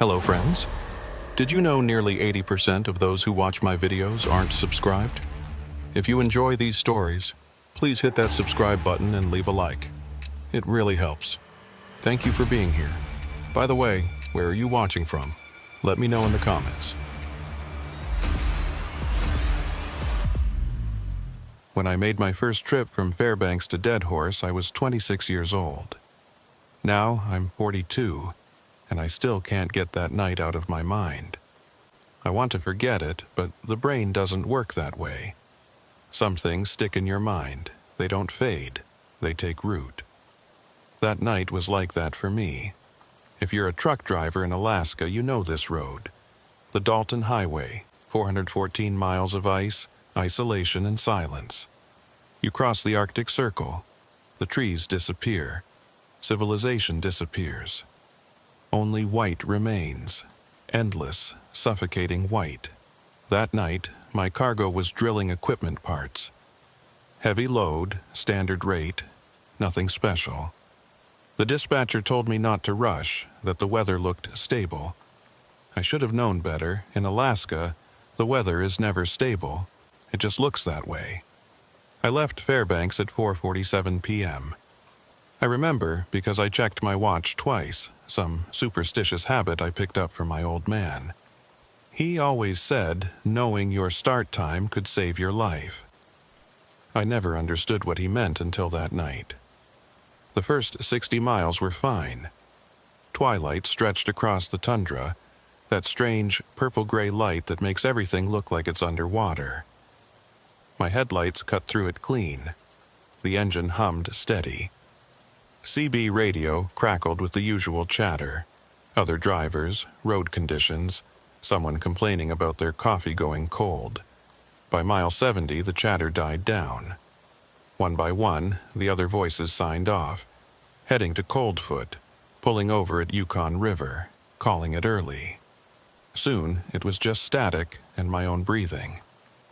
Hello friends. Did you know nearly 80% of those who watch my videos aren't subscribed? If you enjoy these stories, please hit that subscribe button and leave a like. It really helps. Thank you for being here. By the way, where are you watching from? Let me know in the comments. When I made my first trip from Fairbanks to Deadhorse, I was 26 years old. Now I'm 42, and I still can't get that night out of my mind. I want to forget it, but the brain doesn't work that way. Some things stick in your mind. They don't fade. They take root. That night was like that for me. If you're a truck driver in Alaska, you know this road. The Dalton Highway, 414 miles of ice, isolation, and silence. You cross the Arctic Circle. The trees disappear. Civilization disappears. Only white remains. Endless, suffocating white. That night, my cargo was drilling equipment parts. Heavy load, standard rate, nothing special. The dispatcher told me not to rush, that the weather looked stable. I should have known better. In Alaska, the weather is never stable. It just looks that way. I left Fairbanks at 4:47 p.m. I remember because I checked my watch twice, some superstitious habit I picked up from my old man. He always said knowing your start time could save your life. I never understood what he meant until that night. The first 60 miles were fine. Twilight stretched across the tundra, that strange purple-gray light that makes everything look like it's underwater. My headlights cut through it clean. The engine hummed steady. CB radio crackled with the usual chatter. Other drivers, road conditions, someone complaining about their coffee going cold. By mile 70, the chatter died down. One by one, the other voices signed off, heading to Coldfoot, pulling over at Yukon River, calling it early. Soon, it was just static and my own breathing.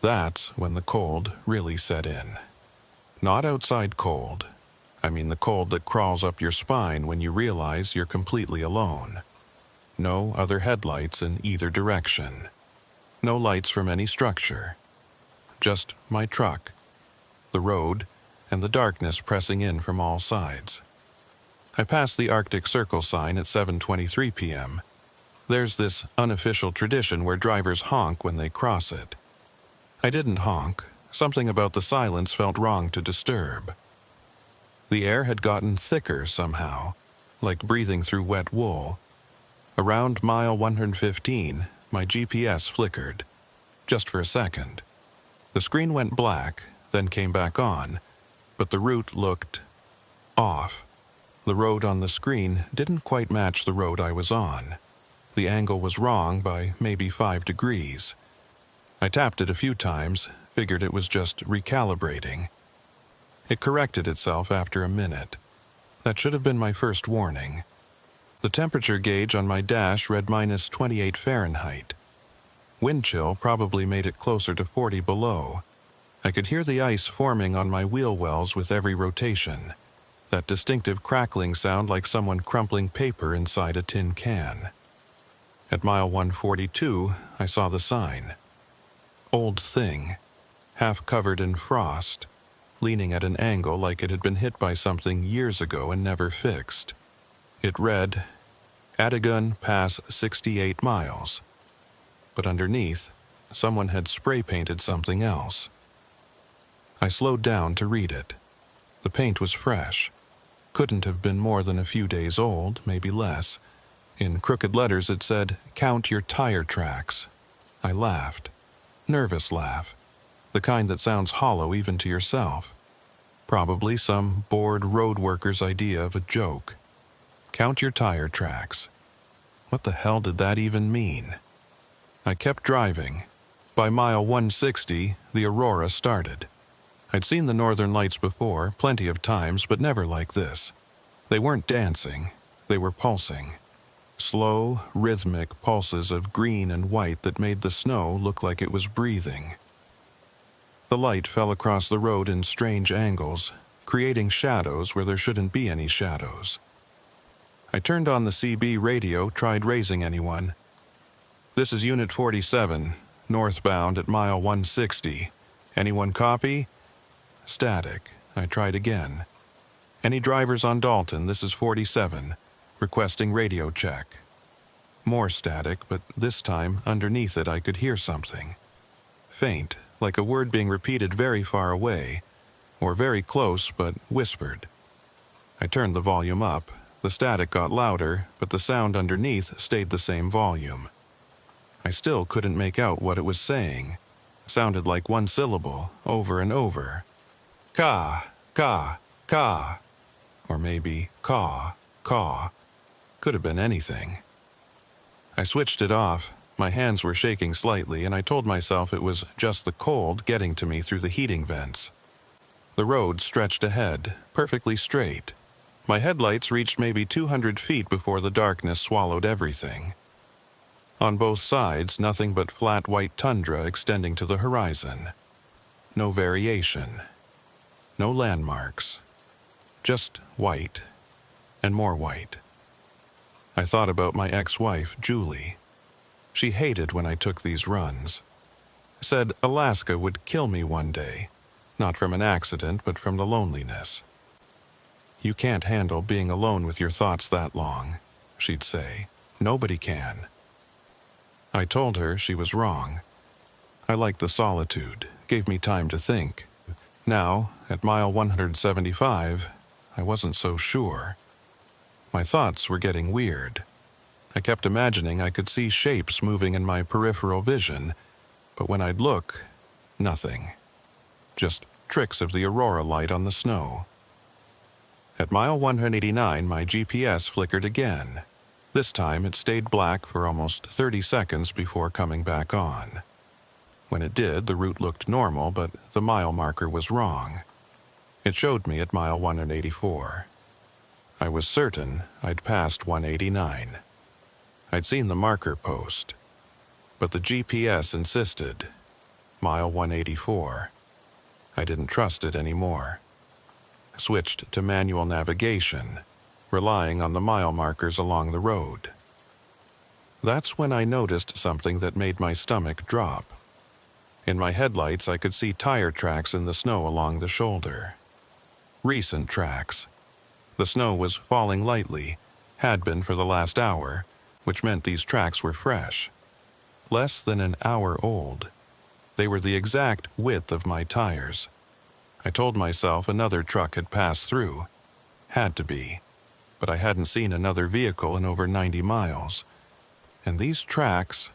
That's when the cold really set in. Not outside cold. I mean the cold that crawls up your spine when you realize you're completely alone. No other headlights in either direction. No lights from any structure. Just my truck, the road, and the darkness pressing in from all sides. I passed the Arctic Circle sign at 7:23 p.m. There's this unofficial tradition where drivers honk when they cross it. I didn't honk. Something about the silence felt wrong to disturb. The air had gotten thicker somehow, like breathing through wet wool. Around mile 115, my GPS flickered, just for a second. The screen went black, then came back on, but the route looked off. The road on the screen didn't quite match the road I was on. The angle was wrong by maybe 5 degrees. I tapped it a few times, figured it was just recalibrating. It corrected itself after a minute. That should have been my first warning. The temperature gauge on my dash read minus 28 Fahrenheit. Wind chill probably made it closer to 40 below. I could hear the ice forming on my wheel wells with every rotation. That distinctive crackling sound like someone crumpling paper inside a tin can. At mile 142, I saw the sign. Old thing, half covered in frost, leaning at an angle like it had been hit by something years ago and never fixed. It read, Adigun Pass 68 miles. But underneath, someone had spray painted something else. I slowed down to read it. The paint was fresh. Couldn't have been more than a few days old, maybe less. In crooked letters it said, Count your tire tracks. I laughed. Nervous laugh. The kind that sounds hollow even to yourself. Probably some bored road worker's idea of a joke. Count your tire tracks. What the hell did that even mean? I kept driving. By mile 160, the aurora started. I'd seen the northern lights before, plenty of times, but never like this. They weren't dancing. They were pulsing. Slow, rhythmic pulses of green and white that made the snow look like it was breathing. The light fell across the road in strange angles, creating shadows where there shouldn't be any shadows. I turned on the CB radio, tried raising anyone. "This is Unit 47, northbound at mile 160. Anyone copy?" Static. I tried again. "Any drivers on Dalton? This is 47. Requesting radio check." More static, but this time, underneath it, I could hear something. Faint, like a word being repeated very far away, or very close, but whispered. I turned the volume up. The static got louder, but the sound underneath stayed the same volume. I still couldn't make out what it was saying. Sounded like one syllable, over and over. Ka, ka, ka. Or maybe caw, caw. Could have been anything. I switched it off. My hands were shaking slightly, and I told myself it was just the cold getting to me through the heating vents. The road stretched ahead, perfectly straight. My headlights reached maybe 200 feet before the darkness swallowed everything. On both sides, nothing but flat white tundra extending to the horizon. No variation. No landmarks. Just white. And more white. I thought about my ex-wife, Julie. She hated when I took these runs. Said Alaska would kill me one day. Not from an accident, but from the loneliness. "You can't handle being alone with your thoughts that long," she'd say. "Nobody can." I told her she was wrong. I liked the solitude, gave me time to think. Now, at mile 175, I wasn't so sure. My thoughts were getting weird. I kept imagining I could see shapes moving in my peripheral vision, but when I'd look, nothing. Just tricks of the aurora light on the snow. At mile 189, my GPS flickered again. This time it stayed black for almost 30 seconds before coming back on. When it did, the route looked normal, but the mile marker was wrong. It showed me at mile 184. I was certain I'd passed 189. I'd seen the marker post, but the GPS insisted. Mile 184. I didn't trust it anymore. Switched to manual navigation, relying on the mile markers along the road. That's when I noticed something that made my stomach drop. In my headlights, I could see tire tracks in the snow along the shoulder. Recent tracks. The snow was falling lightly, had been for the last hour, which meant these tracks were fresh. Less than an hour old. They were the exact width of my tires. I told myself another truck had passed through. Had to be. But I hadn't seen another vehicle in over 90 miles. And these tracks,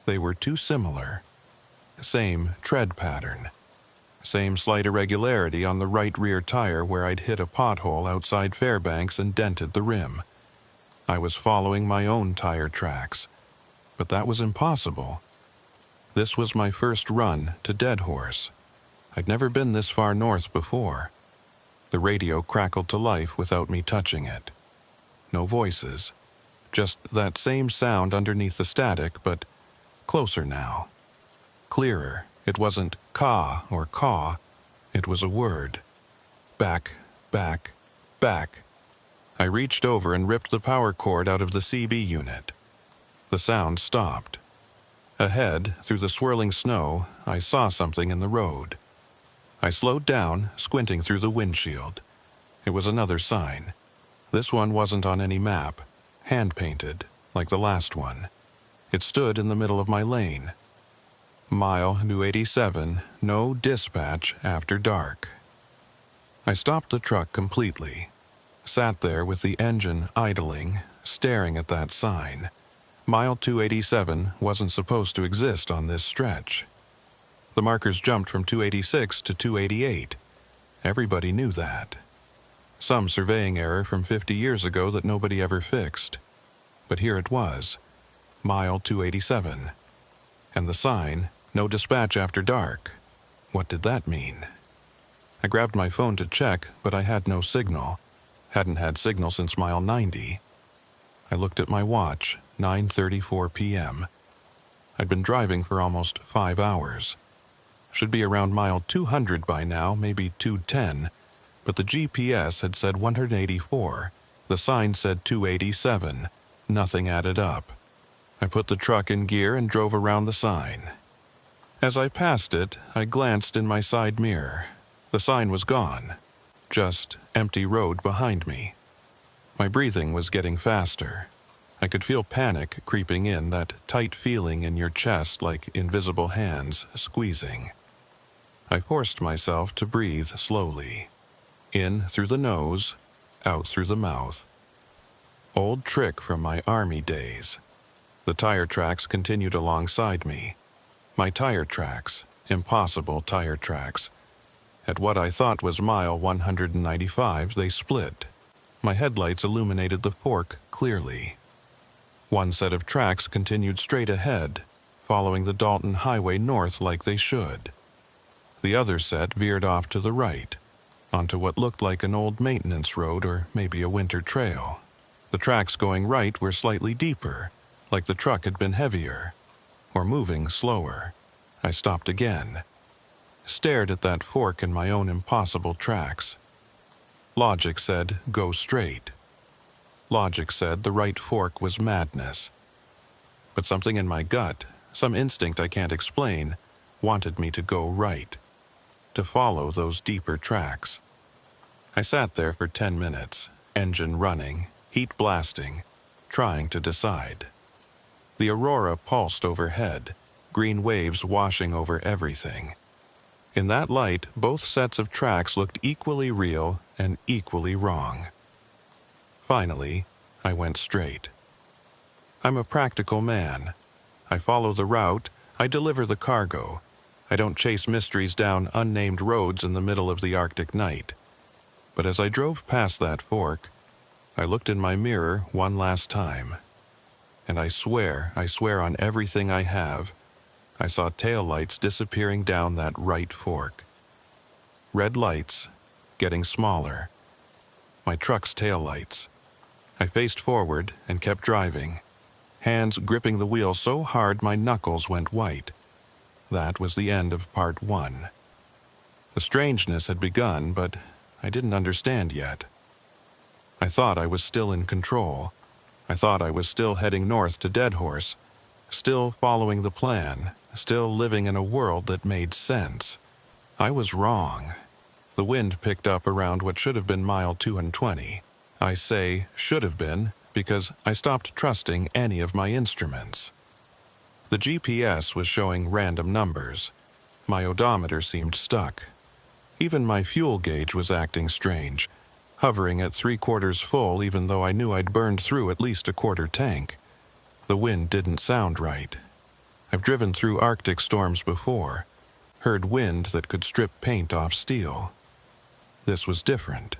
they were too similar. Same tread pattern. Same slight irregularity on the right rear tire where I'd hit a pothole outside Fairbanks and dented the rim. I was following my own tire tracks. But that was impossible. This was my first run to Dead Horse. I'd never been this far north before. The radio crackled to life without me touching it. No voices. Just that same sound underneath the static, but closer now. Clearer. It wasn't ka or caw. It was a word. Back, back, back. I reached over and ripped the power cord out of the CB unit. The sound stopped. Ahead, through the swirling snow, I saw something in the road. I slowed down, squinting through the windshield. It was another sign. This one wasn't on any map, hand-painted, like the last one. It stood in the middle of my lane. Mile 287, no dispatch after dark. I stopped the truck completely. Sat there with the engine idling, staring at that sign. Mile 287 wasn't supposed to exist on this stretch. The markers jumped from 286 to 288. Everybody knew that. Some surveying error from 50 years ago that nobody ever fixed. But here it was, mile 287. And the sign, no dispatch after dark. What did that mean? I grabbed my phone to check, but I had no signal. Hadn't had signal since mile 90. I looked at my watch, 9:34 p.m. I'd been driving for almost 5 hours. Should be around mile 200 by now, maybe 210, but the GPS had said 184, The sign said 287. Nothing added up. I put the truck in gear and drove around the sign. As I passed it, I glanced in my side mirror. The sign was gone. Just empty road behind me. My breathing was getting faster. I could feel panic creeping in, that tight feeling in your chest like invisible hands squeezing. I forced myself to breathe slowly. In through the nose, out through the mouth. Old trick from my army days. The tire tracks continued alongside me. My tire tracks, impossible tire tracks. At what I thought was mile 195, they split. My headlights illuminated the fork clearly. One set of tracks continued straight ahead, following the Dalton Highway north like they should. The other set veered off to the right, onto what looked like an old maintenance road or maybe a winter trail. The tracks going right were slightly deeper, like the truck had been heavier, or moving slower. I stopped again, stared at that fork in my own impossible tracks. Logic said, go straight. Logic said the right fork was madness. But something in my gut, some instinct I can't explain, wanted me to go right, to follow those deeper tracks. I sat there for 10 minutes, engine running, heat blasting, trying to decide. The aurora pulsed overhead, green waves washing over everything. In that light, both sets of tracks looked equally real and equally wrong. Finally, I went straight. I'm a practical man. I follow the route, I deliver the cargo. I don't chase mysteries down unnamed roads in the middle of the Arctic night. But as I drove past that fork, I looked in my mirror one last time. And I swear on everything I have, I saw taillights disappearing down that right fork. Red lights, getting smaller. My truck's taillights. I faced forward and kept driving, hands gripping the wheel so hard my knuckles went white. That was the end of part 1. The strangeness had begun, but I didn't understand yet. I thought I was still in control. I thought I was still heading north to Dead Horse, still following the plan, still living in a world that made sense. I was wrong. The wind picked up around what should have been mile 220. I say should have been because I stopped trusting any of my instruments. The GPS was showing random numbers. My odometer seemed stuck. Even my fuel gauge was acting strange, hovering at 3/4 full even though I knew I'd burned through at least a quarter tank. The wind didn't sound right. I've driven through Arctic storms before, heard wind that could strip paint off steel. This was different.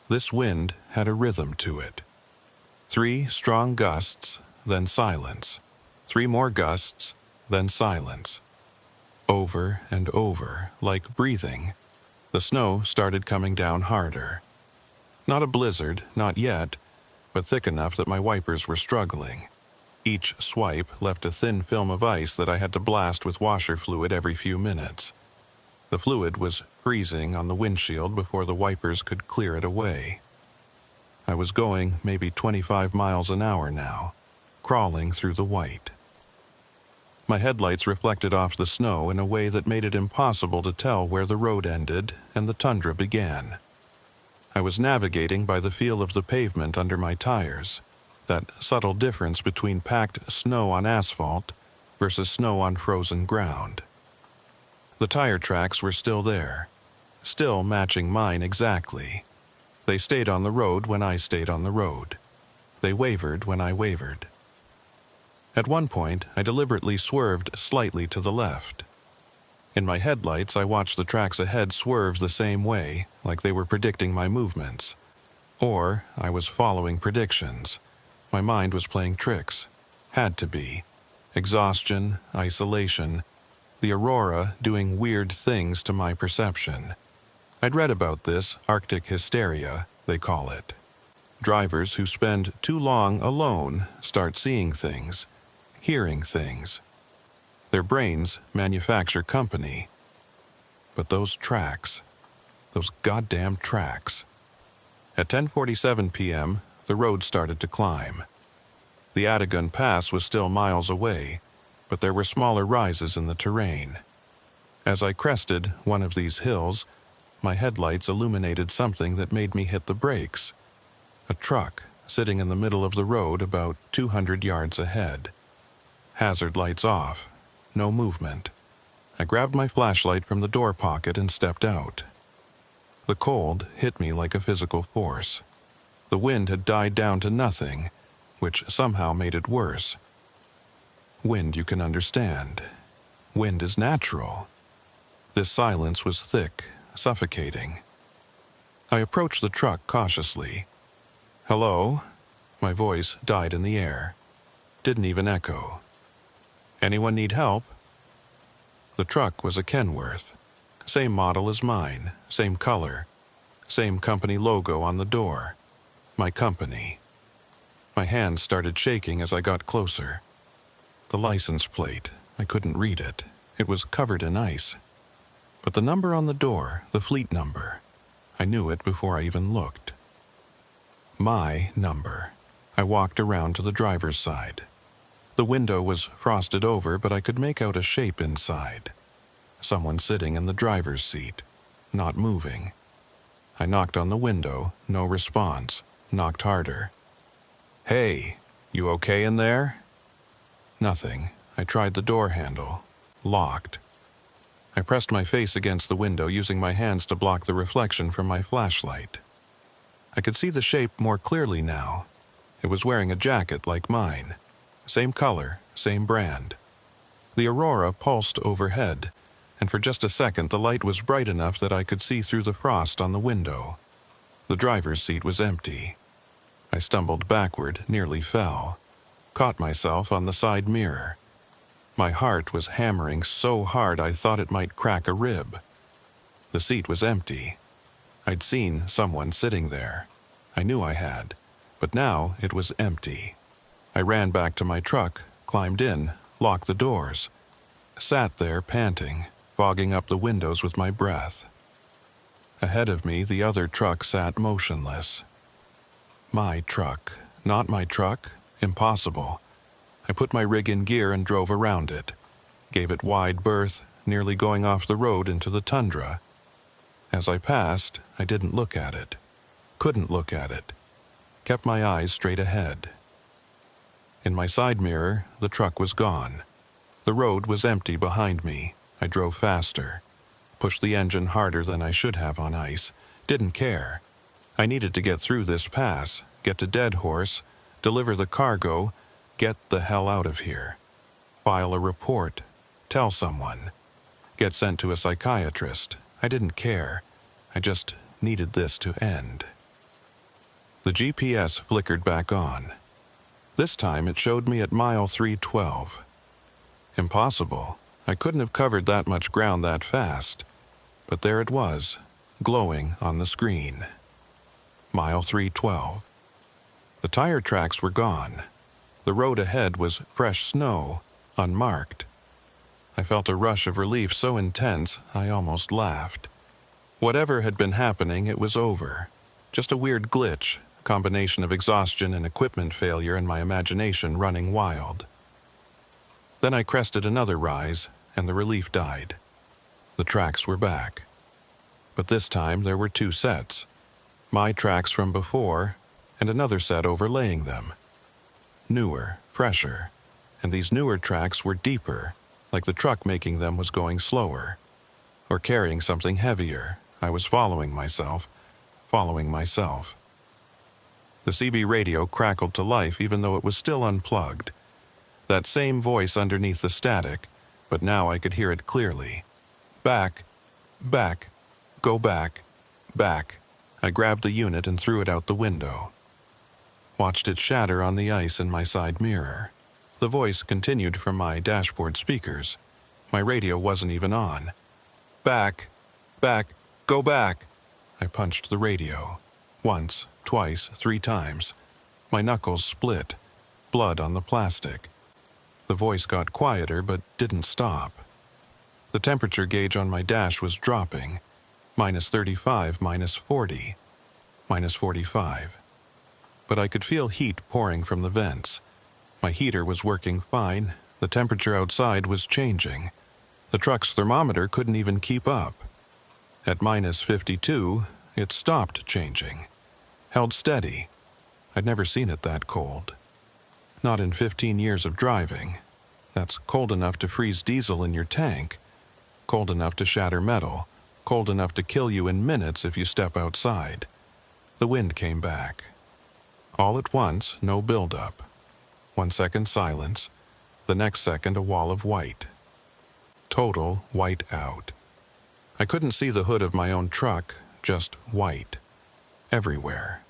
This wind had a rhythm to it. 3 strong gusts, then silence. 3 more gusts, then silence. Over and over, like breathing, the snow started coming down harder. Not a blizzard, not yet, but thick enough that my wipers were struggling. Each swipe left a thin film of ice that I had to blast with washer fluid every few minutes. The fluid was freezing on the windshield before the wipers could clear it away. I was going maybe 25 miles an hour now, crawling through the white. My headlights reflected off the snow in a way that made it impossible to tell where the road ended and the tundra began. I was navigating by the feel of the pavement under my tires, that subtle difference between packed snow on asphalt versus snow on frozen ground. The tire tracks were still there, still matching mine exactly. They stayed on the road when I stayed on the road. They wavered when I wavered. At one point, I deliberately swerved slightly to the left. In my headlights, I watched the tracks ahead swerve the same way, like they were predicting my movements. Or I was following predictions. My mind was playing tricks. Had to be. Exhaustion, isolation, the aurora doing weird things to my perception. I'd read about this Arctic hysteria, they call it. Drivers who spend too long alone start seeing things, hearing things. Their brains manufacture company. But those tracks, those goddamn tracks. At 10:47 p.m., the road started to climb. The Atagun Pass was still miles away, but there were smaller rises in the terrain. As I crested one of these hills, my headlights illuminated something that made me hit the brakes. A truck sitting in the middle of the road about 200 yards ahead. Hazard lights off, no movement. I grabbed my flashlight from the door pocket and stepped out. The cold hit me like a physical force. The wind had died down to nothing, which somehow made it worse. Wind you can understand. Wind is natural. This silence was thick, suffocating. I approached the truck cautiously. "Hello?" My voice died in the air. Didn't even echo. "Anyone need help?" The truck was a Kenworth. Same model as mine, same color, same company logo on the door. My company. My hands started shaking as I got closer. The license plate, I couldn't read it. It was covered in ice. But the number on the door, the fleet number, I knew it before I even looked. My number. I walked around to the driver's side. The window was frosted over, but I could make out a shape inside. Someone sitting in the driver's seat, not moving. I knocked on the window, no response. Knocked harder. "Hey, you okay in there?" Nothing. I tried the door handle. Locked. I pressed my face against the window, using my hands to block the reflection from my flashlight. I could see the shape more clearly now. It was wearing a jacket like mine. Same color, same brand. The aurora pulsed overhead, and for just a second the light was bright enough that I could see through the frost on the window. The driver's seat was empty. I stumbled backward, nearly fell. Caught myself on the side mirror. My heart was hammering so hard I thought it might crack a rib. The seat was empty. I'd seen someone sitting there. I knew I had, but now it was empty. I ran back to my truck, climbed in, locked the doors. Sat there panting, fogging up the windows with my breath. Ahead of me, the other truck sat motionless. My truck. Not my truck. Impossible. I put my rig in gear and drove around it. Gave it wide berth, nearly going off the road into the tundra. As I passed, I didn't look at it. Couldn't look at it. Kept my eyes straight ahead. In my side mirror, the truck was gone. The road was empty behind me. I drove faster. Pushed the engine harder than I should have on ice. Didn't care. I needed to get through this pass, get to Dead Horse, deliver the cargo, get the hell out of here. File a report. Tell someone. Get sent to a psychiatrist. I didn't care. I just needed this to end. The GPS flickered back on. This time it showed me at mile 312. Impossible. I couldn't have covered that much ground that fast. But there it was, glowing on the screen. Mile 312. The tire tracks were gone. The road ahead was fresh snow, unmarked. I felt a rush of relief so intense I almost laughed. Whatever had been happening, it was over. Just a weird glitch, a combination of exhaustion and equipment failure and my imagination running wild. Then I crested another rise, and the relief died. The tracks were back. But this time there were two sets. My tracks from before, and another set overlaying them. Newer, fresher, and these newer tracks were deeper, like the truck making them was going slower. Or carrying something heavier. I was following myself. The CB radio crackled to life even though it was still unplugged. That same voice underneath the static, but now I could hear it clearly. Back, back, go back, back. I grabbed the unit and threw it out the window. Watched it shatter on the ice in my side mirror. The voice continued from my dashboard speakers. My radio wasn't even on. Back, back, go back. I punched the radio. Once, twice, 3 times. My knuckles split. Blood on the plastic. The voice got quieter but didn't stop. The temperature gauge on my dash was dropping. -35, -40, -45. but I could feel heat pouring from the vents. My heater was working fine. The temperature outside was changing. The truck's thermometer couldn't even keep up. At -52, it stopped changing. Held steady. I'd never seen it that cold. Not in 15 years of driving. That's cold enough to freeze diesel in your tank. Cold enough to shatter metal. Cold enough to kill you in minutes if you step outside. The wind came back. All at once, no buildup. 1 second silence. The next second, a wall of white. Total white out. I couldn't see the hood of my own truck, just white. Everywhere.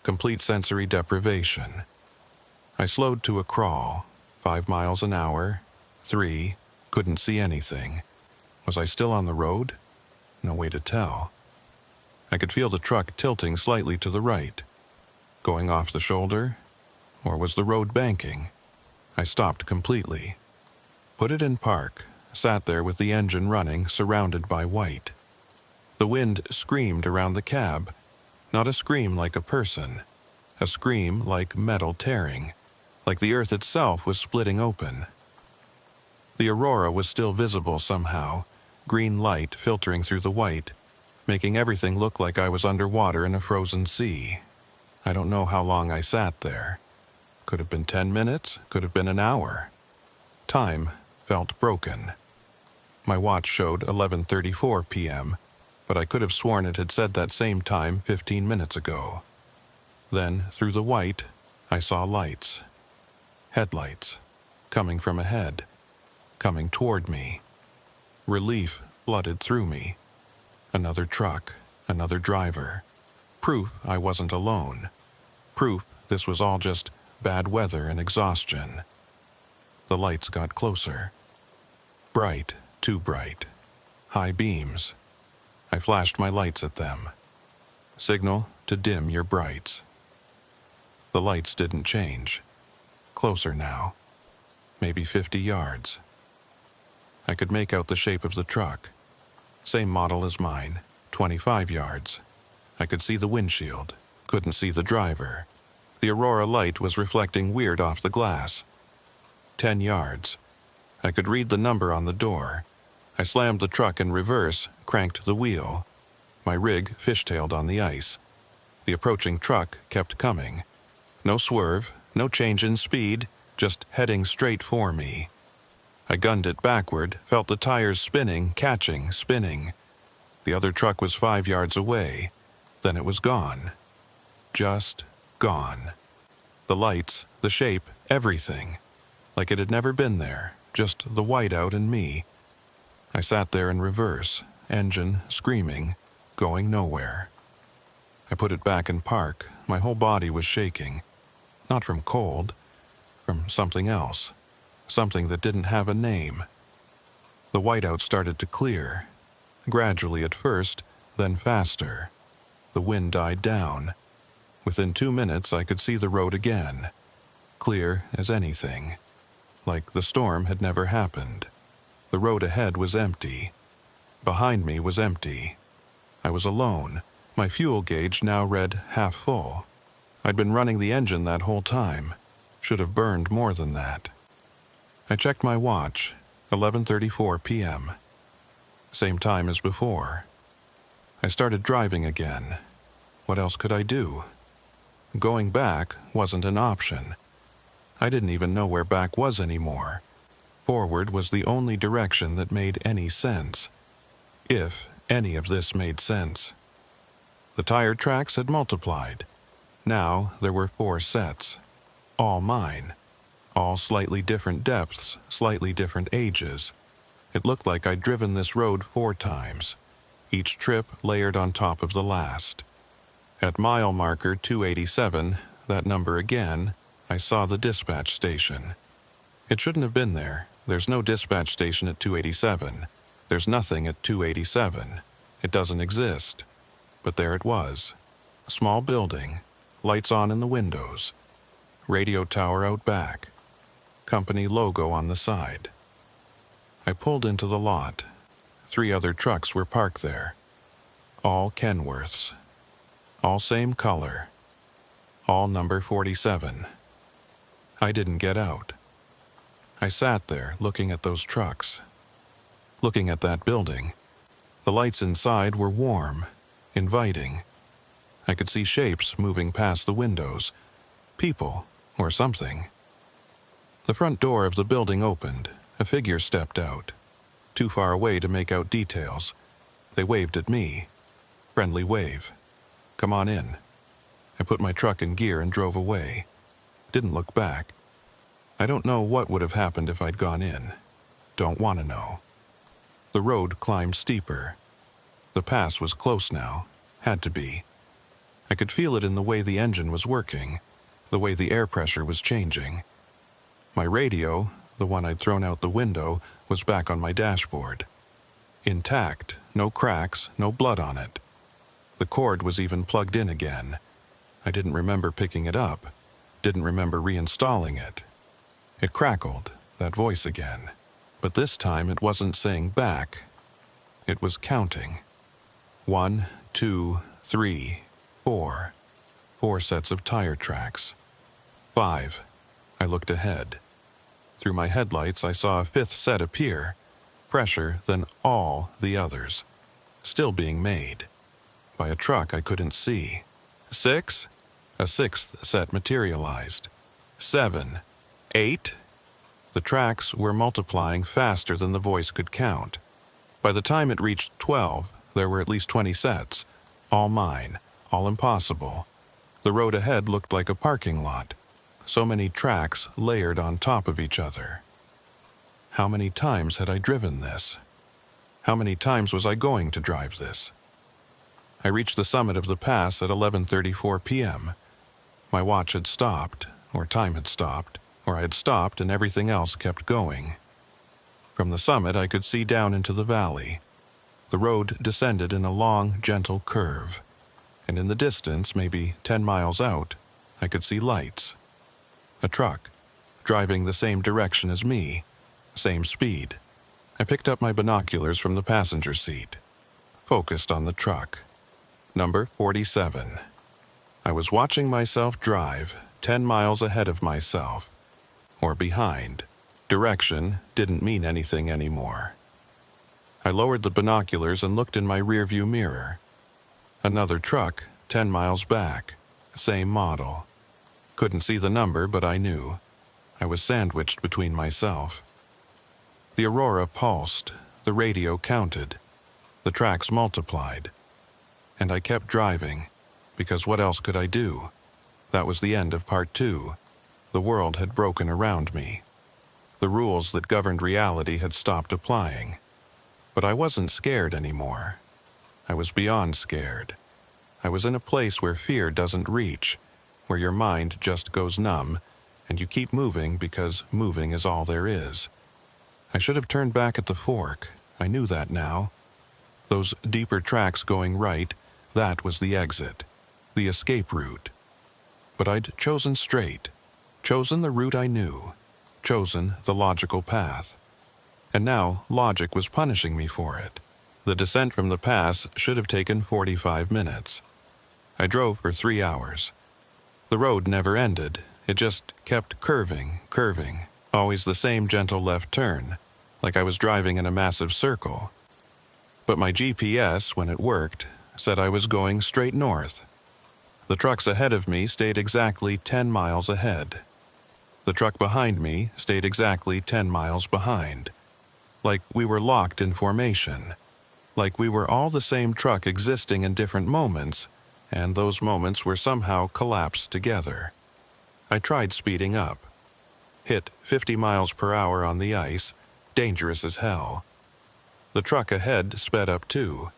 Complete sensory deprivation. I slowed to a crawl. 5 miles an hour. 3. Couldn't see anything. Was I still on the road? No way to tell. I could feel the truck tilting slightly to the right. Going off the shoulder? Or was the road banking? I stopped completely. Put it in park. Sat there with the engine running, surrounded by white. The wind screamed around the cab. Not a scream like a person. A scream like metal tearing. Like the earth itself was splitting open. The aurora was still visible somehow. Green light filtering through the white, making everything look like I was underwater in a frozen sea. I don't know how long I sat there. Could have been 10 minutes, could have been an hour. Time felt broken. My watch showed 11:34 p.m., but I could have sworn it had said that same time 15 minutes ago. Then, through the white, I saw lights. Headlights. Coming from ahead. Coming toward me. Relief flooded through me. Another truck. Another driver. Proof I wasn't alone. Proof this was all just bad weather and exhaustion. The lights got closer. Bright, too bright. High beams. I flashed my lights at them. Signal to dim your brights. The lights didn't change. Closer now. Maybe 50 yards. I could make out the shape of the truck. Same model as mine, 25 yards. I could see the windshield. Couldn't see the driver. The aurora light was reflecting weird off the glass. 10 yards. I could read the number on the door. I slammed the truck in reverse, cranked the wheel. My rig fishtailed on the ice. The approaching truck kept coming. No swerve, no change in speed, just heading straight for me. I gunned it backward, felt the tires spinning, catching, spinning. The other truck was 5 yards away. Then it was gone. Just gone. The lights, the shape, everything. Like it had never been there, just the whiteout and me. I sat there in reverse, engine screaming, going nowhere. I put it back in park. My whole body was shaking. Not from cold, from something else. Something that didn't have a name. The whiteout started to clear. Gradually at first, then faster. The wind died down. Within 2 minutes I could see the road again. Clear as anything. Like the storm had never happened. The road ahead was empty. Behind me was empty. I was alone. My fuel gauge now read half full. I'd been running the engine that whole time. Should have burned more than that. I checked my watch. 11:34 p.m. Same time as before. I started driving again. What else could I do? Going back wasn't an option. I didn't even know where back was anymore. Forward was the only direction that made any sense. If any of this made sense. The tire tracks had multiplied. Now there were 4 sets. All mine. All slightly different depths, slightly different ages. It looked like I'd driven this road 4 times. Each trip layered on top of the last. At mile marker 287, that number again, I saw the dispatch station. It shouldn't have been there. There's no dispatch station at 287. There's nothing at 287. It doesn't exist. But there it was. A small building. Lights on in the windows. Radio tower out back. Company logo on the side. I pulled into the lot. 3 other trucks were parked there. All Kenworths. All same color. all number 47. I didn't get out. I sat there looking at those trucks, looking at that building. The lights inside were warm, inviting. I could see shapes moving past the windows, people or something. The front door of the building opened. A figure stepped out, too far away to make out details. They waved at me. Friendly wave. Come on in. I put my truck in gear and drove away. Didn't look back. I don't know what would have happened if I'd gone in. Don't want to know. The road climbed steeper. The pass was close now. Had to be. I could feel it in the way the engine was working, the way the air pressure was changing. My radio, the one I'd thrown out the window, was back on my dashboard. Intact, no cracks, no blood on it. The cord was even plugged in again. I didn't remember picking it up, didn't remember reinstalling it. It crackled, that voice again, but this time it wasn't saying back. It was counting. 1, 2, 3, 4. 4 sets of tire tracks. 5. I looked ahead. Through my headlights, I saw a 5th set appear, fresher than all the others, still being made, by a truck I couldn't see. 6. A 6th set materialized. 7. 8. The tracks were multiplying faster than the voice could count. By the time it reached 12, there were at least 20 sets, all mine, all impossible. The road ahead looked like a parking lot. So many tracks layered on top of each other. How many times had I driven this? How many times was I going to drive this? I reached the summit of the pass at 11:34 p.m. My watch had stopped, or time had stopped, or I had stopped and everything else kept going. From the summit I could see down into the valley. The road descended in a long, gentle curve, and in the distance, maybe 10 miles out, I could see lights. A truck, driving the same direction as me, same speed. I picked up my binoculars from the passenger seat, focused on the truck. Number 47. I was watching myself drive 10 miles ahead of myself, or behind. Direction didn't mean anything anymore. I lowered the binoculars and looked in my rearview mirror. Another truck, 10 miles back, same model. Couldn't see the number, but I knew. I was sandwiched between myself. The aurora pulsed, the radio counted, the tracks multiplied. And I kept driving, because what else could I do? That was the end of part 2. The world had broken around me. The rules that governed reality had stopped applying. But I wasn't scared anymore. I was beyond scared. I was in a place where fear doesn't reach, where your mind just goes numb, and you keep moving because moving is all there is. I should have turned back at the fork. I knew that now. Those deeper tracks going right, that was the exit, the escape route. But I'd chosen straight, chosen the route I knew, chosen the logical path. And now logic was punishing me for it. The descent from the pass should have taken 45 minutes. I drove for 3 hours. The road never ended. It just kept curving, always the same gentle left turn, like I was driving in a massive circle. But my GPS, when it worked, said I was going straight north. The trucks ahead of me stayed exactly 10 miles ahead. The truck behind me stayed exactly 10 miles behind. Like we were locked in formation. Like we were all the same truck existing in different moments, and those moments were somehow collapsed together. I tried speeding up. Hit 50 miles per hour on the ice, dangerous as hell. The truck ahead sped up too,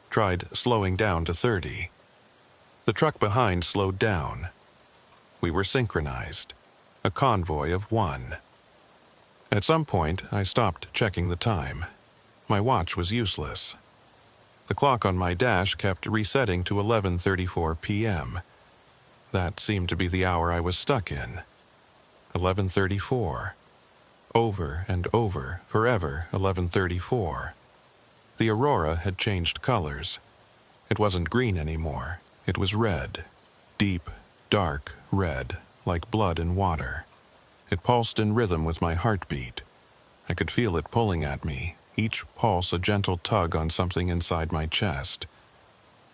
tried slowing down to 30. The truck behind slowed down. We were synchronized, a convoy of one. At some point, I stopped checking the time. My watch was useless. The clock on my dash kept resetting to 11:34 p.m. That seemed to be the hour I was stuck in. 11:34. Over and over, forever, 11:34. The aurora had changed colors. It wasn't green anymore. It was red. Deep, dark, red, like blood in water. It pulsed in rhythm with my heartbeat. I could feel it pulling at me, each pulse a gentle tug on something inside my chest.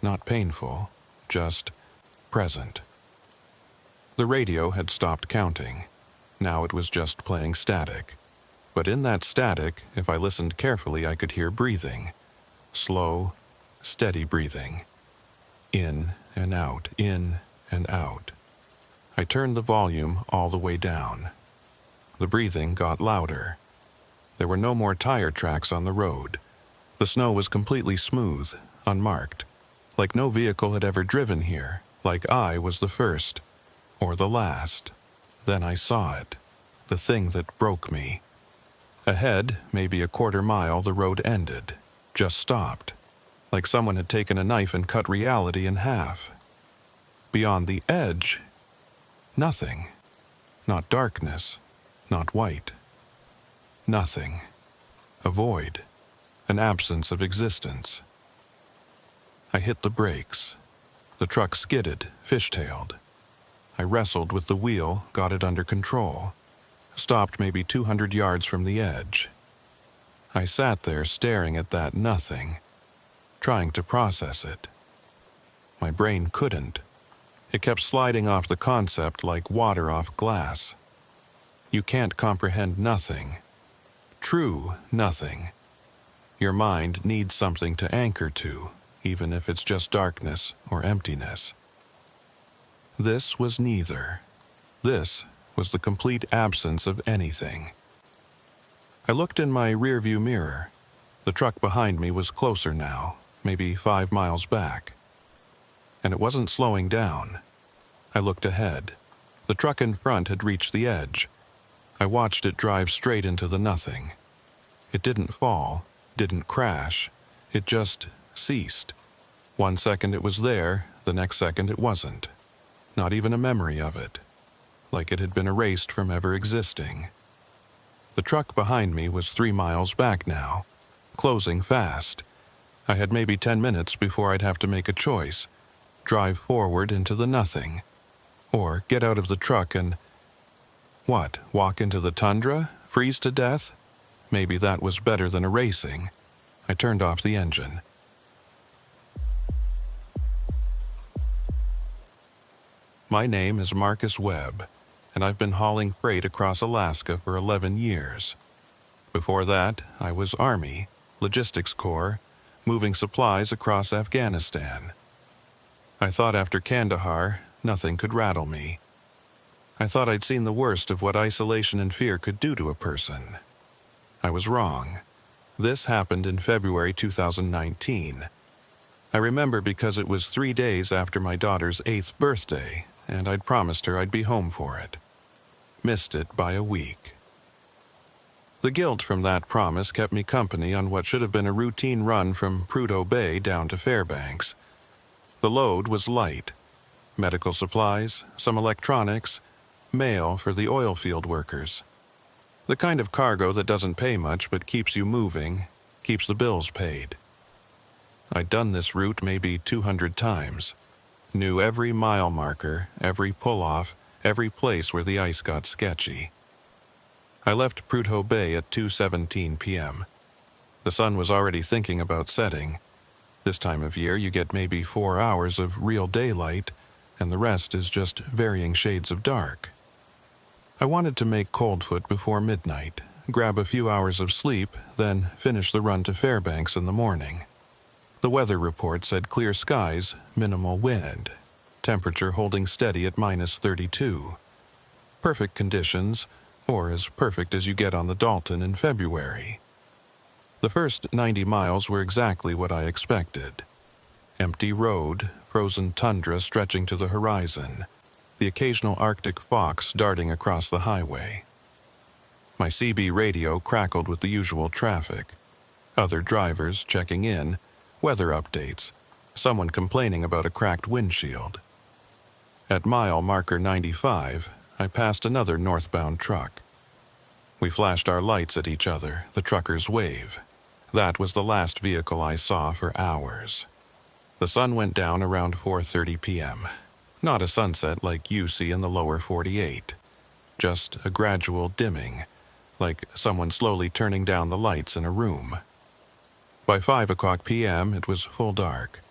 Not painful, just present. The radio had stopped counting. Now it was just playing static. But in that static, if I listened carefully, I could hear breathing. Slow, steady breathing. In and out, in and out. I turned the volume all the way down. The breathing got louder. There were no more tire tracks on the road. The snow was completely smooth, unmarked, like no vehicle had ever driven here, like I was the first, or the last. Then I saw it, the thing that broke me. Ahead, maybe a quarter mile, the road ended, just stopped, like someone had taken a knife and cut reality in half. Beyond the edge, nothing. Not darkness, not white. Nothing. A void. An absence of existence. I hit the brakes. The truck skidded, fishtailed. I wrestled with the wheel, got it under control. Stopped maybe 200 yards from the edge. I sat there staring at that nothing, trying to process it. My brain couldn't. It kept sliding off the concept like water off glass. You can't comprehend nothing. True nothing. Your mind needs something to anchor to, even if it's just darkness or emptiness. This was neither. This was the complete absence of anything. I looked in my rearview mirror. The truck behind me was closer now, maybe 5 miles back. And it wasn't slowing down. I looked ahead. The truck in front had reached the edge. I watched it drive straight into the nothing. It didn't fall, didn't crash. It just ceased. 1 second it was there, the next second it wasn't. Not even a memory of it. Like it had been erased from ever existing. The truck behind me was 3 miles back now, closing fast. I had maybe 10 minutes before I'd have to make a choice. Drive forward into the nothing. Or get out of the truck and... What, walk into the tundra? Freeze to death? Maybe that was better than erasing. I turned off the engine. My name is Marcus Webb, and I've been hauling freight across Alaska for 11 years. Before that, I was Army, Logistics Corps, moving supplies across Afghanistan. I thought after Kandahar, nothing could rattle me. I thought I'd seen the worst of what isolation and fear could do to a person. I was wrong. This happened in February 2019. I remember because it was 3 days after my daughter's 8th birthday, and I'd promised her I'd be home for it. Missed it by a week. The guilt from that promise kept me company on what should have been a routine run from Prudhoe Bay down to Fairbanks. The load was light. Medical supplies, some electronics, mail for the oil field workers. The kind of cargo that doesn't pay much but keeps you moving, keeps the bills paid. I'd done this route maybe 200 times. Knew every mile marker, every pull-off, every place where the ice got sketchy. I left Prudhoe Bay at 2:17 p.m. The sun was already thinking about setting. This time of year you get maybe 4 hours of real daylight, and the rest is just varying shades of dark. I wanted to make Coldfoot before midnight, grab a few hours of sleep, then finish the run to Fairbanks in the morning. The weather report said clear skies, minimal wind, temperature holding steady at -32. Perfect conditions, or as perfect as you get on the Dalton in February. The first 90 miles were exactly what I expected. Empty road, frozen tundra stretching to the horizon, the occasional Arctic fox darting across the highway. My CB radio crackled with the usual traffic. Other drivers checking in, weather updates, someone complaining about a cracked windshield. At mile marker 95, I passed another northbound truck. We flashed our lights at each other, the truckers wave. That was the last vehicle I saw for hours. The sun went down around 4:30 p.m. Not a sunset like you see in the lower 48. Just a gradual dimming, like someone slowly turning down the lights in a room. By 5 p.m. it was full dark.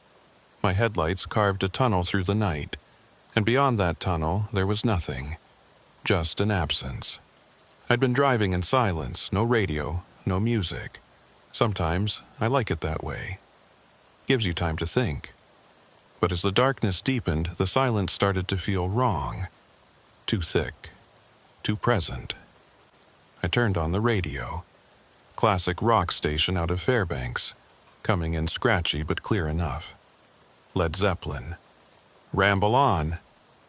My headlights carved a tunnel through the night, and beyond that tunnel there was nothing, just an absence. I'd been driving in silence, no radio, no music. Sometimes I like it that way. Gives you time to think. But as the darkness deepened, the silence started to feel wrong. Too thick. Too present. I turned on the radio. Classic rock station out of Fairbanks, coming in scratchy but clear enough. Led Zeppelin. Ramble on,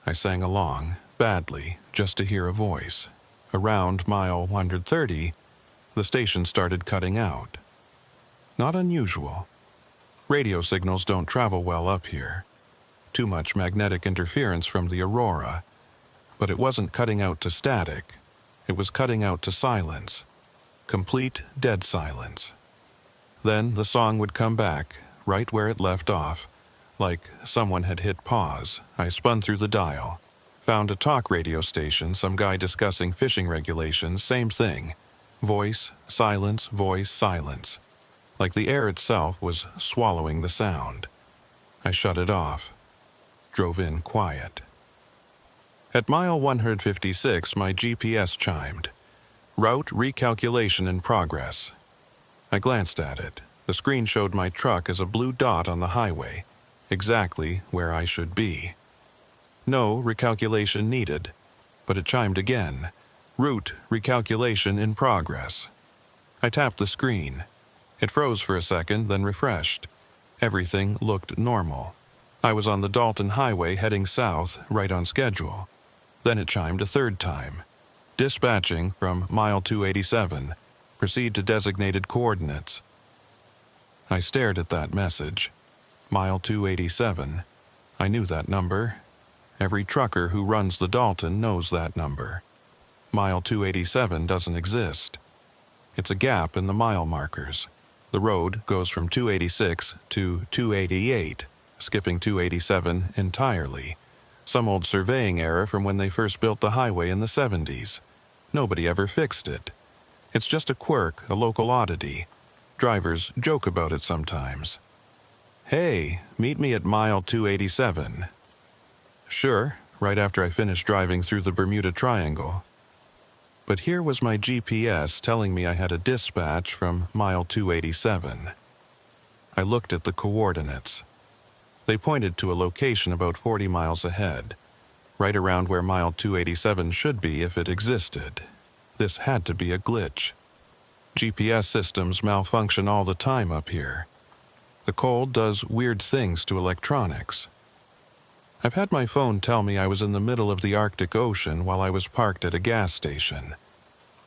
I sang along, badly, just to hear a voice. Around mile 130, the station started cutting out. Not unusual. Radio signals don't travel well up here. Too much magnetic interference from the aurora. But it wasn't cutting out to static. It was cutting out to silence. Complete dead silence. Then the song would come back, right where it left off. Like someone had hit pause. I spun through the dial. Found a talk radio station, some guy discussing fishing regulations, same thing. Voice, silence, voice, silence. Like the air itself was swallowing the sound. I shut it off. Drove in quiet. At mile 156, my GPS chimed. Route recalculation in progress. I glanced at it. The screen showed my truck as a blue dot on the highway, exactly where I should be. No recalculation needed, but it chimed again. Route recalculation in progress. I tapped the screen. It froze for a second, then refreshed. Everything looked normal. I was on the Dalton Highway heading south, right on schedule. Then it chimed a third time. Dispatching from mile 287. Proceed to designated coordinates. I stared at that message. Mile 287. I knew that number. Every trucker who runs the Dalton knows that number. Mile 287 doesn't exist. It's a gap in the mile markers. The road goes from 286 to 288, skipping 287 entirely. Some old surveying error from when they first built the highway in the 70s. Nobody ever fixed it. It's just a quirk, a local oddity. Drivers joke about it sometimes. Hey, meet me at mile 287. Sure, right after I finished driving through the Bermuda Triangle. But here was my GPS telling me I had a dispatch from mile 287. I looked at the coordinates. They pointed to a location about 40 miles ahead, right around where mile 287 should be if it existed. This had to be a glitch. GPS systems malfunction all the time up here. The cold does weird things to electronics. I've had my phone tell me I was in the middle of the Arctic Ocean while I was parked at a gas station.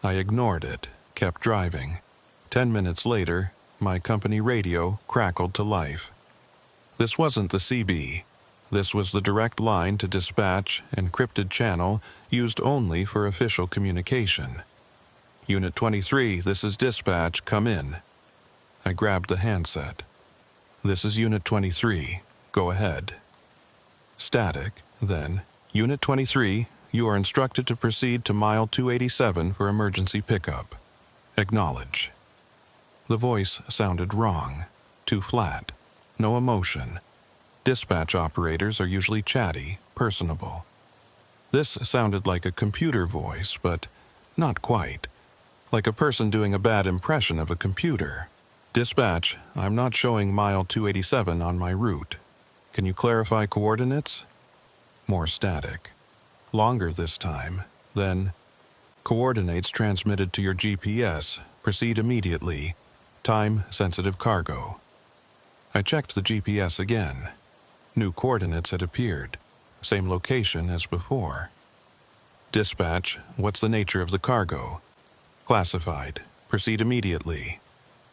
I ignored it, kept driving. 10 minutes later, my company radio crackled to life. This wasn't the CB. This was the direct line to dispatch, encrypted channel used only for official communication. Unit 23, this is dispatch, come in. I grabbed the handset. This is Unit 23, go ahead. Static, then, Unit 23, you are instructed to proceed to mile 287 for emergency pickup. Acknowledge. The voice sounded wrong, too flat, no emotion. Dispatch operators are usually chatty, personable. This sounded like a computer voice, but not quite. Like a person doing a bad impression of a computer. Dispatch, I'm not showing mile 287 on my route. Can you clarify coordinates? More static. Longer this time. Then, coordinates transmitted to your GPS. Proceed immediately. Time-sensitive cargo. I checked the GPS again. New coordinates had appeared. Same location as before. Dispatch, what's the nature of the cargo? Classified. Proceed immediately.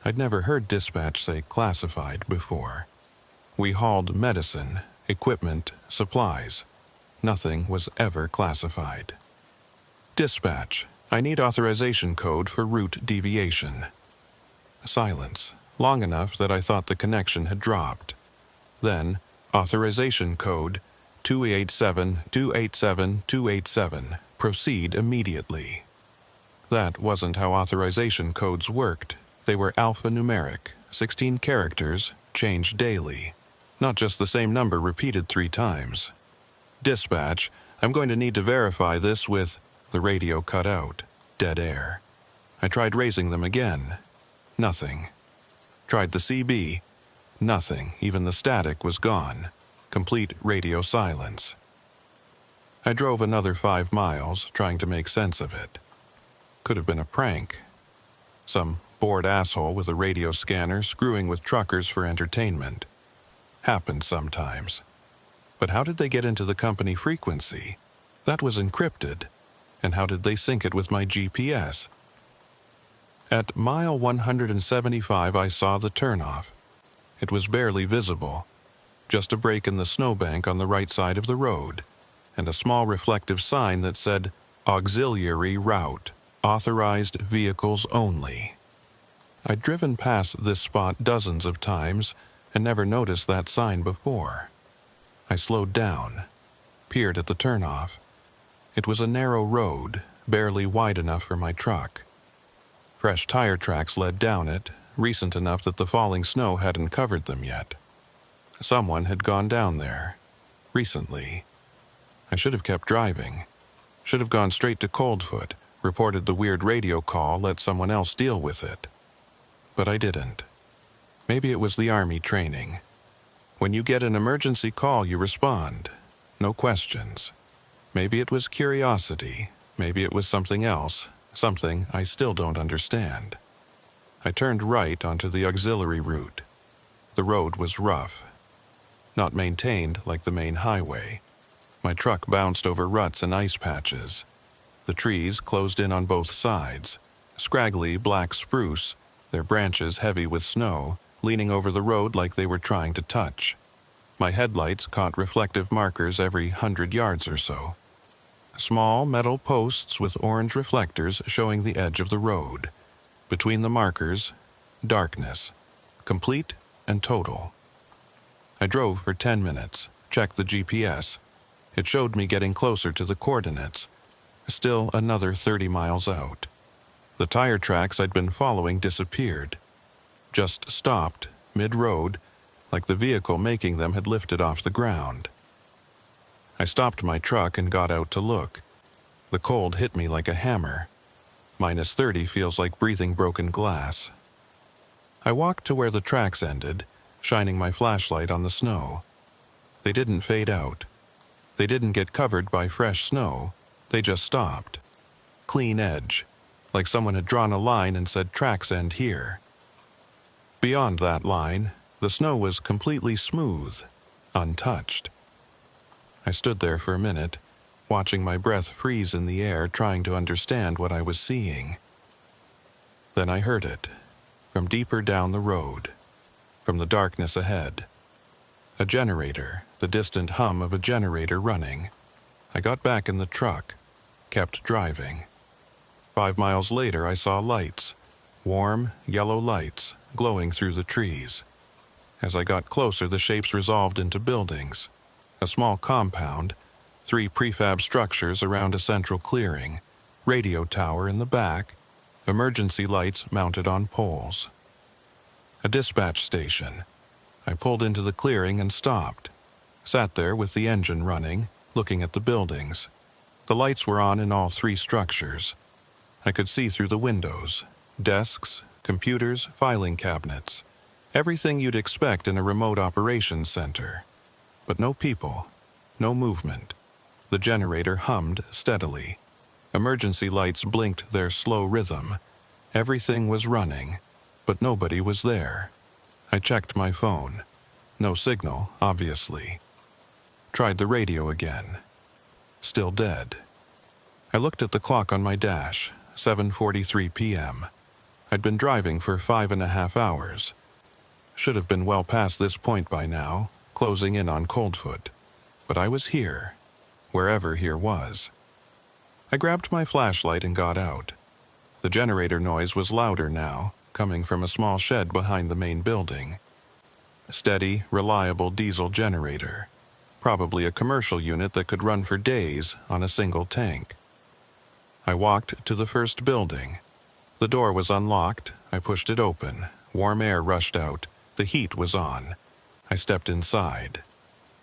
I'd never heard dispatch say classified before. We hauled medicine, equipment, supplies. Nothing was ever classified. Dispatch, I need authorization code for route deviation. Silence, long enough that I thought the connection had dropped. Then, authorization code 287, 287, 287. Proceed immediately. That wasn't how authorization codes worked. They were alphanumeric, 16 characters, changed daily. Not just the same number repeated 3 times. Dispatch, I'm going to need to verify this with... The radio cut out. Dead air. I tried raising them again. Nothing. Tried the CB. Nothing. Even the static was gone. Complete radio silence. I drove another 5 miles, trying to make sense of it. Could have been a prank. Some bored asshole with a radio scanner screwing with truckers for entertainment. Happens sometimes. But how did they get into the company frequency? That was encrypted. And how did they sync it with my GPS? At mile 175, I saw the turnoff. It was barely visible. Just a break in the snowbank on the right side of the road, and a small reflective sign that said, Auxiliary Route, Authorized Vehicles Only. I'd driven past this spot dozens of times and never noticed that sign before. I slowed down, peered at the turnoff. It was a narrow road, barely wide enough for my truck. Fresh tire tracks led down it, recent enough that the falling snow hadn't covered them yet. Someone had gone down there, recently. I should have kept driving. Should have gone straight to Coldfoot, reported the weird radio call, let someone else deal with it. But I didn't. Maybe it was the Army training. When you get an emergency call, you respond. No questions. Maybe it was curiosity. Maybe it was something else. Something I still don't understand. I turned right onto the auxiliary route. The road was rough. Not maintained like the main highway. My truck bounced over ruts and ice patches. The trees closed in on both sides. Scraggly black spruce, their branches heavy with snow, leaning over the road like they were trying to touch. My headlights caught reflective markers every 100 yards or so. Small metal posts with orange reflectors showing the edge of the road. Between the markers, darkness, complete and total. I drove for 10 minutes, checked the GPS. It showed me getting closer to the coordinates. Still another 30 miles out. The tire tracks I'd been following disappeared. Just stopped, mid-road, like the vehicle making them had lifted off the ground. I stopped my truck and got out to look. The cold hit me like a hammer. -30 feels like breathing broken glass. I walked to where the tracks ended, shining my flashlight on the snow. They didn't fade out. They didn't get covered by fresh snow. They just stopped. Clean edge, like someone had drawn a line and said tracks end here. Beyond that line, the snow was completely smooth, untouched. I stood there for a minute, watching my breath freeze in the air, trying to understand what I was seeing. Then I heard it, from deeper down the road, from the darkness ahead. A generator, the distant hum of a generator running. I got back in the truck, kept driving. 5 miles later, I saw lights, warm, yellow lights, glowing through the trees. As I got closer, the shapes resolved into buildings. A small compound, 3 prefab structures around a central clearing, radio tower in the back, emergency lights mounted on poles. A dispatch station. I pulled into the clearing and stopped. Sat there with the engine running, looking at the buildings. The lights were on in all 3 structures. I could see through the windows. Desks, computers, filing cabinets. Everything you'd expect in a remote operations center. But no people, no movement. The generator hummed steadily. Emergency lights blinked their slow rhythm. Everything was running, but nobody was there. I checked my phone. No signal, obviously. Tried the radio again. Still dead. I looked at the clock on my dash, 7:43 p.m. I'd been driving for 5.5 hours. Should have been well past this point by now, closing in on Coldfoot. But I was here, wherever here was. I grabbed my flashlight and got out. The generator noise was louder now, coming from a small shed behind the main building. Steady, reliable diesel generator. probably a commercial unit that could run for days on a single tank. I walked to the first building. The door was unlocked. I pushed it open. Warm air rushed out. The heat was on. I stepped inside.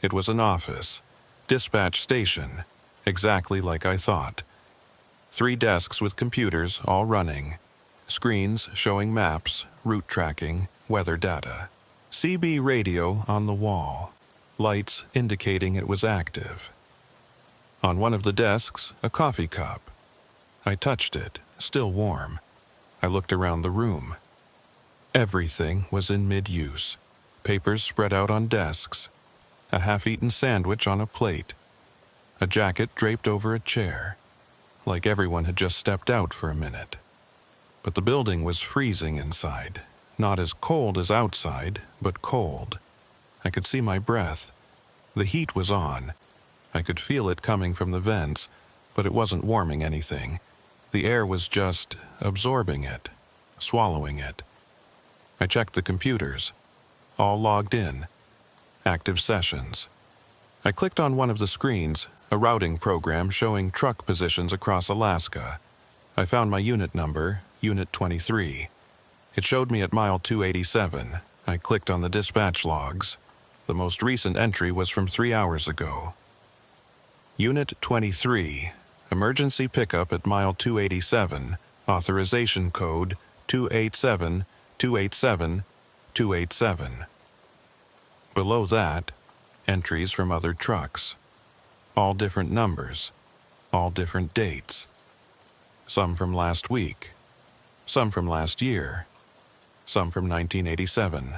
It was an office. Dispatch station. Exactly like I thought. 3 desks with computers, all running. Screens showing maps, route tracking, weather data. CB radio on the wall. Lights indicating it was active. On one of the desks, a coffee cup. I touched it, still warm. I looked around the room. Everything was in mid-use. Papers spread out on desks. A half-eaten sandwich on a plate. A jacket draped over a chair. Like everyone had just stepped out for a minute. But the building was freezing inside. Not as cold as outside, but cold. I could see my breath. The heat was on. I could feel it coming from the vents, but it wasn't warming anything. The air was just absorbing it, swallowing it. I checked the computers. All logged in. Active sessions. I clicked on one of the screens, a routing program showing truck positions across Alaska. I found my unit number, Unit 23. It showed me at mile 287. I clicked on the dispatch logs. The most recent entry was from 3 hours ago. Unit 23, emergency pickup at mile 287, authorization code 287-287-287. Below that, entries from other trucks. All different numbers, all different dates. Some from last week, some from last year, some from 1987.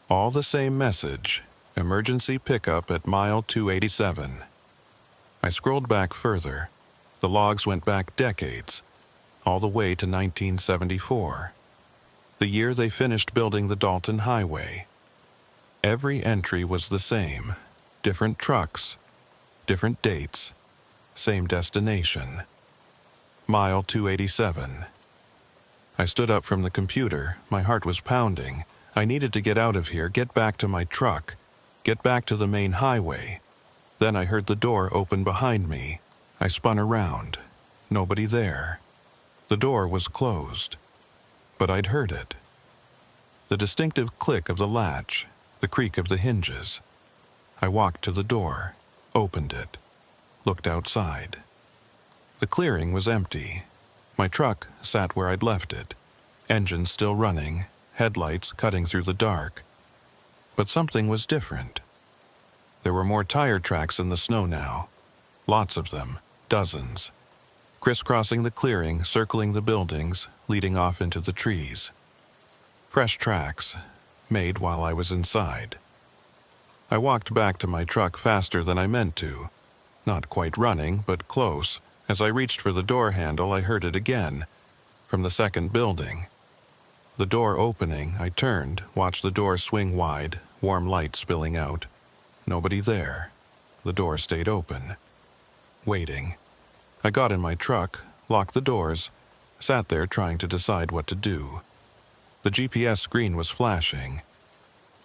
All the same message, emergency pickup at mile 287. I scrolled back further. The logs went back decades, all the way to 1974, the year they finished building the Dalton Highway. Every entry was the same, different trucks, different dates, same destination. Mile 287. I stood up from the computer. My heart was pounding. I needed to get out of here, get back to my truck, get back to the main highway. Then I heard the door open behind me. I spun around. Nobody there. The door was closed. But I'd heard it. The distinctive click of the latch, the creak of the hinges. I walked to the door, opened it, looked outside. The clearing was empty. My truck sat where I'd left it, engine still running, headlights cutting through the dark. But something was different. There were more tire tracks in the snow now. Lots of them, dozens. Crisscrossing the clearing, circling the buildings, leading off into the trees. Fresh tracks, made while I was inside. I walked back to my truck faster than I meant to. Not quite running, but close. As I reached for the door handle, I heard it again, from the second building. The door opening, I turned, watched the door swing wide, warm light spilling out. Nobody there. The door stayed open. Waiting. I got in my truck, locked the doors, sat there trying to decide what to do. The GPS screen was flashing.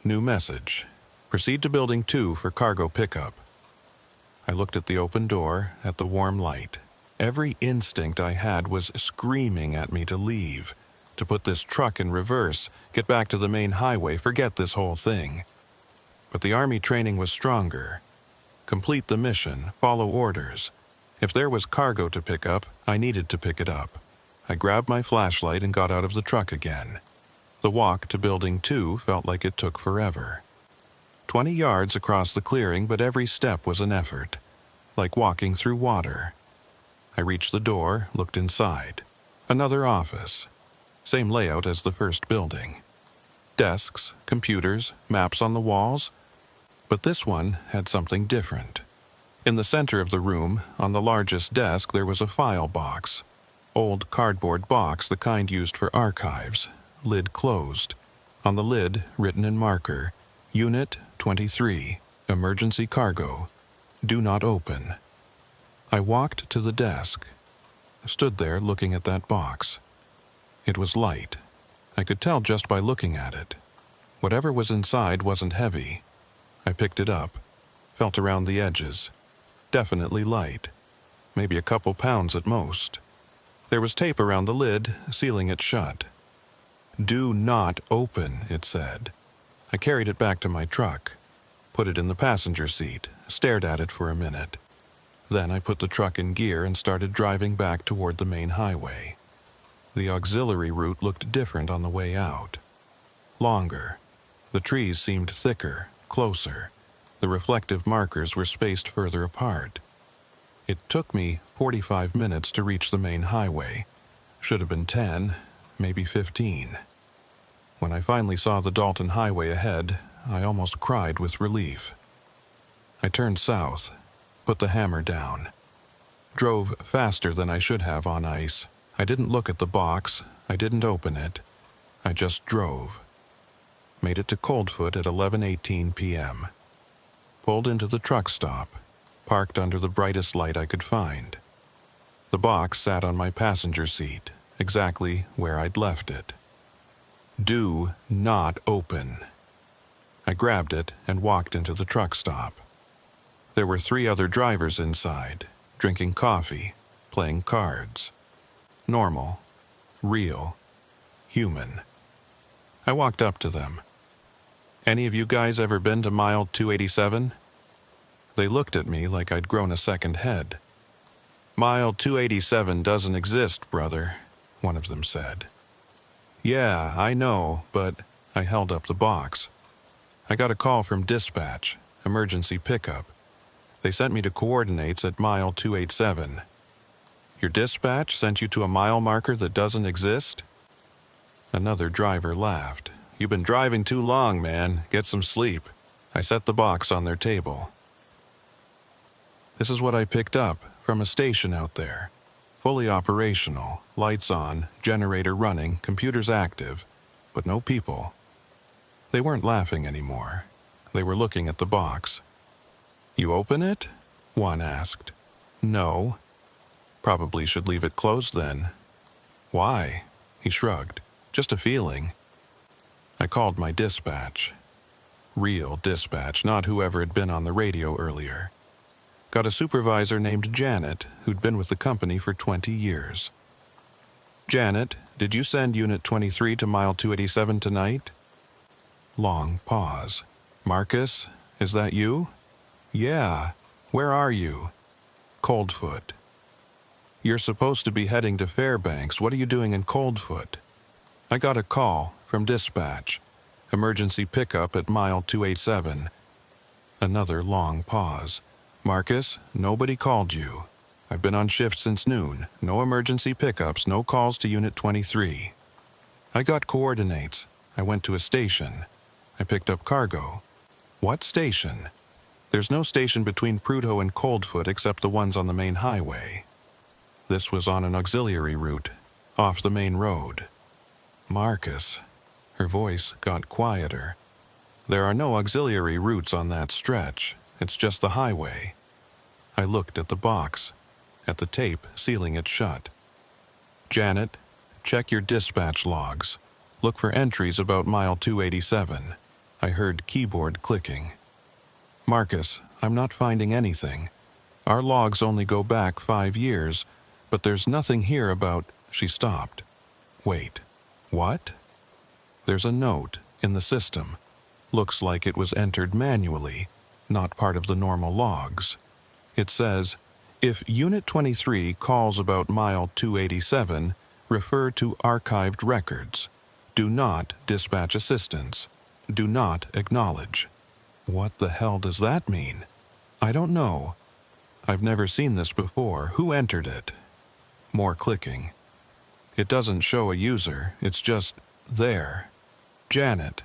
New message. Proceed to Building 2 for cargo pickup. I looked at the open door, at the warm light. Every instinct I had was screaming at me to leave, to put this truck in reverse, get back to the main highway, forget this whole thing. But the Army training was stronger. Complete the mission, follow orders. If there was cargo to pick up, I needed to pick it up. I grabbed my flashlight and got out of the truck again. The walk to Building 2 felt like it took forever. 20 yards across the clearing, but every step was an effort, like walking through water. I reached the door, looked inside. Another office. Same layout as the first building. Desks, computers, maps on the walls. But this one had something different. In the center of the room, on the largest desk, there was a file box. Old cardboard box, the kind used for archives. Lid closed. On the lid, written in marker, Unit 23, Emergency Cargo. Do not open. I walked to the desk. Stood there looking at that box. It was light. I could tell just by looking at it. Whatever was inside wasn't heavy. I picked it up, felt around the edges. Definitely light. Maybe a couple pounds at most. There was tape around the lid, sealing it shut. "Do not open," it said. I carried it back to my truck, put it in the passenger seat, stared at it for a minute. Then I put the truck in gear and started driving back toward the main highway. The auxiliary route looked different on the way out. Longer. The trees seemed thicker, closer. The reflective markers were spaced further apart. It took me 45 minutes to reach the main highway. Should have been 10, maybe 15. When I finally saw the Dalton Highway ahead, I almost cried with relief. I turned south, put the hammer down. Drove faster than I should have on ice. I didn't look at the box, I didn't open it. I just drove. Made it to Coldfoot at 11:18 p.m. Pulled into the truck stop, parked under the brightest light I could find. The box sat on my passenger seat, exactly where I'd left it. "Do not open." I grabbed it and walked into the truck stop. There were 3 other drivers inside, drinking coffee, playing cards. Normal, real, human. I walked up to them. "Any of you guys ever been to mile 287? They looked at me like I'd grown a second head. "Mile 287 doesn't exist, brother," one of them said. "Yeah, I know, but..." I held up the box. "I got a call from dispatch, emergency pickup. They sent me to coordinates at mile 287. "Your dispatch sent you to a mile marker that doesn't exist?" Another driver laughed. "You've been driving too long, man. Get some sleep." I set the box on their table. This is what I picked up from a station out there. Fully operational, lights on, generator running, computers active, but no people. They weren't laughing anymore. They were looking at the box. "You open it?" one asked. "No." "Probably should leave it closed then." "Why?" He shrugged. "Just a feeling." I called my dispatch. Real dispatch, not whoever had been on the radio earlier. Got a supervisor named Janet, who'd been with the company for 20 years. "Janet, did you send Unit 23 to mile 287 tonight?" Long pause. "Marcus, is that you?" "Yeah. Where are you?" "Coldfoot." "You're supposed to be heading to Fairbanks. What are you doing in Coldfoot?" "I got a call from dispatch. Emergency pickup at mile 287. Another long pause. "Marcus, nobody called you. I've been on shift since noon. No emergency pickups, no calls to Unit 23. "I got coordinates. I went to a station. I picked up cargo." "What station?" "There's no station between Prudhoe and Coldfoot except the ones on the main highway." This was on an auxiliary route, off the main road. "Marcus." Her voice got quieter. "There are no auxiliary routes on that stretch. It's just the highway." I looked at the box, at the tape sealing it shut. "Janet, check your dispatch logs. Look for entries about mile 287. I heard keyboard clicking. "Marcus, I'm not finding anything. Our logs only go back 5 years, but there's nothing here about..." She stopped. "Wait, what?" "There's a note in the system. Looks like it was entered manually, not part of the normal logs. It says, 'If Unit 23 calls about mile 287, refer to archived records. Do not dispatch assistance. Do not acknowledge.'" What the hell does that mean? I don't know. I've never seen this before. Who entered it? More clicking. It doesn't show a user. It's just there. "Janet,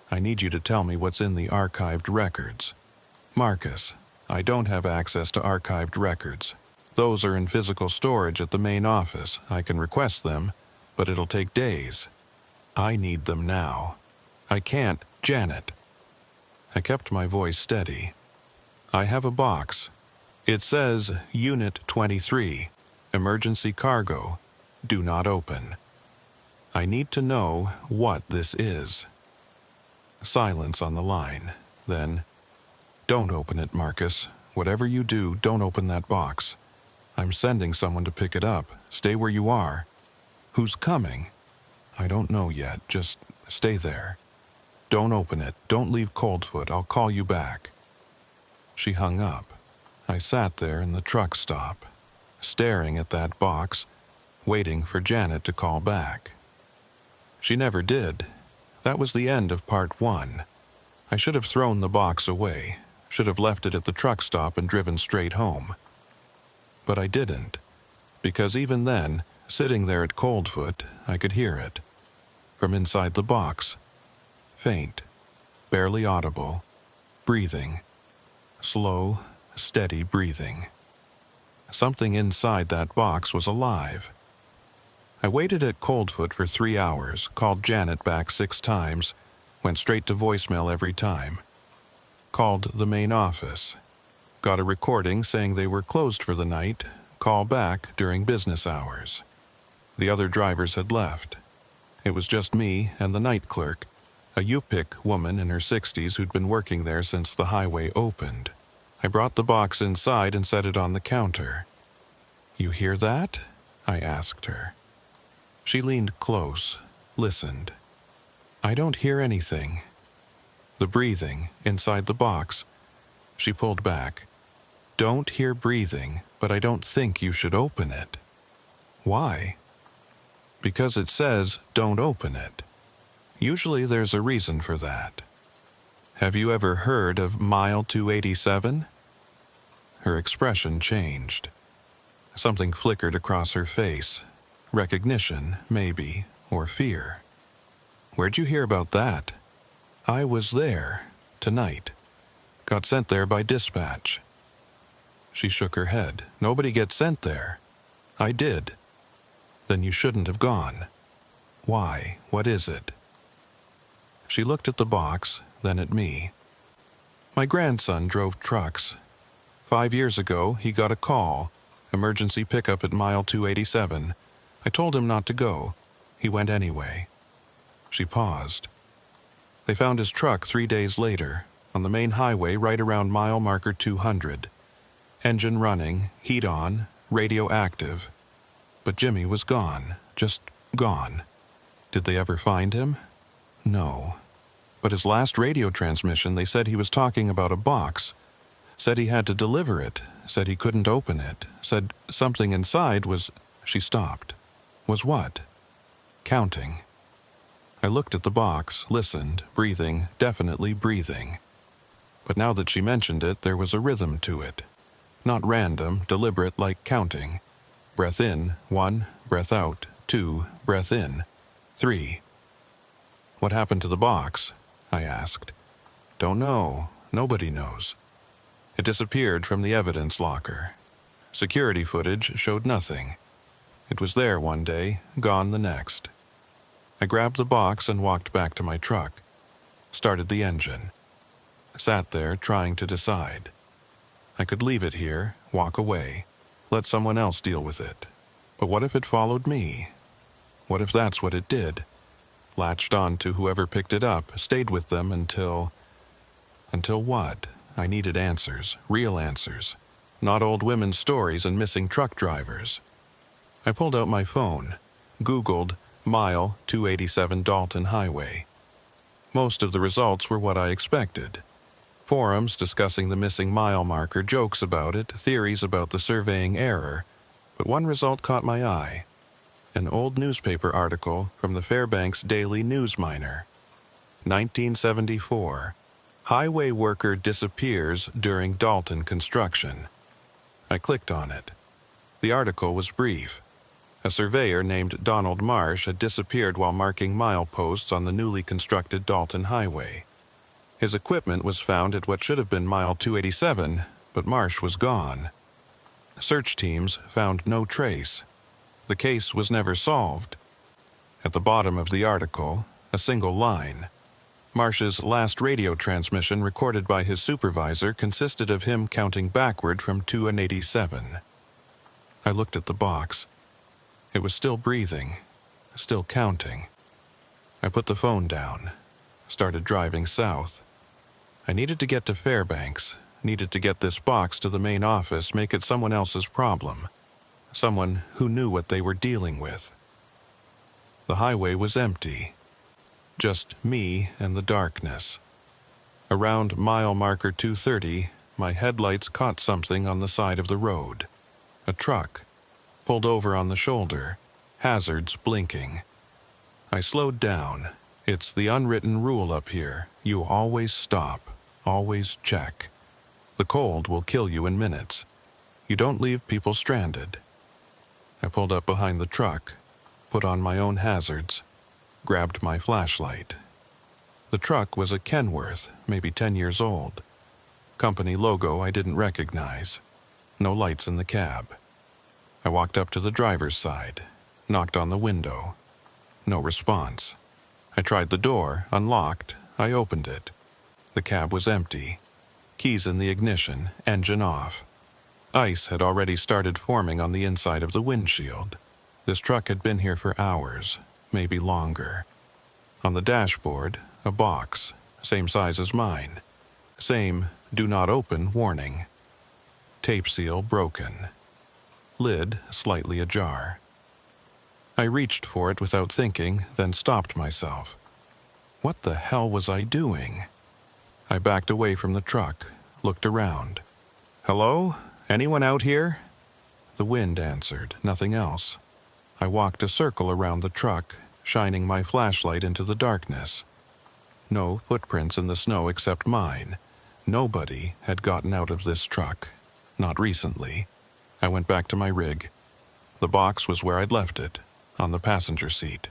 I need you to tell me what's in the archived records." "Marcus, I don't have access to archived records. Those are in physical storage at the main office. I can request them, but it'll take days. I need them now. I can't, Janet." I kept my voice steady. "I have a box. It says Unit 23, Emergency Cargo. Do not open. I need to know what this is." Silence on the line. Then, Don't open it, Marcus. Whatever you do, don't open that box. I'm sending someone to pick it up. Stay where you are. Who's coming? I don't know yet. Just stay there. Don't open it. Don't leave Coldfoot. I'll call you back. She hung up. I sat there in the truck stop, staring at that box, waiting for Janet to call back. She never did. That was the end of part 1. I should have thrown the box away, should have left it at the truck stop and driven straight home. But I didn't, because even then, sitting there at Coldfoot, I could hear it. From inside the box. Faint, barely audible, breathing. Slow, steady breathing. Something inside that box was alive. I waited at Coldfoot for 3 hours, called Janet back 6 times, went straight to voicemail every time. Called the main office. Got a recording saying they were closed for the night, call back during business hours. The other drivers had left. It was just me and the night clerk, a Yupik woman in her 60s who'd been working there since the highway opened. I brought the box inside and set it on the counter. "You hear that?" I asked her. She leaned close, listened. "I don't hear anything." The breathing inside the box. She pulled back. "Don't hear breathing, but I don't think you should open it." "Why?" "Because it says don't open it. Usually there's a reason for that. Have you ever heard of mile 287? Her expression changed. Something flickered across her face. Recognition, maybe, or fear. "Where'd you hear about that?" "I was there, tonight. Got sent there by dispatch." She shook her head. "Nobody gets sent there." "I did." "Then you shouldn't have gone." "Why? What is it?" She looked at the box, then at me. "My grandson drove trucks. 5 years ago, he got a call, emergency pickup at mile 287. I told him not to go. He went anyway." She paused. "They found his truck 3 days later, on the main highway right around mile marker 200. Engine running, heat on, radio active. But Jimmy was gone, just gone. Did they ever find him? No. But his last radio transmission, they said he was talking about a box. Said he had to deliver it, said he couldn't open it, said something inside was..." She stopped. "Was what?" "Counting." I looked at the box, listened, breathing, definitely breathing. But now that she mentioned it, there was a rhythm to it. Not random, deliberate like counting. Breath in, 1, breath out, 2, breath in, 3. "What happened to the box?" I asked. "Don't know. Nobody knows. It disappeared from the evidence locker. Security footage showed nothing. It was there one day, gone the next." I grabbed the box and walked back to my truck. Started the engine. Sat there trying to decide. I could leave it here, walk away, let someone else deal with it. But what if it followed me? What if that's what it did? Latched on to whoever picked it up, stayed with them until... Until what? I needed answers, real answers. Not old women's stories and missing truck drivers. I pulled out my phone, Googled mile 287 Dalton Highway. Most of the results were what I expected. Forums discussing the missing mile marker, jokes about it, theories about the surveying error. But one result caught my eye. An old newspaper article from the Fairbanks Daily News Miner. 1974. Highway worker disappears during Dalton construction. I clicked on it. The article was brief. A surveyor named Donald Marsh had disappeared while marking mileposts on the newly constructed Dalton Highway. His equipment was found at what should have been mile 287, but Marsh was gone. Search teams found no trace. The case was never solved. At the bottom of the article, a single line. Marsh's last radio transmission recorded by his supervisor consisted of him counting backward from 287. I looked at the box. It was still breathing, still counting. I put the phone down, started driving south. I needed to get to Fairbanks, needed to get this box to the main office, make it someone else's problem. Someone who knew what they were dealing with. The highway was empty. Just me and the darkness. Around mile marker 230, my headlights caught something on the side of the road. A truck. Pulled over on the shoulder. Hazards blinking. I slowed down. It's the unwritten rule up here. You always stop. Always check. The cold will kill you in minutes. You don't leave people stranded. I pulled up behind the truck, put on my own hazards, grabbed my flashlight. The truck was a Kenworth, maybe 10 years old. Company logo I didn't recognize. No lights in the cab. I walked up to the driver's side, knocked on the window. No response. I tried the door, unlocked. I opened it. The cab was empty. Keys in the ignition, engine off. Ice had already started forming on the inside of the windshield. This truck had been here for hours, maybe longer. On the dashboard, a box, same size as mine. Same "do not open" warning. Tape seal broken. Lid slightly ajar. I reached for it without thinking, then stopped myself. What the hell was I doing? I backed away from the truck, looked around. "Hello? Anyone out here?" The wind answered, nothing else. I walked a circle around the truck, shining my flashlight into the darkness. No footprints in the snow except mine. Nobody had gotten out of this truck. Not recently. I went back to my rig. The box was where I'd left it, on the passenger seat.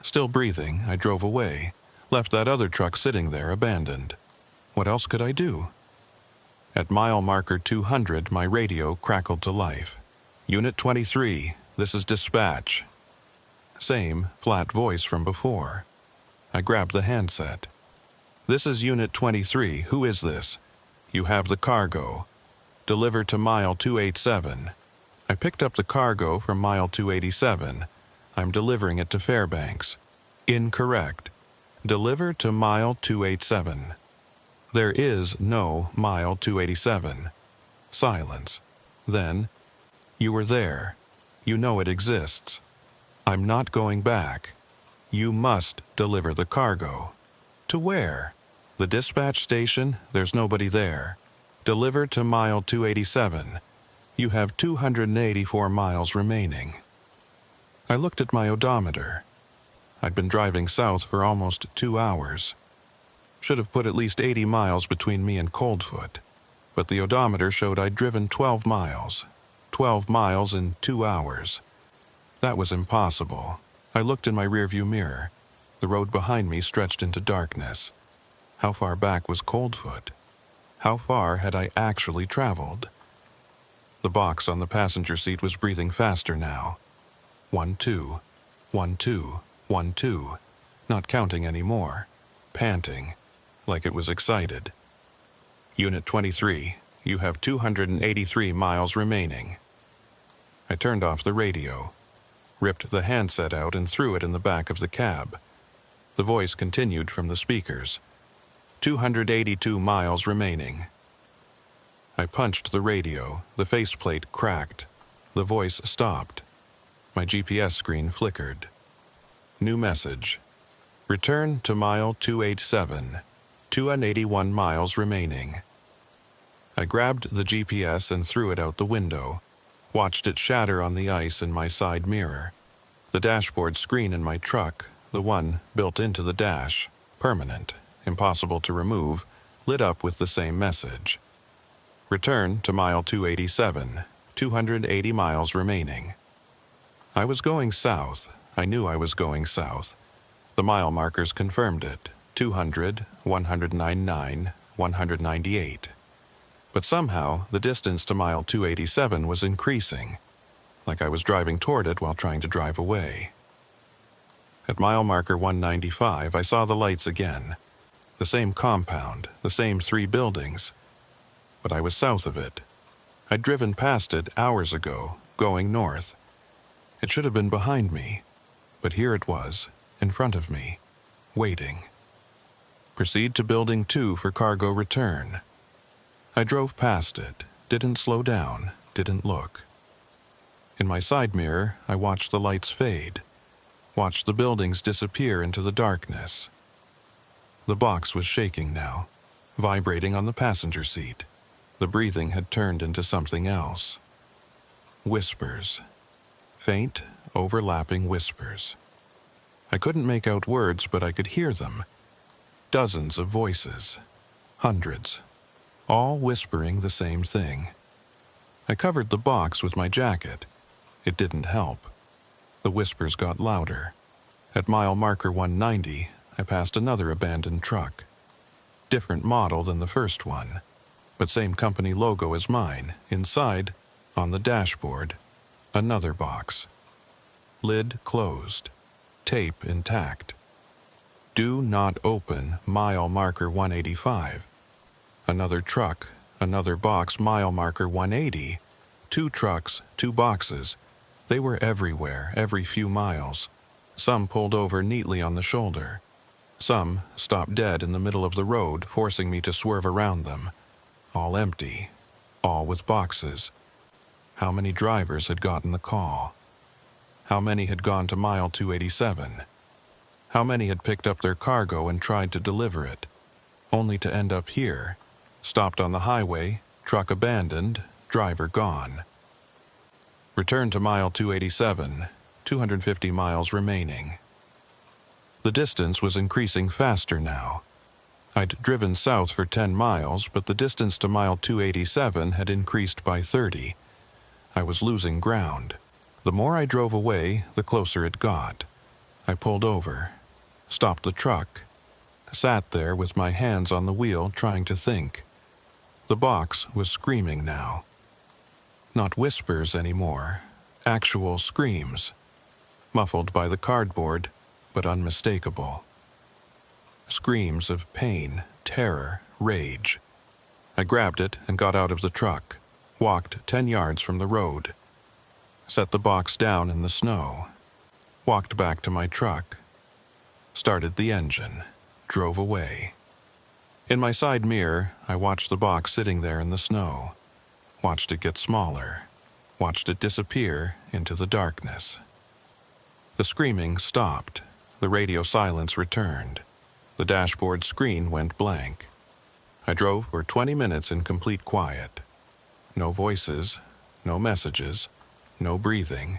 Still breathing, I drove away, left that other truck sitting there abandoned. What else could I do? At mile marker 200, my radio crackled to life. "Unit 23, this is dispatch." Same flat voice from before. I grabbed the handset. "This is Unit 23, who is this? You have the cargo. Deliver to mile 287. I picked up the cargo from mile 287. I'm delivering it to Fairbanks. Incorrect. Deliver to mile 287. There is no mile 287. Silence. Then, you were there. You know it exists. I'm not going back. You must deliver the cargo. To where? The dispatch station, there's nobody there. Deliver to mile 287. You have 284 miles remaining." I looked at my odometer. I'd been driving south for almost 2 hours. Should have put at least 80 miles between me and Coldfoot, but the odometer showed I'd driven 12 miles. 12 miles in 2 hours. That was impossible. I looked in my rearview mirror. The road behind me stretched into darkness. How far back was Coldfoot? How far had I actually traveled? The box on the passenger seat was breathing faster now. 1, 2, 1, 2, 1, 2. Not counting anymore. Panting, like it was excited. "Unit 23, you have 283 miles remaining." I turned off the radio, ripped the handset out and threw it in the back of the cab. The voice continued from the speakers. 282 miles remaining. I punched the radio. The faceplate cracked. The voice stopped. My GPS screen flickered. New message. Return to mile 287. 281 miles remaining. I grabbed the GPS and threw it out the window. Watched it shatter on the ice in my side mirror. The dashboard screen in my truck, the one built into the dash, permanent, impossible to remove, lit up with the same message. Return to mile 287, 280 miles remaining. I was going south. I knew I was going south. The mile markers confirmed it. 200, 199, 198. But somehow, the distance to mile 287 was increasing, like I was driving toward it while trying to drive away. At mile marker 195, I saw the lights again. The same compound, the same 3 buildings. But I was south of it. I'd driven past it hours ago, going north. It should have been behind me, but here it was, in front of me, waiting. Proceed to Building 2 for cargo return. I drove past it, didn't slow down, didn't look. In my side mirror, I watched the lights fade, watched the buildings disappear into the darkness. The box was shaking now, vibrating on the passenger seat. The breathing had turned into something else. Whispers. Faint, overlapping whispers. I couldn't make out words, but I could hear them. Dozens of voices. Hundreds. All whispering the same thing. I covered the box with my jacket. It didn't help. The whispers got louder. At mile marker 190, I passed another abandoned truck. Different model than the first one, but same company logo as mine. Inside, on the dashboard, another box. Lid closed. Tape intact. Do not open, mile marker 185. Another truck, another box, mile marker 180. 2 trucks, 2 boxes. They were everywhere, every few miles. Some pulled over neatly on the shoulder. Some stopped dead in the middle of the road, forcing me to swerve around them. All empty, all with boxes. How many drivers had gotten the call? How many had gone to mile 287? How many had picked up their cargo and tried to deliver it, only to end up here, stopped on the highway, truck abandoned, driver gone? Return to mile 287, 250 miles remaining. The distance was increasing faster now. I'd driven south for 10 miles, but the distance to mile 287 had increased by 30. I was losing ground. The more I drove away, the closer it got. I pulled over, stopped the truck, sat there with my hands on the wheel trying to think. The box was screaming now. Not whispers anymore, actual screams, muffled by the cardboard, but unmistakable. Screams of pain, terror, rage. I grabbed it and got out of the truck, walked 10 yards from the road, set the box down in the snow, walked back to my truck, started the engine, drove away. In my side mirror, I watched the box sitting there in the snow, watched it get smaller, watched it disappear into the darkness. The screaming stopped. The radio silence returned. The dashboard screen went blank. I drove for 20 minutes in complete quiet. No voices, no messages, no breathing,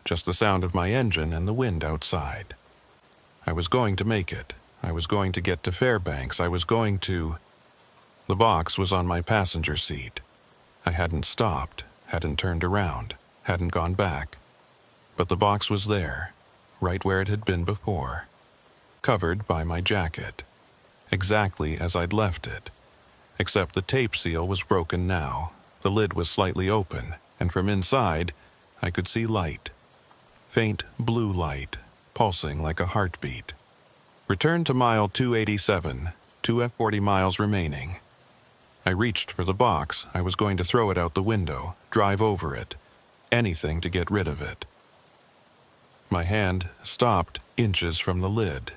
just the sound of my engine and the wind outside. I was going to make it. I was going to get to Fairbanks. I was going to... The box was on my passenger seat. I hadn't stopped, hadn't turned around, hadn't gone back. But the box was there, right where it had been before, covered by my jacket, exactly as I'd left it, except the tape seal was broken now. The lid was slightly open, and from inside, I could see light. Faint blue light, pulsing like a heartbeat. Return to mile 287, 240 miles remaining. I reached for the box. I was going to throw it out the window, drive over it, anything to get rid of it. My hand stopped inches from the lid.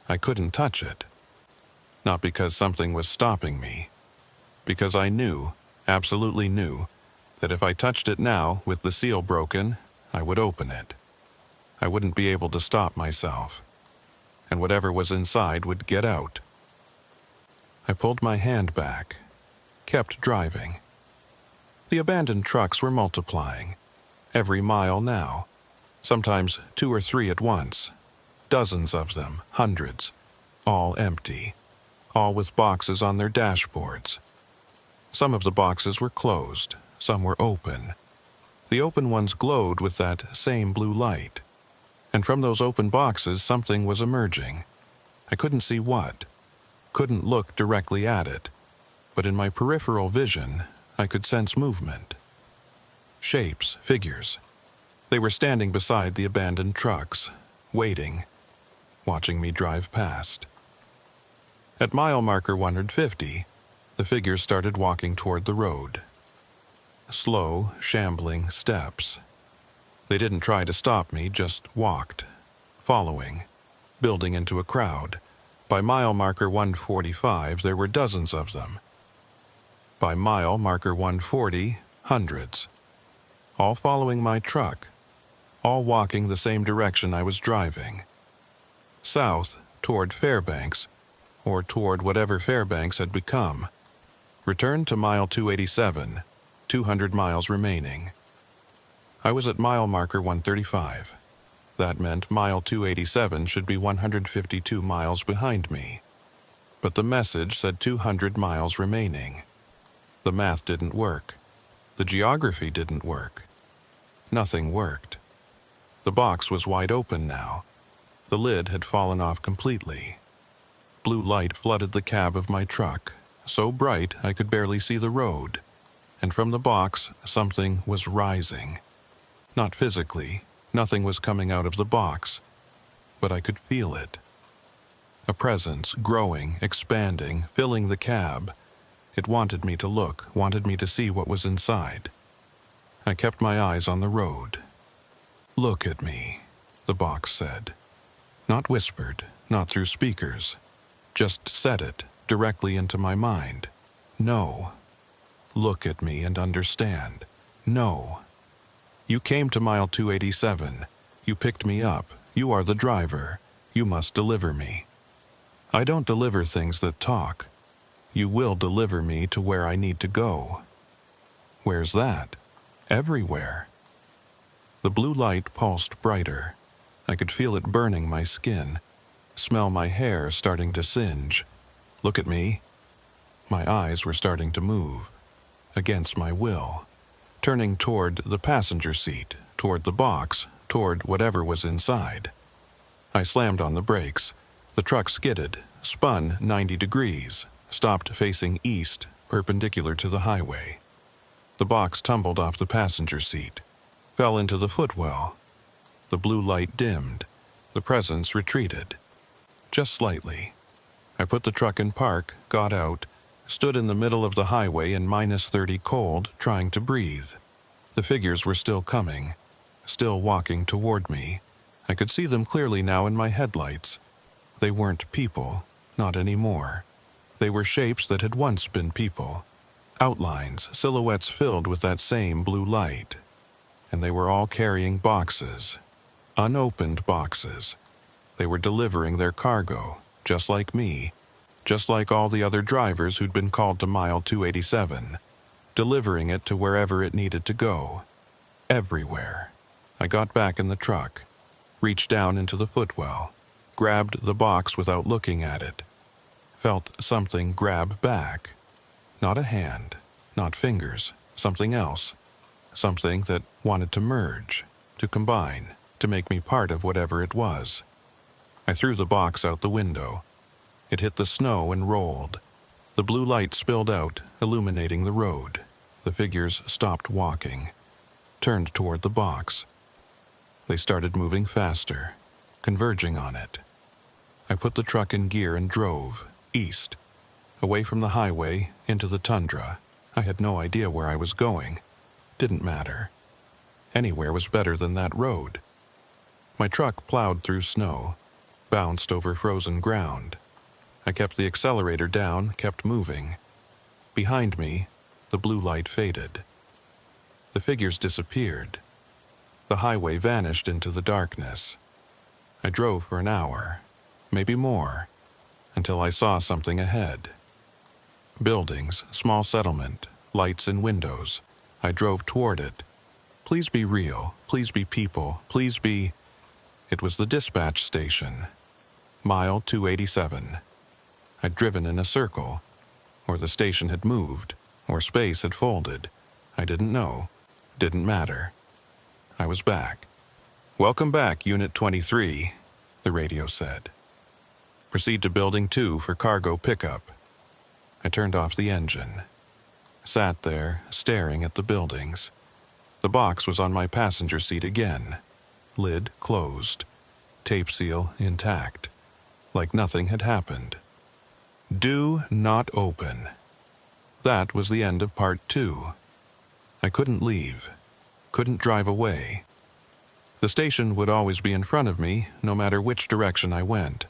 I couldn't touch it. Not because something was stopping me, because I knew, absolutely knew, that if I touched it now with the seal broken, I would open it. I wouldn't be able to stop myself, and whatever was inside would get out. I pulled my hand back, kept driving. The abandoned trucks were multiplying, every mile now. Sometimes 2 or 3 at once, dozens of them, hundreds, all empty, all with boxes on their dashboards. Some of the boxes were closed, some were open. The open ones glowed with that same blue light, and from those open boxes something was emerging. I couldn't see what, couldn't look directly at it, but in my peripheral vision I could sense movement. Shapes, figures. They were standing beside the abandoned trucks, waiting, watching me drive past. At mile marker 150, the figures started walking toward the road. Slow, shambling steps. They didn't try to stop me, just walked, following, building into a crowd, By mile marker 145, there were dozens of them. By mile marker 140, hundreds. All following my truck, all walking the same direction I was driving. South, toward Fairbanks, or toward whatever Fairbanks had become. Returned to mile 287, 200 miles remaining. I was at mile marker 135. That meant mile 287 should be 152 miles behind me. But the message said 200 miles remaining. The math didn't work. The geography didn't work. Nothing worked. The box was wide open now. The lid had fallen off completely. Blue light flooded the cab of my truck, so bright I could barely see the road. And from the box, something was rising. Not physically, nothing was coming out of the box, but I could feel it. A presence, growing, expanding, filling the cab. It wanted me to look, wanted me to see what was inside. I kept my eyes on the road. "Look at me," the box said. Not whispered, not through speakers. Just said it directly into my mind. No. Look at me and understand. No. You came to mile 287. You picked me up. You are the driver. You must deliver me. I don't deliver things that talk. You will deliver me to where I need to go. Where's that? Everywhere. The blue light pulsed brighter. I could feel it burning my skin, smell my hair starting to singe. Look at me. My eyes were starting to move, against my will, turning toward the passenger seat, toward the box, toward whatever was inside. I slammed on the brakes. The truck skidded, spun 90 degrees, stopped facing east, perpendicular to the highway. The box tumbled off the passenger seat, fell into the footwell. The blue light dimmed. The presence retreated. Just slightly. I put the truck in park, got out, stood in the middle of the highway in -30 cold, trying to breathe. The figures were still coming, still walking toward me. I could see them clearly now in my headlights. They weren't people, not anymore. They were shapes that had once been people. Outlines, silhouettes filled with that same blue light. And they were all carrying boxes. Unopened boxes. They were delivering their cargo, just like me, just like all the other drivers who'd been called to mile 287, delivering it to wherever it needed to go. Everywhere. I got back in the truck, reached down into the footwell, grabbed the box without looking at it. Felt something grab back. Not a hand, not fingers, something else. Something that wanted to merge, to combine, to make me part of whatever it was. I threw the box out the window. It hit the snow and rolled. The blue light spilled out, illuminating the road. The figures stopped walking, turned toward the box. They started moving faster, converging on it. I put the truck in gear and drove, east, away from the highway, into the tundra. I had no idea where I was going. Didn't matter. Anywhere was better than that road. My truck plowed through snow, bounced over frozen ground. I kept the accelerator down, kept moving. Behind me, the blue light faded. The figures disappeared. The highway vanished into the darkness. I drove for an hour, maybe more, until I saw something ahead. Buildings, small settlement, lights in windows. I drove toward it. Please be real. Please be people. Please be... It was the dispatch station. Mile 287. I'd driven in a circle. Or the station had moved. Or space had folded. I didn't know. Didn't matter. I was back. "Welcome back, Unit 23, the radio said. "Proceed to Building 2 for cargo pickup." I turned off the engine. Sat there, staring at the buildings. The box was on my passenger seat again. Lid closed. Tape seal intact. Like nothing had happened. Do not open. That was the end of part 2. I couldn't leave. Couldn't drive away. The station would always be in front of me, no matter which direction I went.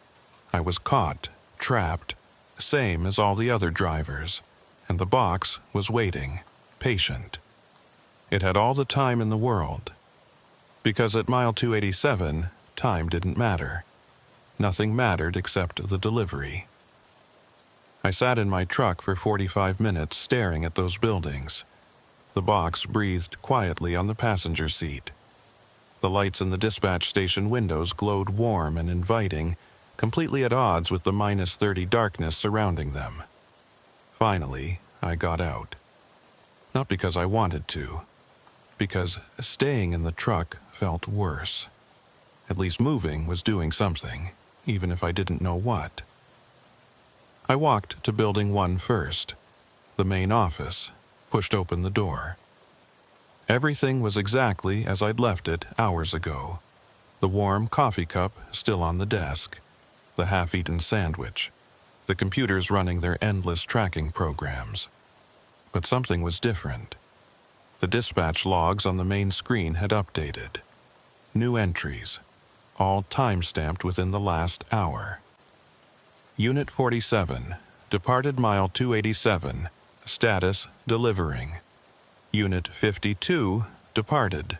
I was caught, trapped, same as all the other drivers, and the box was waiting, patient. It had all the time in the world. Because at mile 287, time didn't matter. Nothing mattered except the delivery. I sat in my truck for 45 minutes staring at those buildings. The box breathed quietly on the passenger seat. The lights in the dispatch station windows glowed warm and inviting, completely at odds with the -30 darkness surrounding them. Finally, I got out. Not because I wanted to, because staying in the truck felt worse. At least moving was doing something, even if I didn't know what. I walked to Building 1 first, the main office, pushed open the door. Everything was exactly as I'd left it hours ago. The warm coffee cup still on the desk, the half-eaten sandwich, the computers running their endless tracking programs. But something was different. The dispatch logs on the main screen had updated. New entries, all time-stamped within the last hour. Unit 47, departed mile 287, status delivering. Unit 52, departed.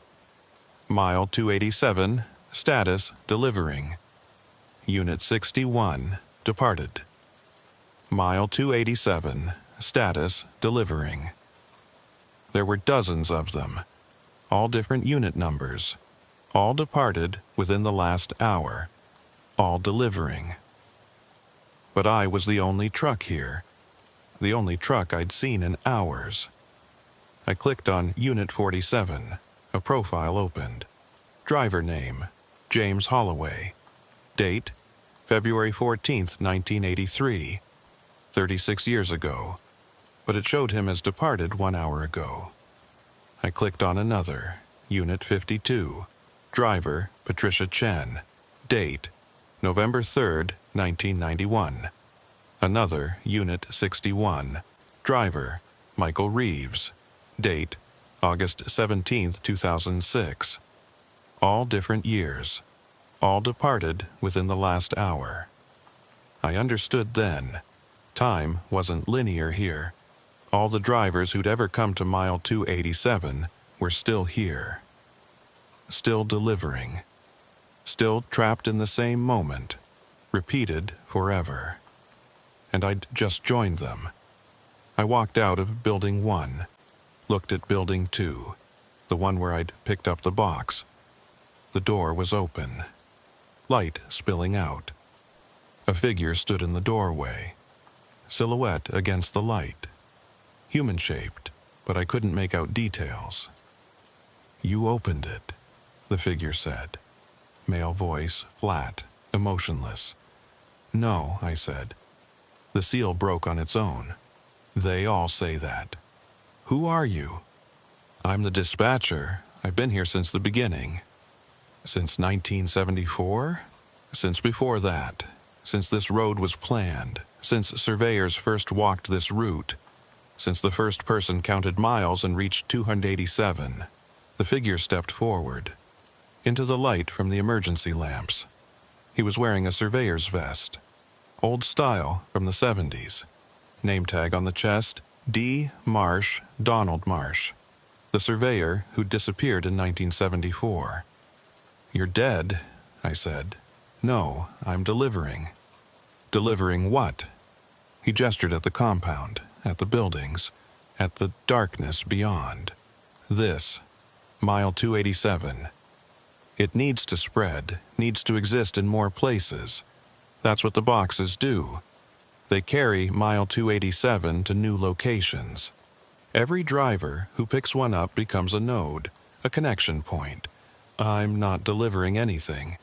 Mile 287, status delivering. Unit 61, departed. Mile 287, status delivering. There were dozens of them, all different unit numbers, all departed within the last hour, all delivering. But I was the only truck here, the only truck I'd seen in hours. I clicked on Unit 47. A profile opened. Driver name, James Holloway. Date, February 14th, 1983. 36 years ago. But it showed him as departed 1 hour ago. I clicked on another, Unit 52. Driver, Patricia Chen. Date, November 3rd, 1991. Another, Unit 61. Driver, Michael Reeves. Date, August 17th, 2006. All different years. All departed within the last hour. I understood then. Time wasn't linear here. All the drivers who'd ever come to mile 287 were still here. Still delivering. Still trapped in the same moment. Repeated forever. And I'd just joined them. I walked out of Building 1. Looked at Building 2, the one where I'd picked up the box. The door was open. Light spilling out. A figure stood in the doorway. Silhouette against the light. Human-shaped, but I couldn't make out details. "You opened it," the figure said. Male voice, flat, emotionless. "No," I said. The seal broke on its own. "They all say that." "Who are you?" "I'm the dispatcher. I've been here since the beginning." "Since 1974? "Since before that. Since this road was planned. Since surveyors first walked this route. Since the first person counted miles and reached 287. The figure stepped forward. Into the light from the emergency lamps. He was wearing a surveyor's vest. Old style from the 70s. Name tag on the chest, D. Marsh, Donald Marsh. The surveyor who disappeared in 1974. "You're dead," I said. "No, I'm delivering." "Delivering what?" He gestured at the compound, at the buildings, at the darkness beyond. "This, mile 287. It needs to spread, needs to exist in more places. That's what the boxes do. They carry mile 287 to new locations. Every driver who picks one up becomes a node, a connection point. I'm not delivering anything.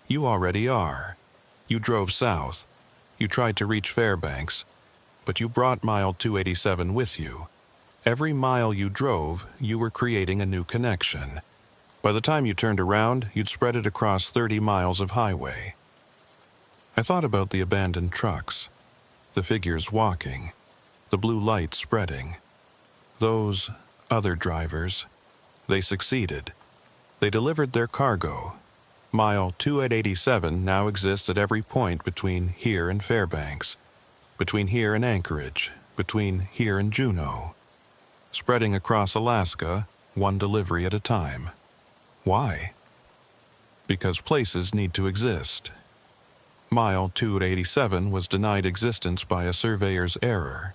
You already are. You drove south. You tried to reach Fairbanks, but you brought mile 287 with you. Every mile you drove, you were creating a new connection. By the time you turned around, you'd spread it across 30 miles of highway." I thought about the abandoned trucks, the figures walking, the blue light spreading. Those other drivers, they succeeded. They delivered their cargo. Mile 2887 now exists at every point between here and Fairbanks, between here and Anchorage, between here and Juneau, spreading across Alaska, one delivery at a time. Why? Because places need to exist. Mile 287 was denied existence by a surveyor's error,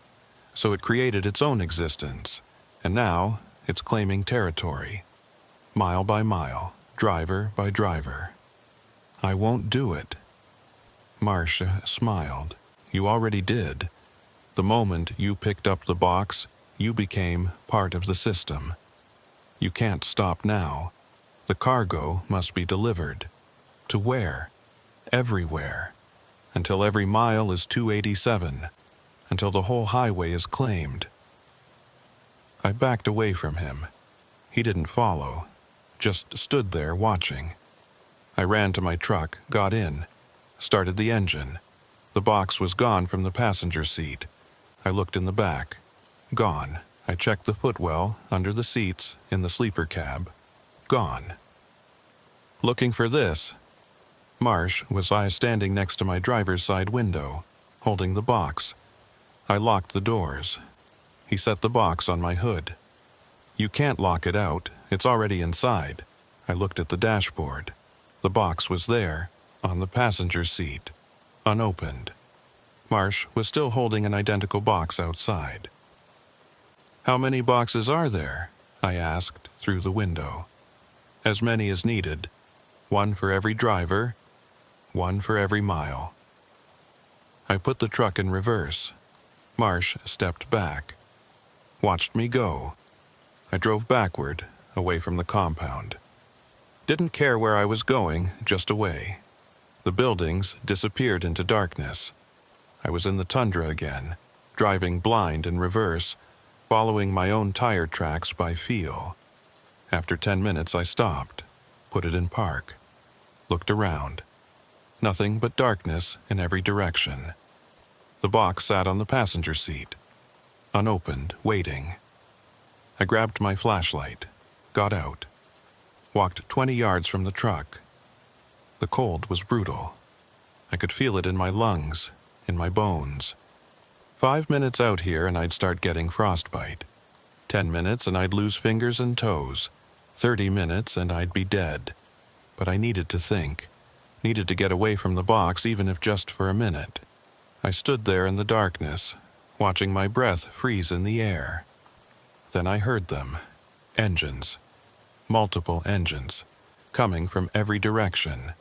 so it created its own existence, and now it's claiming territory, mile by mile, driver by driver. I won't do it. Marcia smiled. You already did. The moment you picked up the box, you became part of the system. You can't stop now. The cargo must be delivered. To where? Everywhere. Until every mile is 287. Until the whole highway is claimed. I backed away from him. He didn't follow, just stood there watching. I ran to my truck, got in, started the engine. The box was gone from the passenger seat. I looked in the back. Gone. I checked the footwell, under the seats, in the sleeper cab. Gone. Looking for this. Marsh was standing next to my driver's side window, holding the box. I locked the doors. He set the box on my hood. You can't lock it out. It's already inside. I looked at the dashboard. The box was there, on the passenger seat, unopened. Marsh was still holding an identical box outside. How many boxes are there? I asked through the window. As many as needed. One for every driver, one for every mile. I put the truck in reverse. Marsh stepped back, watched me go. I drove backward, away from the compound. Didn't care where I was going, just away. The buildings disappeared into darkness. I was in the tundra again, driving blind in reverse, following my own tire tracks by feel. After 10 minutes I stopped, put it in park, looked around. Nothing but darkness in every direction. The box sat on the passenger seat, unopened, waiting. I grabbed my flashlight, got out, walked 20 yards from the truck. The cold was brutal. I could feel it in my lungs, in my bones. 5 minutes out here and I'd start getting frostbite. 10 minutes and I'd lose fingers and toes. 30 minutes and I'd be dead. But I needed to think, needed to get away from the box even if just for a minute. I stood there in the darkness, watching my breath freeze in the air. Then I heard them. Engines. Multiple engines. Coming from every direction.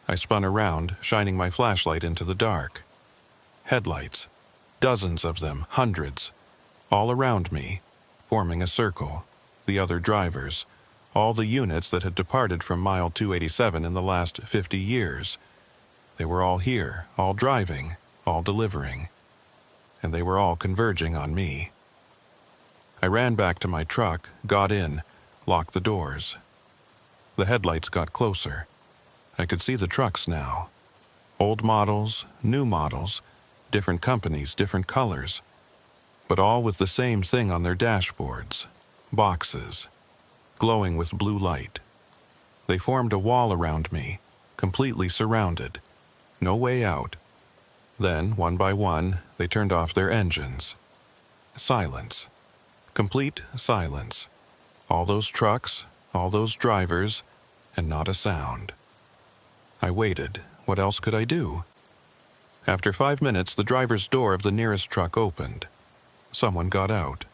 I spun around, shining my flashlight into the dark. Headlights. Dozens of them, hundreds. All around me, forming a circle. The other drivers. All the units that had departed from mile 287 in the last 50 years. They were all here, all driving, all delivering. And they were all converging on me. I ran back to my truck, got in, locked the doors. The headlights got closer. I could see the trucks now. Old models, new models, different companies, different colors. But all with the same thing on their dashboards. Boxes. Glowing with blue light. They formed a wall around me, completely surrounded. No way out. Then, one by one, they turned off their engines. Silence. Complete silence. All those trucks, all those drivers, and not a sound. I waited. What else could I do? After 5 minutes, the driver's door of the nearest truck opened. Someone got out.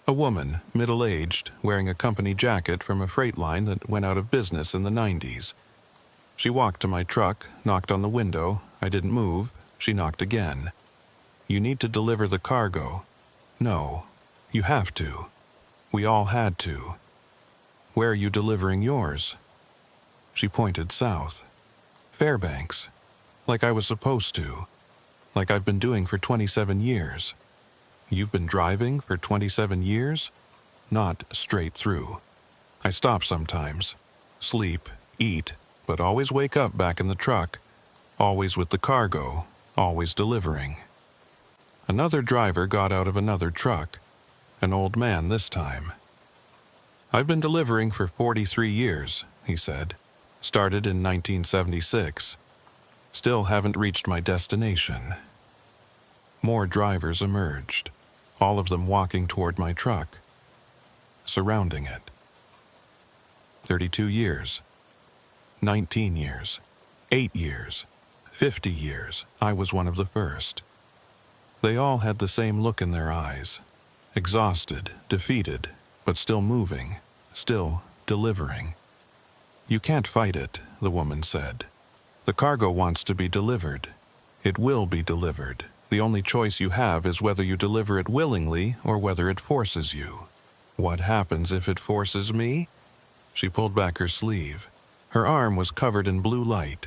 A woman, middle-aged, wearing a company jacket from a freight line that went out of business in the 90s. She walked to my truck, knocked on the window. I didn't move. She knocked again. You need to deliver the cargo. No, you have to. We all had to. Where are you delivering yours? She pointed south. Fairbanks. Like I was supposed to. Like I've been doing for 27 years. You've been driving for 27 years? Not straight through. I stop sometimes. Sleep, eat, but always wake up back in the truck. Always with the cargo, always delivering. Another driver got out of another truck. An old man this time. I've been delivering for 43 years, he said. Started in 1976. Still haven't reached my destination. More drivers emerged, all of them walking toward my truck, surrounding it. 32 years, 19 years, 8 years, 50 years, I was one of the first. They all had the same look in their eyes, exhausted, defeated, but still moving, still delivering. "You can't fight it," the woman said. "The cargo wants to be delivered. It will be delivered. The only choice you have is whether you deliver it willingly or whether it forces you." "What happens if it forces me?" She pulled back her sleeve. Her arm was covered in blue light,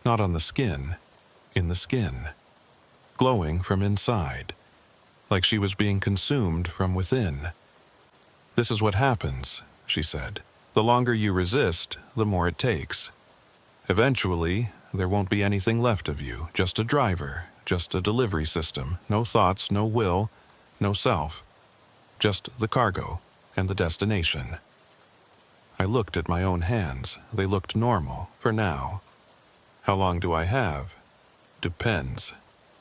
not on the skin, in the skin, glowing from inside, like she was being consumed from within. "This is what happens," she said. "The longer you resist, the more it takes. Eventually, there won't be anything left of you, just a driver, just a delivery system, no thoughts, no will, no self, just the cargo and the destination." I looked at my own hands. They looked normal, for now. How long do I have? Depends.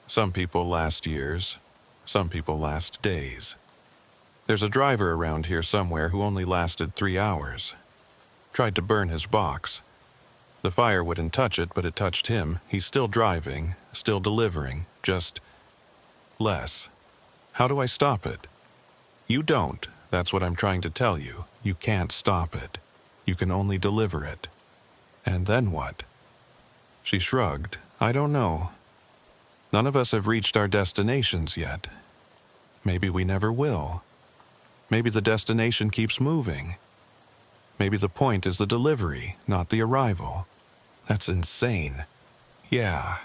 Some people last years, some people last days. There's a driver around here somewhere who only lasted 3 hours. Tried to burn his box. The fire wouldn't touch it, but it touched him. He's still driving, still delivering, just less. How do I stop it? You don't. That's what I'm trying to tell you. You can't stop it. You can only deliver it. And then what? She shrugged. I don't know. None of us have reached our destinations yet. Maybe we never will. Maybe the destination keeps moving. Maybe the point is the delivery, not the arrival. That's insane. Yeah.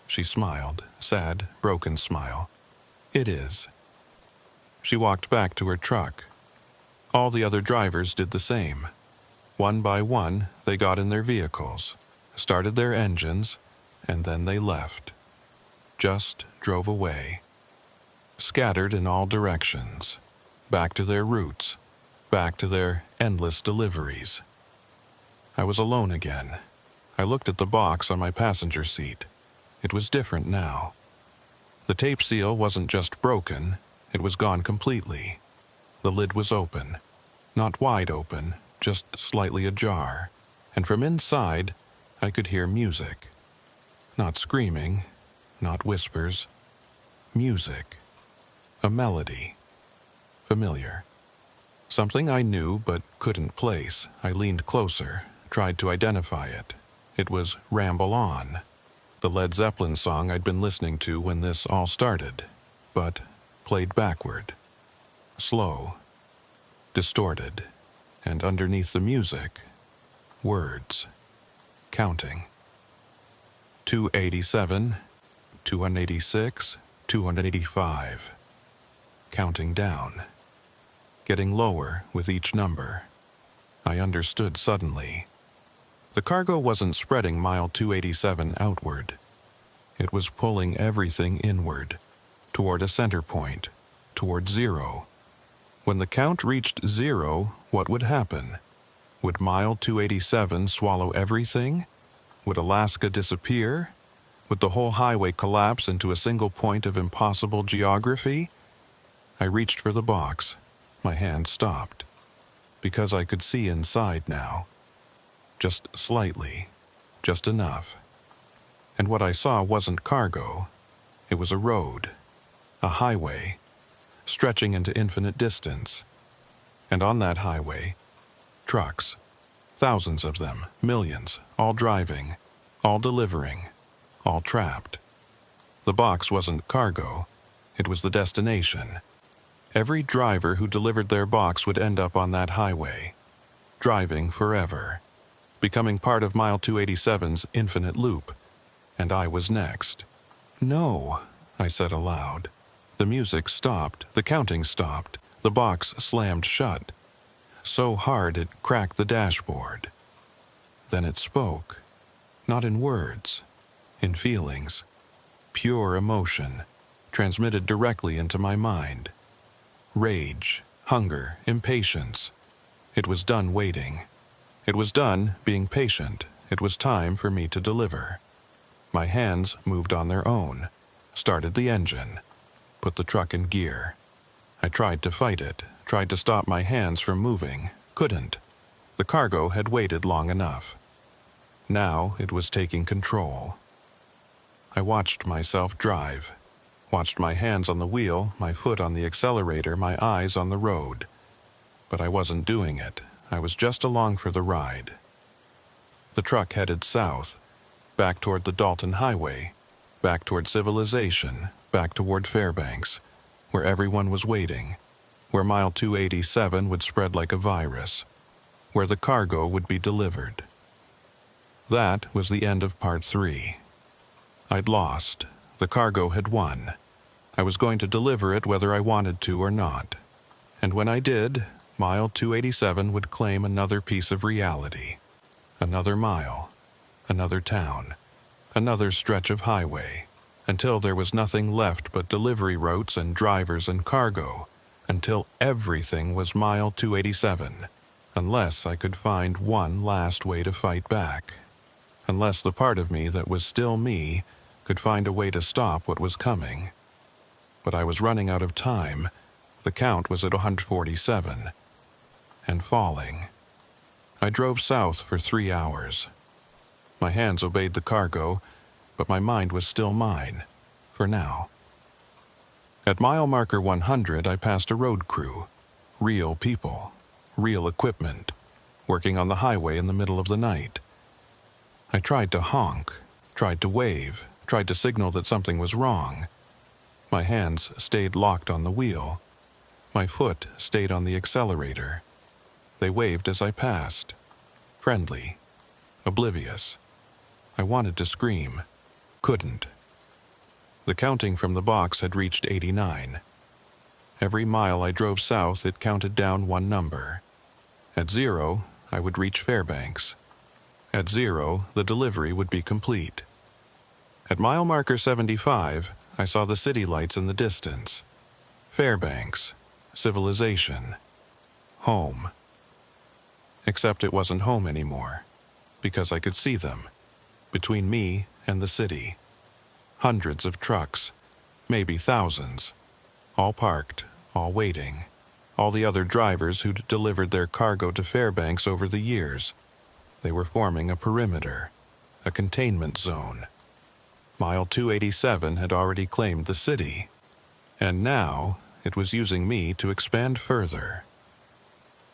She smiled, sad, broken smile. It is. She walked back to her truck. All the other drivers did the same. One by one, they got in their vehicles, started their engines, and then they left. Just drove away. Scattered in all directions. Back to their routes. Back to their endless deliveries. I was alone again. I looked at the box on my passenger seat. It was different now. The tape seal wasn't just broken, it was gone completely. The lid was open. Not wide open, just slightly ajar. And from inside, I could hear music. Not screaming, not whispers. Music. A melody. Familiar. Something I knew but couldn't place. I leaned closer, tried to identify it. It was Ramble On, the Led Zeppelin song I'd been listening to when this all started, but played backward. Slow. Distorted. And underneath the music, words. Counting. 287, 286, 285. Counting down. Getting lower with each number. I understood suddenly. The cargo wasn't spreading mile 287 outward. It was pulling everything inward, toward a center point, toward zero. When the count reached zero, what would happen? Would mile 287 swallow everything? Would Alaska disappear? Would the whole highway collapse into a single point of impossible geography? I reached for the box. My hand stopped. Because I could see inside now. Just slightly. Just enough. And what I saw wasn't cargo. It was a road. A highway. Stretching into infinite distance. And on that highway, trucks. Thousands of them, millions, all driving, all delivering, all trapped. The box wasn't cargo. It was the destination. Every driver who delivered their box would end up on that highway, driving forever, becoming part of mile 287's infinite loop. And I was next. "No," I said aloud. The music stopped, the counting stopped, the box slammed shut. So hard it cracked the dashboard. Then it spoke, not in words, in feelings, pure emotion, transmitted directly into my mind. Rage, hunger, impatience. It was done waiting. It was done being patient. It was time for me to deliver. My hands moved on their own, started the engine, put the truck in gear. I tried to fight it, tried to stop my hands from moving, couldn't. The cargo had waited long enough. Now it was taking control. I watched myself drive, watched my hands on the wheel, my foot on the accelerator, my eyes on the road. But I wasn't doing it. I was just along for the ride. The truck headed south, back toward the Dalton Highway, back toward civilization, back toward Fairbanks, where everyone was waiting, where Mile 287 would spread like a virus, where the cargo would be delivered. That was the end of Part 3. I'd lost. The cargo had won. I was going to deliver it whether I wanted to or not. And when I did, Mile 287 would claim another piece of reality. Another mile, another town, another stretch of highway, until there was nothing left but delivery routes and drivers and cargo, until everything was Mile 287, unless I could find one last way to fight back. Unless the part of me that was still me could find a way to stop what was coming. But I was running out of time. The count was at 147, and falling. I drove south for 3 hours. My hands obeyed the cargo, but my mind was still mine, for now. At mile marker 100, I passed a road crew. Real people, real equipment, working on the highway in the middle of the night. I tried to honk, tried to wave, tried to signal that something was wrong. My hands stayed locked on the wheel. My foot stayed on the accelerator. They waved as I passed. Friendly. Oblivious. I wanted to scream. Couldn't. The counting from the box had reached 89. Every mile I drove south, it counted down one number. At 0, I would reach Fairbanks. At 0, the delivery would be complete. At mile marker 75, I saw the city lights in the distance. Fairbanks. Civilization. Home. Except it wasn't home anymore, because I could see them, between me and the city. Hundreds of trucks, maybe thousands, all parked, all waiting. All the other drivers who'd delivered their cargo to Fairbanks over the years. They were forming a perimeter, a containment zone. Mile 287 had already claimed the city, and now it was using me to expand further.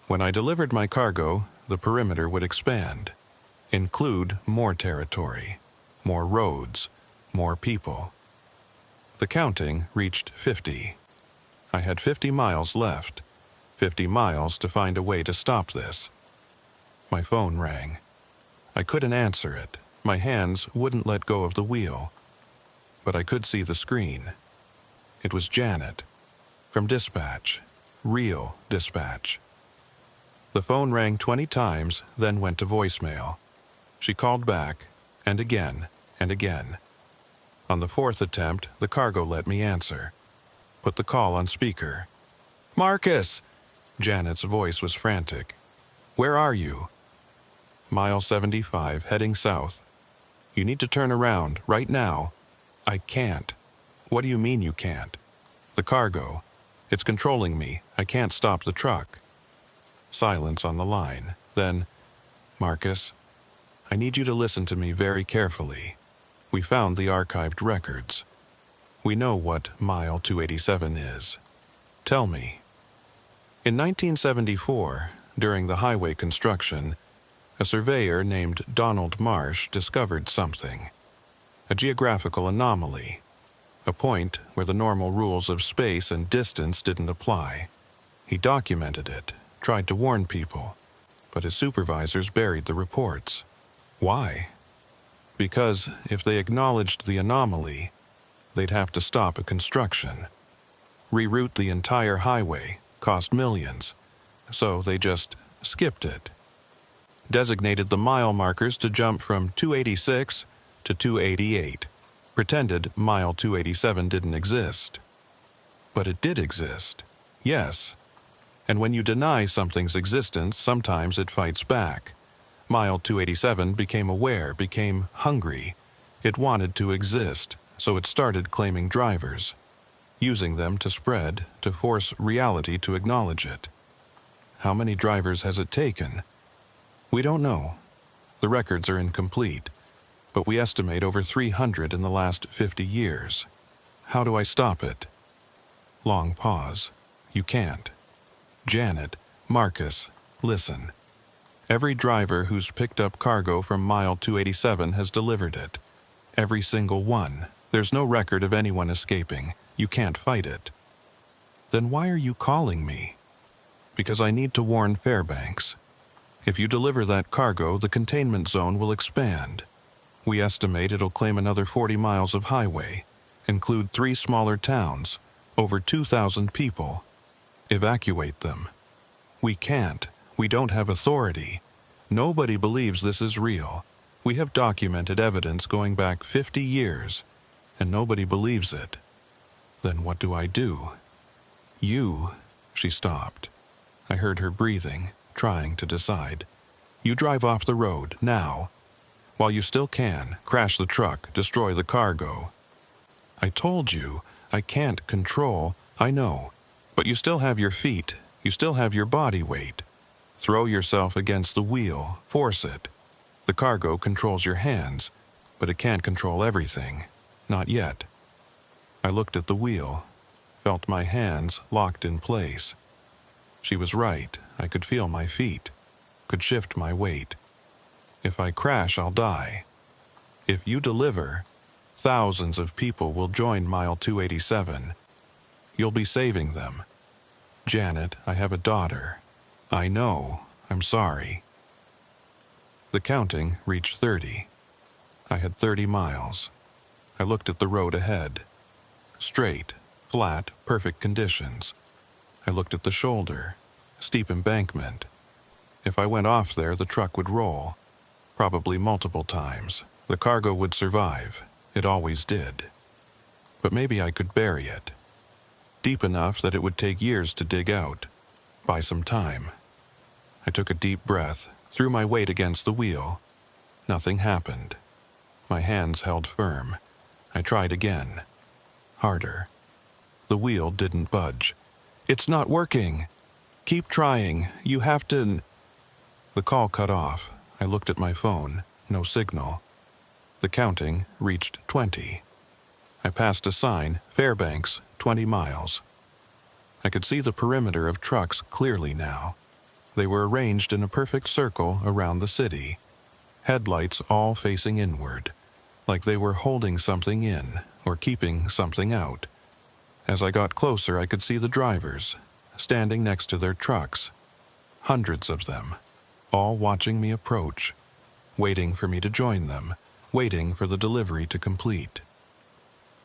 When I delivered my cargo, the perimeter would expand, include more territory, more roads, more people. The counting reached 50. I had 50 miles left, 50 miles to find a way to stop this. My phone rang. I couldn't answer it. My hands wouldn't let go of the wheel. But I could see the screen. It was Janet, from dispatch, real dispatch. The phone rang 20 times, then went to voicemail. She called back, and again, and again. On the 4th attempt, the cargo let me answer. Put the call on speaker. "Marcus!" Janet's voice was frantic. "Where are you?" "Mile 75, heading south. You need to turn around, right now." "I can't." "What do you mean you can't?" "The cargo. It's controlling me. I can't stop the truck." Silence on the line. Then, "Marcus, I need you to listen to me very carefully. We found the archived records. We know what Mile 287 is. Tell me." In 1974, during the highway construction, a surveyor named Donald Marsh discovered something. A geographical anomaly. A point where the normal rules of space and distance didn't apply. He documented it, tried to warn people, but his supervisors buried the reports. Why? Because if they acknowledged the anomaly, they'd have to stop a construction. Reroute the entire highway, cost millions, so they just skipped it. Designated the mile markers to jump from 286 to 288. Pretended Mile 287 didn't exist. But it did exist. Yes. And when you deny something's existence, sometimes it fights back. Mile 287 became aware, became hungry. It wanted to exist, so it started claiming drivers, using them to spread, to force reality to acknowledge it. How many drivers has it taken? We don't know. The records are incomplete, but we estimate over 300 in the last 50 years. How do I stop it? Long pause. You can't. Janet, Marcus, listen. Every driver who's picked up cargo from Mile 287 has delivered it. Every single one. There's no record of anyone escaping. You can't fight it. Then why are you calling me? Because I need to warn Fairbanks. If you deliver that cargo, the containment zone will expand. We estimate it'll claim another 40 miles of highway, include 3 smaller towns, over 2,000 people. Evacuate them. We can't. We don't have authority. Nobody believes this is real. We have documented evidence going back 50 years, and nobody believes it. Then what do I do? You, she stopped. I heard her breathing, trying to decide. You drive off the road, now. While you still can, crash the truck, destroy the cargo. I told you, I can't control, I know. But you still have your feet, you still have your body weight. Throw yourself against the wheel, force it. The cargo controls your hands, but it can't control everything. Not yet. I looked at the wheel, felt my hands locked in place. She was right. I could feel my feet, could shift my weight. If I crash, I'll die. If you deliver, thousands of people will join Mile 287. You'll be saving them. Janet, I have a daughter. I know. I'm sorry. The counting reached 30. I had 30 miles. I looked at the road ahead. Straight, flat, perfect conditions. I looked at the shoulder, steep embankment. If I went off there, the truck would roll. Probably multiple times. The cargo would survive. It always did. But maybe I could bury it. Deep enough that it would take years to dig out. Buy some time. I took a deep breath, threw my weight against the wheel. Nothing happened. My hands held firm. I tried again. Harder. The wheel didn't budge. It's not working. Keep trying. You have to... The call cut off. I looked at my phone. No signal. The counting reached 20. I passed a sign, Fairbanks, 20 miles. I could see the perimeter of trucks clearly now. They were arranged in a perfect circle around the city. Headlights all facing inward, like they were holding something in or keeping something out. As I got closer, I could see the drivers, standing next to their trucks. Hundreds of them, all watching me approach, waiting for me to join them, waiting for the delivery to complete.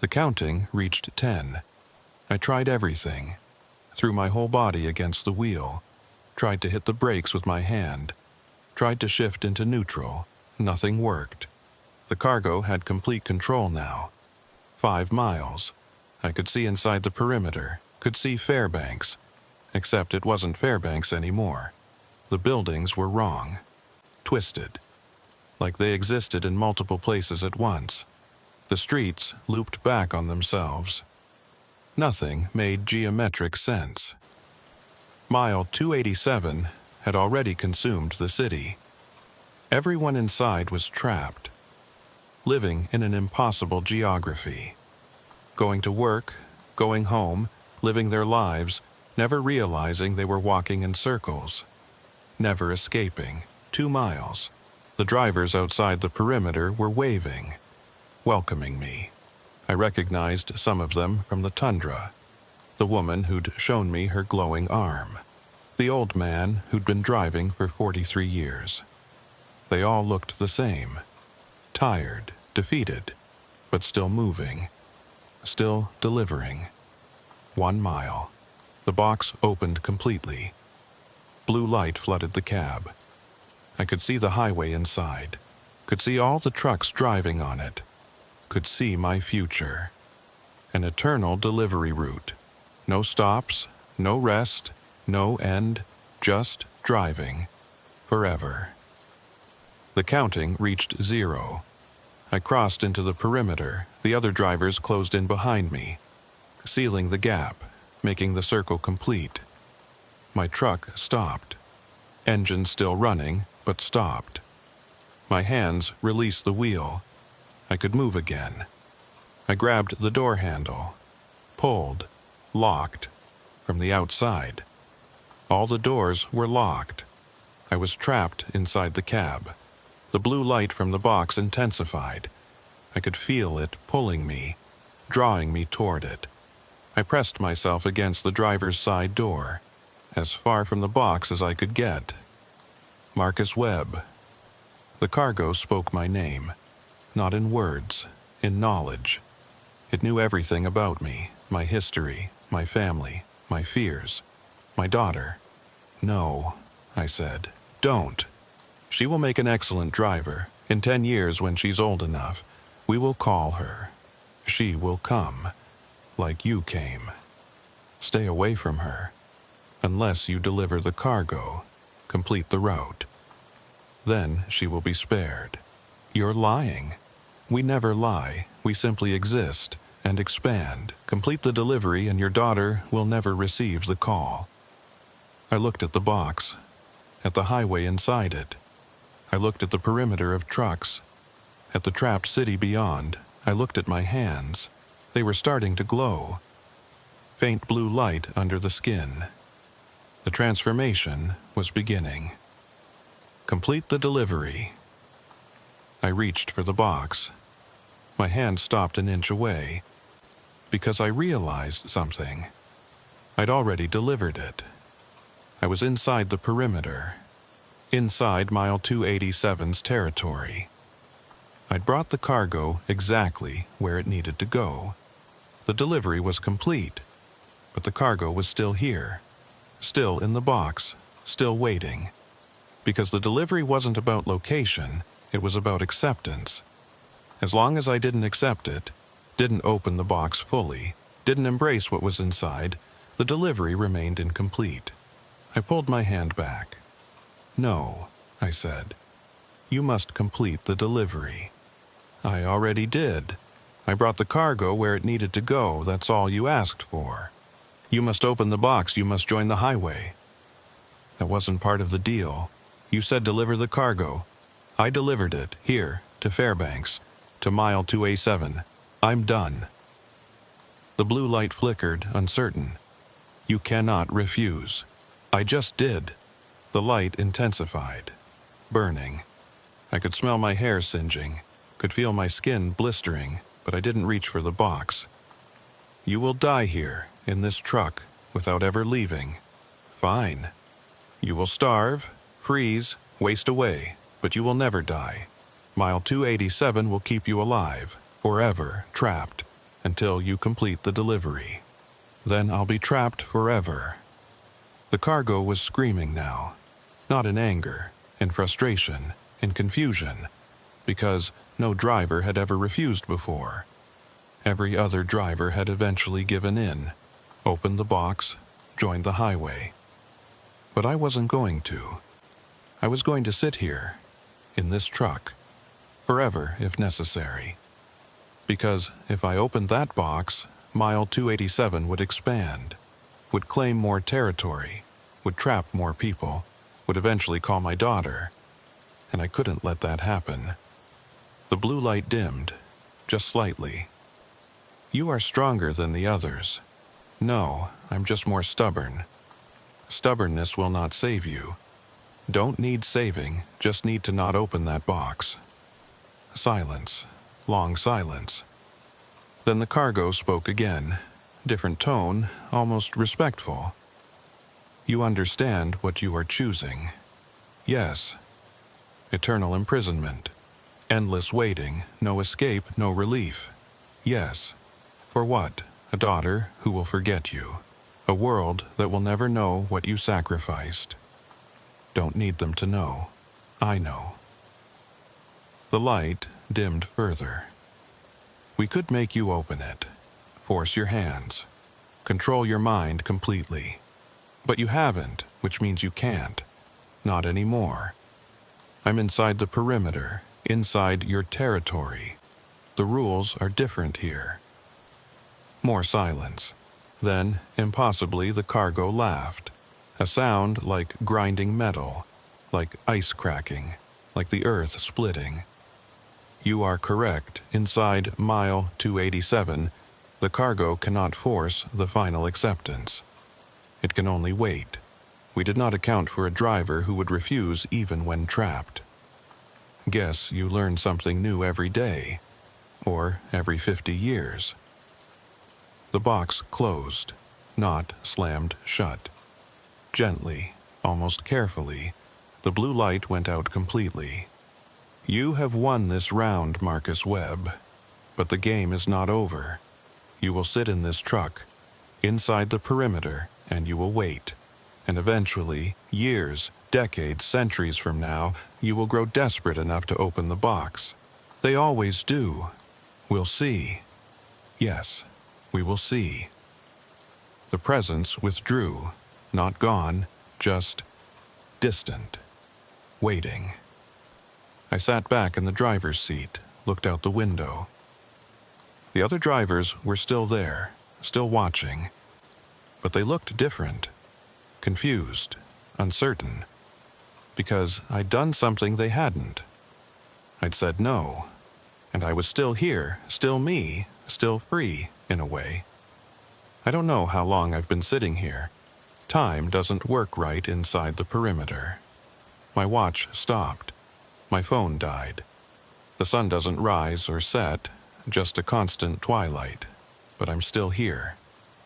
The counting reached 10. I tried everything, threw my whole body against the wheel, tried to hit the brakes with my hand, tried to shift into neutral. Nothing worked. The cargo had complete control now. 5 miles. I could see inside the perimeter, could see Fairbanks, except it wasn't Fairbanks anymore. The buildings were wrong, twisted, like they existed in multiple places at once. The streets looped back on themselves. Nothing made geometric sense. Mile 287 had already consumed the city. Everyone inside was trapped, living in an impossible geography. Going to work, going home, living their lives, never realizing they were walking in circles. Never escaping. 2 miles. The drivers outside the perimeter were waving, welcoming me. I recognized some of them from the tundra. The woman who'd shown me her glowing arm. The old man who'd been driving for 43 years. They all looked the same. Tired, defeated, but still moving. Still delivering. 1 mile. The box opened completely. Blue light flooded the cab. I could see the highway inside. Could see all the trucks driving on it. Could see my future. An eternal delivery route. No stops, no rest, no end, just driving. Forever. The counting reached 0. I crossed into the perimeter. The other drivers closed in behind me, sealing the gap, making the circle complete. My truck stopped. Engine still running, but stopped. My hands released the wheel. I could move again. I grabbed the door handle, pulled, locked, from the outside. All the doors were locked. I was trapped inside the cab. The blue light from the box intensified. I could feel it pulling me, drawing me toward it. I pressed myself against the driver's side door, as far from the box as I could get. Marcus Webb. The cargo spoke my name, not in words, in knowledge. It knew everything about me, my history, my family, my fears, my daughter. "No," I said, "don't. She will make an excellent driver. In 10 years, when she's old enough, we will call her. She will come, like you came. Stay away from her, unless you deliver the cargo, complete the route. Then she will be spared. You're lying. We never lie. We simply exist and expand. Complete the delivery and your daughter will never receive the call." I looked at the box, at the highway inside it. I looked at the perimeter of trucks, at the trapped city beyond. I looked at my hands. They were starting to glow. Faint blue light under the skin. The transformation was beginning. Complete the delivery. I reached for the box. My hand stopped an inch away, because I realized something. I'd already delivered it. I was inside the perimeter, inside Mile 287's territory. I'd brought the cargo exactly where it needed to go. The delivery was complete, but the cargo was still here, still in the box, still waiting. Because the delivery wasn't about location, it was about acceptance. As long as I didn't accept it, didn't open the box fully, didn't embrace what was inside, the delivery remained incomplete. I pulled my hand back. "No," I said. "You must complete the delivery." "I already did. I brought the cargo where it needed to go. That's all you asked for. You must open the box. You must join the highway." "That wasn't part of the deal. You said deliver the cargo. I delivered it, here, to Fairbanks, to Mile 287. I'm done." The blue light flickered, uncertain. "You cannot refuse." "I just did." The light intensified, burning. I could smell my hair singeing, could feel my skin blistering, but I didn't reach for the box. "You will die here, in this truck, without ever leaving." "Fine. You will starve, freeze, waste away, but you will never die. Mile 287 will keep you alive, forever trapped, until you complete the delivery. Then I'll be trapped forever." The cargo was screaming now, not in anger, in frustration, in confusion, because no driver had ever refused before. Every other driver had eventually given in, opened the box, joined the highway. But I wasn't going to. I was going to sit here, in this truck, forever if necessary. Because if I opened that box, Mile 287 would expand, would claim more territory, would trap more people, would eventually call my daughter, and I couldn't let that happen. The blue light dimmed, just slightly. "You are stronger than the others." "No, I'm just more stubborn." "Stubbornness will not save you. Don't need saving, just need to not open that box." Silence, long silence. Then the cargo spoke again, different tone, almost respectful. "You understand what you are choosing." "Yes." "Eternal imprisonment. Endless waiting, no escape, no relief." "Yes." "For what? A daughter who will forget you. A world that will never know what you sacrificed." "Don't need them to know. I know." The light dimmed further. "We could make you open it. Force your hands. Control your mind completely. But you haven't, which means you can't. Not anymore. I'm inside the perimeter, inside your territory. The rules are different here. More silence. Then, impossibly, the cargo laughed. A sound like grinding metal, like ice cracking, like the earth splitting. You are correct. Inside mile 287, the cargo cannot force the final acceptance. It can only wait. We did not account for a driver who would refuse even when trapped. Guess you learn something new every day, or every 50 years. The box closed, not slammed shut. Gently, almost carefully, the blue light went out completely. You have won this round, Marcus Webb, but the game is not over. You will sit in this truck, inside the perimeter, and you will wait. And eventually, years, decades, centuries from now, you will grow desperate enough to open the box. They always do. We'll see. Yes, we will see. The presence withdrew, not gone, just distant, waiting. I sat back in the driver's seat, looked out the window. The other drivers were still there, still watching, but they looked different, confused, uncertain, because I'd done something they hadn't. I'd said no, and I was still here, still me, still free, in a way. I don't know how long I've been sitting here. Time doesn't work right inside the perimeter. My watch stopped. My phone died. The sun doesn't rise or set, just a constant twilight. But I'm still here,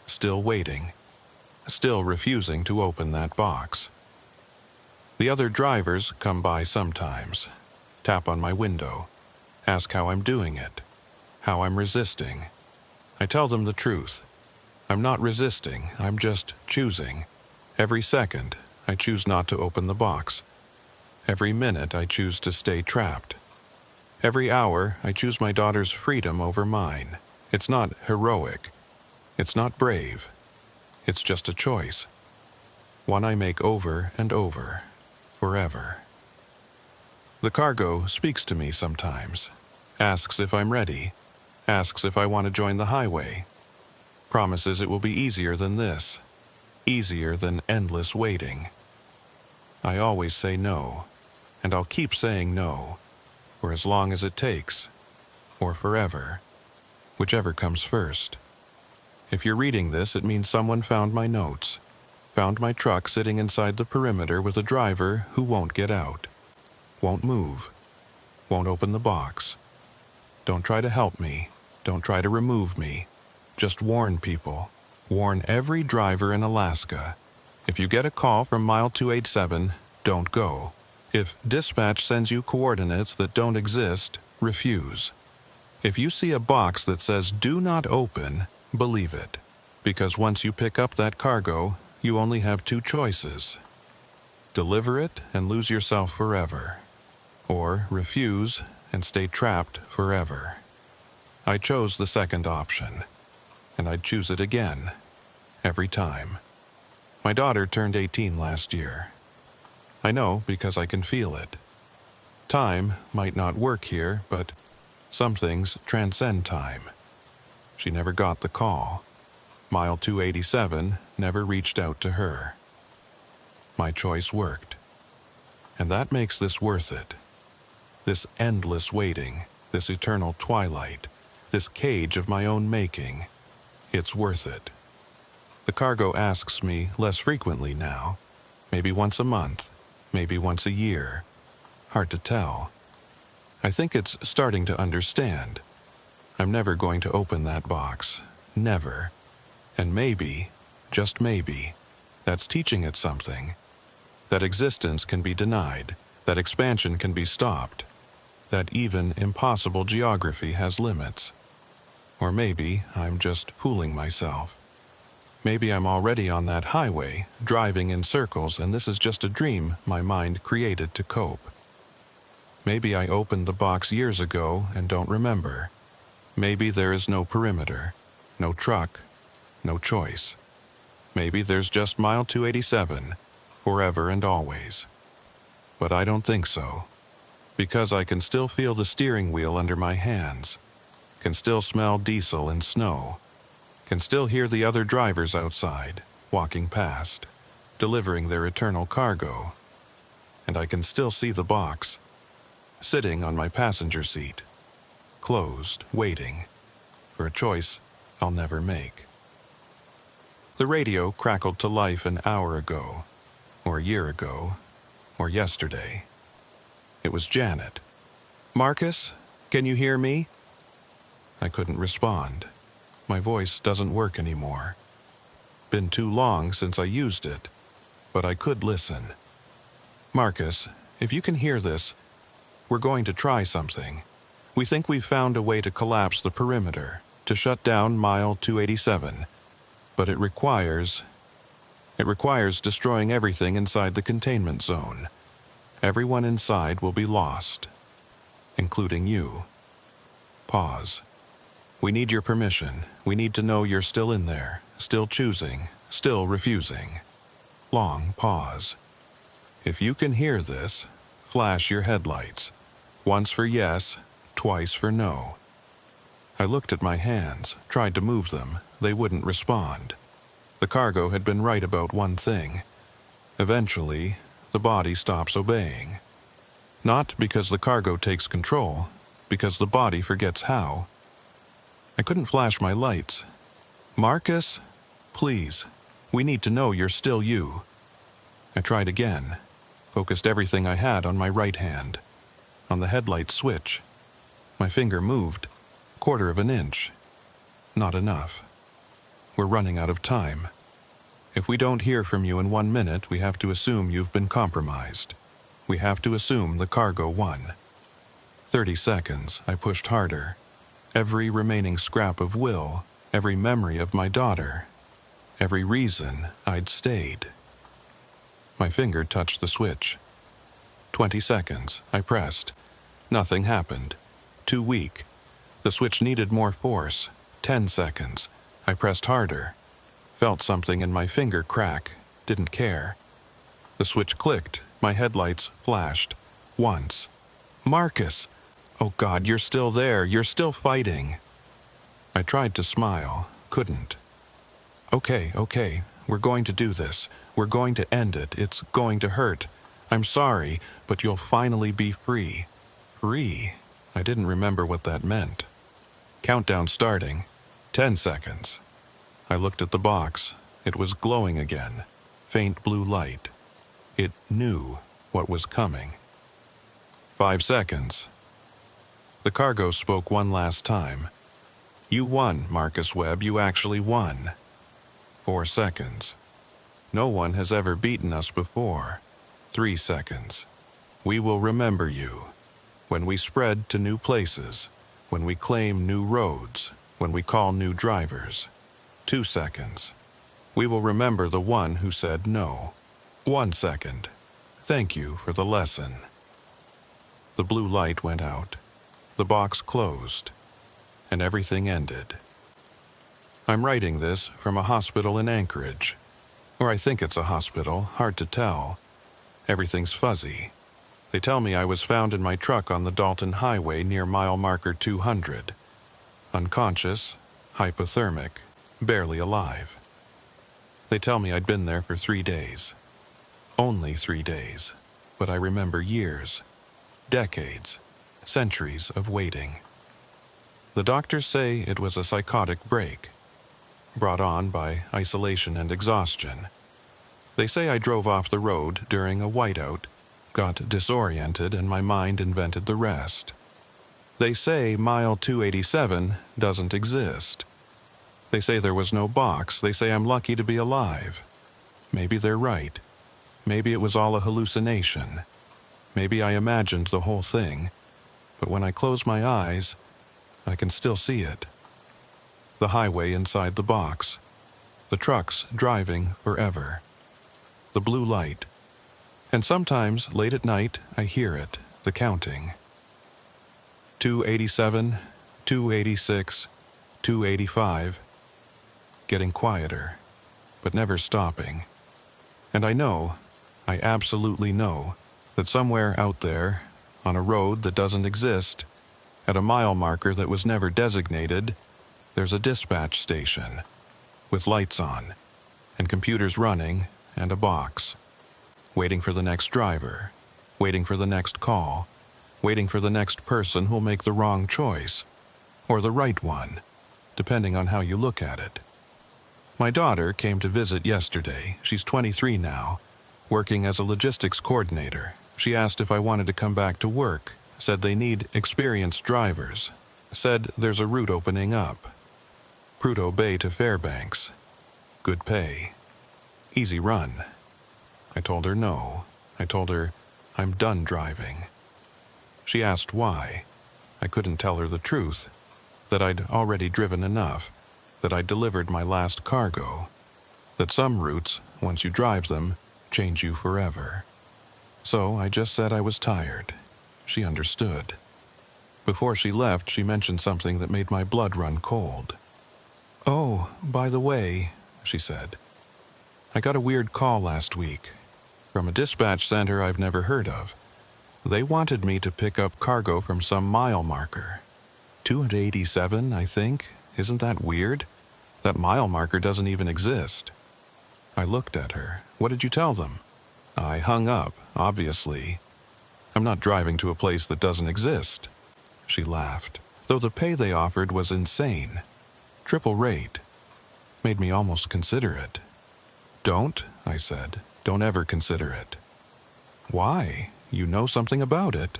still waiting, still refusing to open that box. The other drivers come by sometimes, tap on my window, ask how I'm doing it, how I'm resisting. I tell them the truth. I'm not resisting, I'm just choosing. Every second, I choose not to open the box. Every minute, I choose to stay trapped. Every hour, I choose my daughter's freedom over mine. It's not heroic. It's not brave. It's just a choice. One I make over and over, forever. The cargo speaks to me sometimes, asks if I'm ready, asks if I want to join the highway, promises it will be easier than this, easier than endless waiting. I always say no, and I'll keep saying no, for as long as it takes, or forever, whichever comes first. If you're reading this, it means someone found my notes, found my truck sitting inside the perimeter with a driver who won't get out, won't move, won't open the box. Don't try to help me, don't try to remove me. Just warn people. Warn every driver in Alaska. If you get a call from mile 287, don't go. If dispatch sends you coordinates that don't exist, refuse. If you see a box that says "do not open," believe it. Because once you pick up that cargo, you only have two choices. Deliver it and lose yourself forever. Or refuse and stay trapped forever. I chose the second option. And I'd choose it again, every time. My daughter turned 18 last year. I know because I can feel it. Time might not work here, but some things transcend time. She never got the call. Mile 287 never reached out to her. My choice worked. And that makes this worth it. This endless waiting, this eternal twilight, this cage of my own making. It's worth it. The cargo asks me less frequently now, maybe once a month, maybe once a year. Hard to tell. I think it's starting to understand. I'm never going to open that box. Never. And maybe, just maybe, that's teaching it something. That existence can be denied, that expansion can be stopped, that even impossible geography has limits. Or maybe I'm just fooling myself. Maybe I'm already on that highway, driving in circles, and this is just a dream my mind created to cope. Maybe I opened the box years ago and don't remember. Maybe there is no perimeter, no truck, no choice. Maybe there's just mile 287, forever and always. But I don't think so. Because I can still feel the steering wheel under my hands, can still smell diesel and snow, can still hear the other drivers outside, walking past, delivering their eternal cargo, and I can still see the box, sitting on my passenger seat, closed, waiting for a choice I'll never make. The radio crackled to life an hour ago, or a year ago, or yesterday. It was Janet. "Marcus, can you hear me?" I couldn't respond. My voice doesn't work anymore. Been too long since I used it, but I could listen. "Marcus, if you can hear this, we're going to try something. We think we've found a way to collapse the perimeter, to shut down mile 287, but it requires destroying everything inside the containment zone. Everyone inside will be lost, including you." Pause. "We need your permission. We need to know you're still in there, still choosing, still refusing." Long pause. "If you can hear this, flash your headlights. Once for yes, twice for no." I looked at my hands, tried to move them. They wouldn't respond. The cargo had been right about one thing. Eventually, the body stops obeying. Not because the cargo takes control, because the body forgets how. I couldn't flash my lights. "Marcus, please, we need to know you're still you." I tried again, focused everything I had on my right hand, on the headlight switch. My finger moved, 1/4 of an inch. Not enough. We're running out of time. If we don't hear from you in 1 minute, we have to assume you've been compromised. We have to assume the cargo won. 30 seconds, I pushed harder. Every remaining scrap of will, every memory of my daughter, every reason I'd stayed. My finger touched the switch. 20 seconds, I pressed. Nothing happened. Too weak. The switch needed more force. 10 seconds. I pressed harder. Felt something in my finger crack. Didn't care. The switch clicked. My headlights flashed. Once. "Marcus! Oh God, you're still there. You're still fighting." I tried to smile. Couldn't. Okay. We're going to do this. We're going to end it. It's going to hurt. I'm sorry, but you'll finally be free." Free? I didn't remember what that meant. Countdown starting. 10 seconds. I looked at the box. It was glowing again. Faint blue light. It knew what was coming. 5 seconds. The cargo spoke one last time. "You won, Marcus Webb. You actually won." 4 seconds. "No one has ever beaten us before." 3 seconds. "We will remember you. When we spread to new places, when we claim new roads, when we call new drivers." 2 seconds. "We will remember the one who said no." 1 second. "Thank you for the lesson." The blue light went out. The box closed. And everything ended. I'm writing this from a hospital in Anchorage. Or I think it's a hospital, hard to tell. Everything's fuzzy. They tell me I was found in my truck on the Dalton Highway near mile marker 200. Unconscious, hypothermic, barely alive. They tell me I'd been there for 3 days. Only 3 days, but I remember years, decades, centuries of waiting. The doctors say it was a psychotic break, brought on by isolation and exhaustion. They say I drove off the road during a whiteout, got disoriented, and my mind invented the rest. They say mile 287 doesn't exist. They say there was no box. They say I'm lucky to be alive. Maybe they're right. Maybe it was all a hallucination. Maybe I imagined the whole thing. But when I close my eyes, I can still see it. The highway inside the box. The trucks driving forever. The blue light. And sometimes, late at night, I hear it, the counting. 287, 286, 285. Getting quieter, but never stopping. And I know, I absolutely know, that somewhere out there, on a road that doesn't exist, at a mile marker that was never designated, there's a dispatch station with lights on and computers running and a box, waiting for the next driver, waiting for the next call, waiting for the next person who'll make the wrong choice, or the right one, depending on how you look at it. My daughter came to visit yesterday. She's 23 now, working as a logistics coordinator. She asked if I wanted to come back to work, said they need experienced drivers, said there's a route opening up. Prudhoe Bay to Fairbanks. Good pay. Easy run. I told her no. I told her I'm done driving. She asked why. I couldn't tell her the truth, that I'd already driven enough, that I'd delivered my last cargo, that some routes, once you drive them, change you forever. So I just said I was tired. She understood. Before she left, she mentioned something that made my blood run cold. "Oh, by the way," she said, "I got a weird call last week from a dispatch center I've never heard of. They wanted me to pick up cargo from some mile marker. 287, I think. Isn't that weird? That mile marker doesn't even exist." I looked at her. "What did you tell them?" I hung up, obviously. "I'm not driving to a place that doesn't exist." She laughed, though the pay they offered was insane. Triple rate. Made me almost consider it. "Don't," I said. "Don't ever consider it." "Why? You know something about it."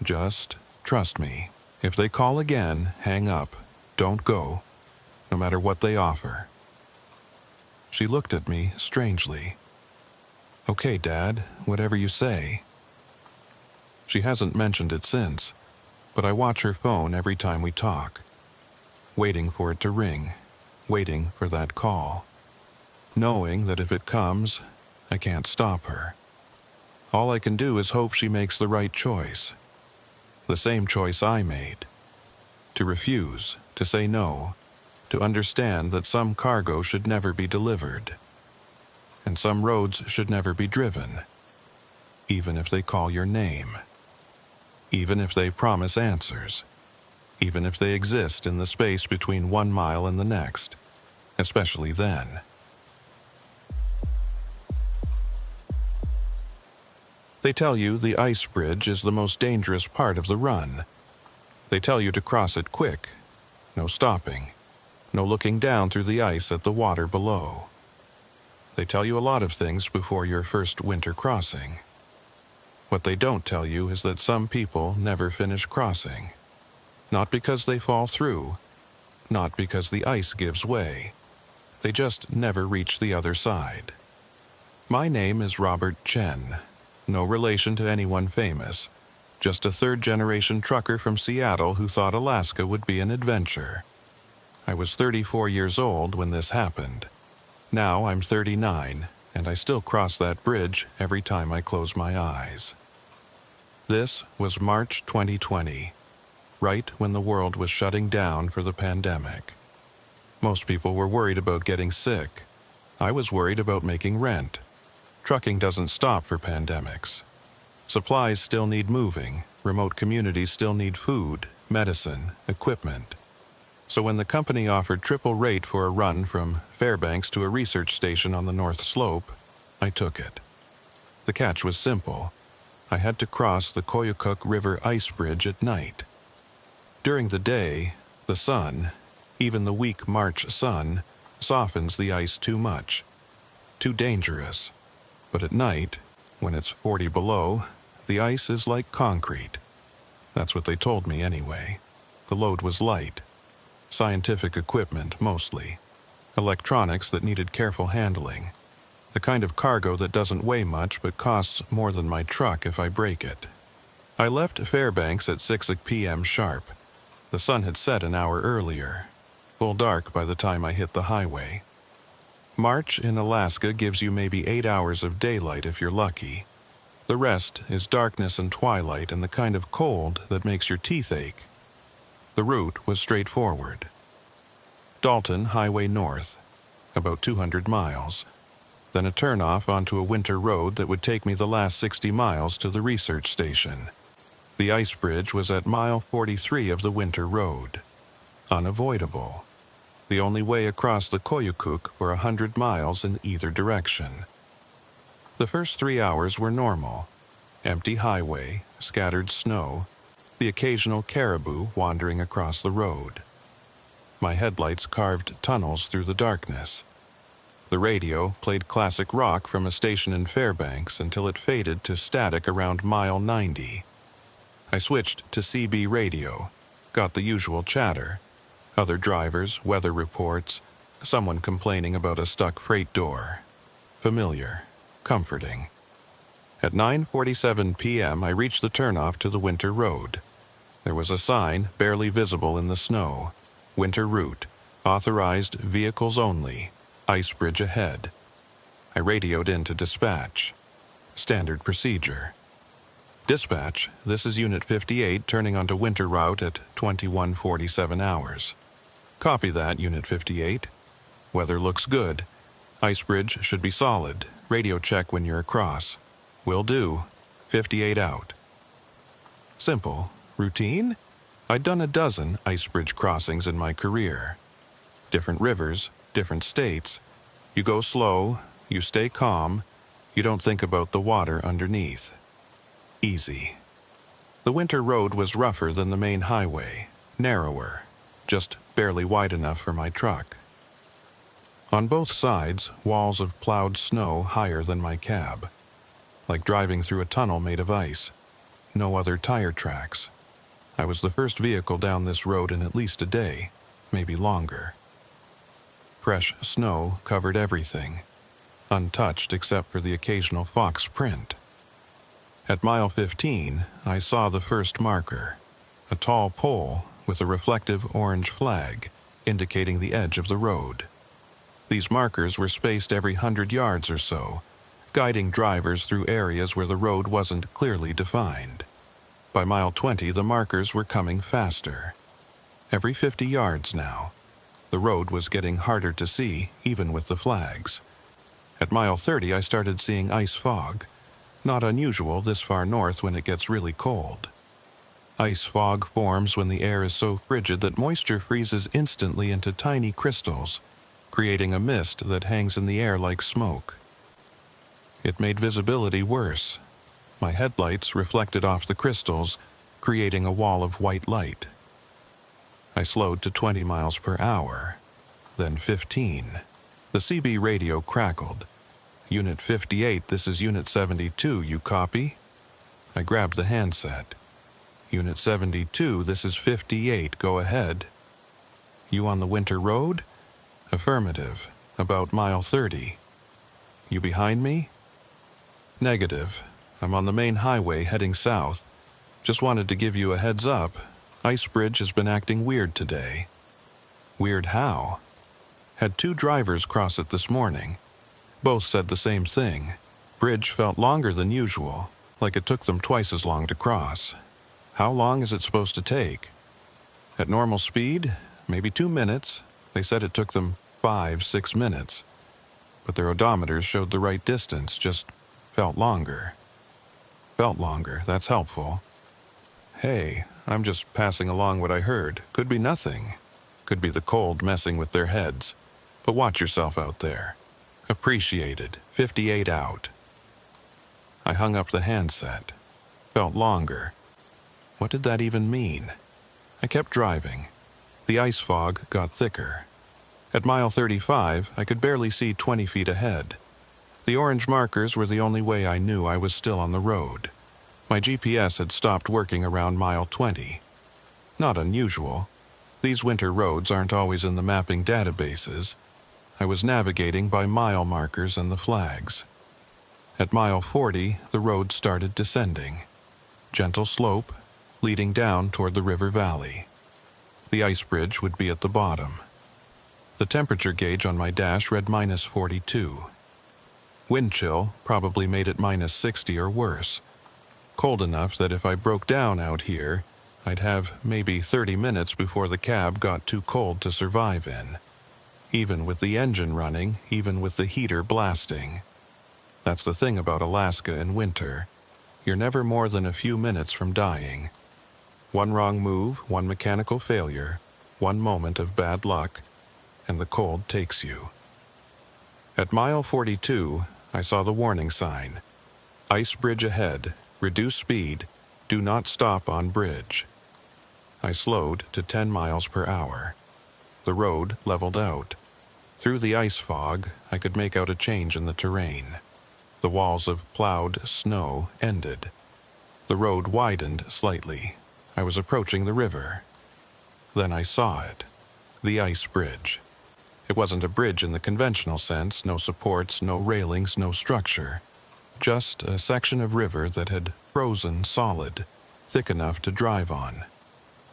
"Just trust me. If they call again, hang up. Don't go, no matter what they offer." She looked at me strangely. "Okay, Dad, whatever you say." She hasn't mentioned it since, but I watch her phone every time we talk, waiting for it to ring, waiting for that call, knowing that if it comes, I can't stop her. All I can do is hope she makes the right choice, the same choice I made, to refuse, to say no, to understand that some cargo should never be delivered, and some roads should never be driven, even if they call your name, even if they promise answers, even if they exist in the space between 1 mile and the next, especially then. They tell you the ice bridge is the most dangerous part of the run. They tell you to cross it quick, no stopping, no looking down through the ice at the water below. They tell you a lot of things before your first winter crossing. What they don't tell you is that some people never finish crossing. Not because they fall through, not because the ice gives way. They just never reach the other side. My name is Robert Chen, no relation to anyone famous, just a third-generation trucker from Seattle who thought Alaska would be an adventure. I was 34 years old when this happened. Now I'm 39, and I still cross that bridge every time I close my eyes. This was March 2020, right when the world was shutting down for the pandemic. Most people were worried about getting sick. I was worried about making rent. Trucking doesn't stop for pandemics. Supplies still need moving. Remote communities still need food, medicine, equipment. So when the company offered triple rate for a run from Fairbanks to a research station on the North Slope, I took it. The catch was simple. I had to cross the Koyukuk River ice bridge at night. During the day, the sun, even the weak March sun, softens the ice too much, too dangerous. But at night, when it's 40 below, the ice is like concrete. That's what they told me anyway. The load was light. Scientific equipment, mostly. Electronics that needed careful handling. The kind of cargo that doesn't weigh much but costs more than my truck if I break it. I left Fairbanks at 6 p.m. sharp. The sun had set an hour earlier. Full dark by the time I hit the highway. March in Alaska gives you maybe 8 hours of daylight if you're lucky. The rest is darkness and twilight and the kind of cold that makes your teeth ache. The route was straightforward. Dalton Highway north, about 200 miles. Then a turnoff onto a winter road that would take me the last 60 miles to the research station. The ice bridge was at mile 43 of the winter road. Unavoidable. The only way across the Koyukuk for 100 miles in either direction. The first 3 hours were normal. Empty highway, scattered snow, the occasional caribou wandering across the road. My headlights carved tunnels through the darkness. The radio played classic rock from a station in Fairbanks until it faded to static around mile 90. I switched to CB radio, got the usual chatter. Other drivers, weather reports, someone complaining about a stuck freight door. Familiar, comforting. At 9:47 p.m. I reached the turnoff to the winter road. There was a sign barely visible in the snow. Winter route, authorized vehicles only, ice bridge ahead. I radioed in to dispatch. Standard procedure. Dispatch, this is Unit 58 turning onto winter route at 21:47 hours. Copy that, Unit 58. Weather looks good. Ice bridge should be solid. Radio check when you're across. Will do. 58 out. Simple. Routine? I'd done a dozen ice bridge crossings in my career. Different rivers, different states. You go slow, you stay calm, you don't think about the water underneath. Easy. The winter road was rougher than the main highway, narrower, just barely wide enough for my truck. On both sides, walls of plowed snow higher than my cab. Like driving through a tunnel made of ice. No other tire tracks. I was the first vehicle down this road in at least a day, maybe longer. Fresh snow covered everything, untouched except for the occasional fox print. At mile 15, I saw the first marker, a tall pole with a reflective orange flag indicating the edge of the road. These markers were spaced every 100 yards or so, guiding drivers through areas where the road wasn't clearly defined. By mile 20, the markers were coming faster. Every 50 yards now. The road was getting harder to see, even with the flags. At mile 30, I started seeing ice fog. Not unusual this far north when it gets really cold. Ice fog forms when the air is so frigid that moisture freezes instantly into tiny crystals, creating a mist that hangs in the air like smoke. It made visibility worse. My headlights reflected off the crystals, creating a wall of white light. I slowed to 20 miles per hour, then 15. The CB radio crackled. Unit 58, this is Unit 72, you copy? I grabbed the handset. Unit 72, this is 58, go ahead. You on the winter road? Affirmative, about mile 30. You behind me? Negative. I'm on the main highway heading south. Just wanted to give you a heads up. Ice bridge has been acting weird today. Weird how? Had 2 drivers cross it this morning. Both said the same thing. Bridge felt longer than usual, like it took them twice as long to cross. How long is it supposed to take? At normal speed, maybe 2 minutes. They said it took them 5-6 minutes. But their odometers showed the right distance, just felt longer. Felt longer, that's helpful. Hey, I'm just passing along what I heard. Could be nothing. Could be the cold messing with their heads. But watch yourself out there. Appreciated. 58 out. I hung up the handset. Felt longer. What did that even mean? I kept driving. The ice fog got thicker. At mile 35, I could barely see 20 feet ahead. The orange markers were the only way I knew I was still on the road. My GPS had stopped working around mile 20. Not unusual. These winter roads aren't always in the mapping databases. I was navigating by mile markers and the flags. At mile 40, the road started descending. Gentle slope, leading down toward the river valley. The ice bridge would be at the bottom. The temperature gauge on my dash read -42. Wind chill probably made it -60 or worse. Cold enough that if I broke down out here, I'd have maybe 30 minutes before the cab got too cold to survive in. Even with the engine running, even with the heater blasting. That's the thing about Alaska in winter. you're never more than a few minutes from dying. One wrong move, one mechanical failure, one moment of bad luck, and the cold takes you. At mile 42, I saw the warning sign. Ice bridge ahead, reduce speed, do not stop on bridge. I slowed to 10 miles per hour. The road leveled out. Through the ice fog, I could make out a change in the terrain. The walls of plowed snow ended. The road widened slightly. I was approaching the river. Then I saw it. The ice bridge. It wasn't a bridge in the conventional sense, no supports, no railings, no structure. Just a section of river that had frozen solid, thick enough to drive on.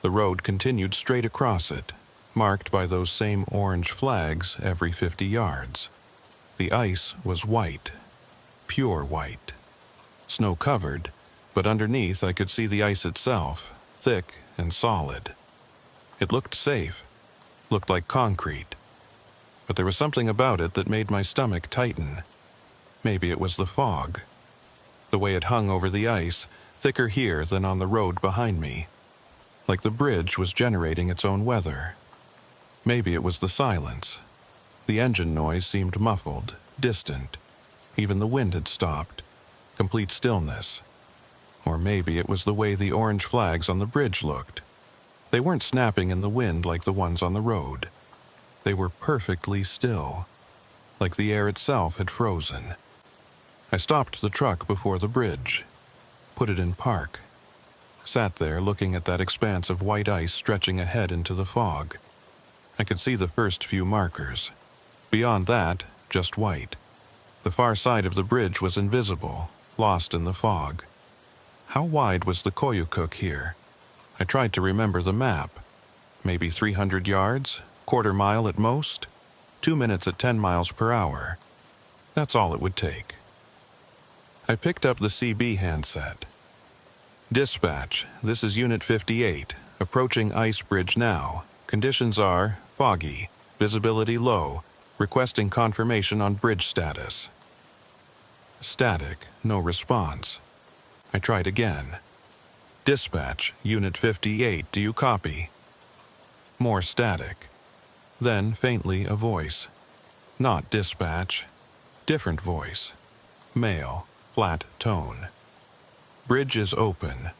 The road continued straight across it, marked by those same orange flags every 50 yards. The ice was white, pure white. Snow-covered, but underneath I could see the ice itself, thick and solid. It looked safe, looked like concrete. But there was something about it that made my stomach tighten. Maybe it was the fog. The way it hung over the ice, thicker here than on the road behind me. Like the bridge was generating its own weather. Maybe it was the silence. The engine noise seemed muffled, distant. Even the wind had stopped. Complete stillness. Or maybe it was the way the orange flags on the bridge looked. They weren't snapping in the wind like the ones on the road. They were perfectly still, like the air itself had frozen. I stopped the truck before the bridge, put it in park, sat there looking at that expanse of white ice stretching ahead into the fog. I could see the first few markers. Beyond that, just white. The far side of the bridge was invisible, lost in the fog. How wide was the Koyukuk here? I tried to remember the map. Maybe 300 yards? Quarter mile at most? 2 minutes at 10 miles per hour. That's all it would take. I picked up the CB handset. Dispatch, this is Unit 58, approaching Ice Bridge now. Conditions are foggy, visibility low, requesting confirmation on bridge status. Static, no response. I tried again. Dispatch, Unit 58, do you copy? More static. Then, faintly, a voice. Not dispatch. Different voice. Male, flat tone. Bridge is open.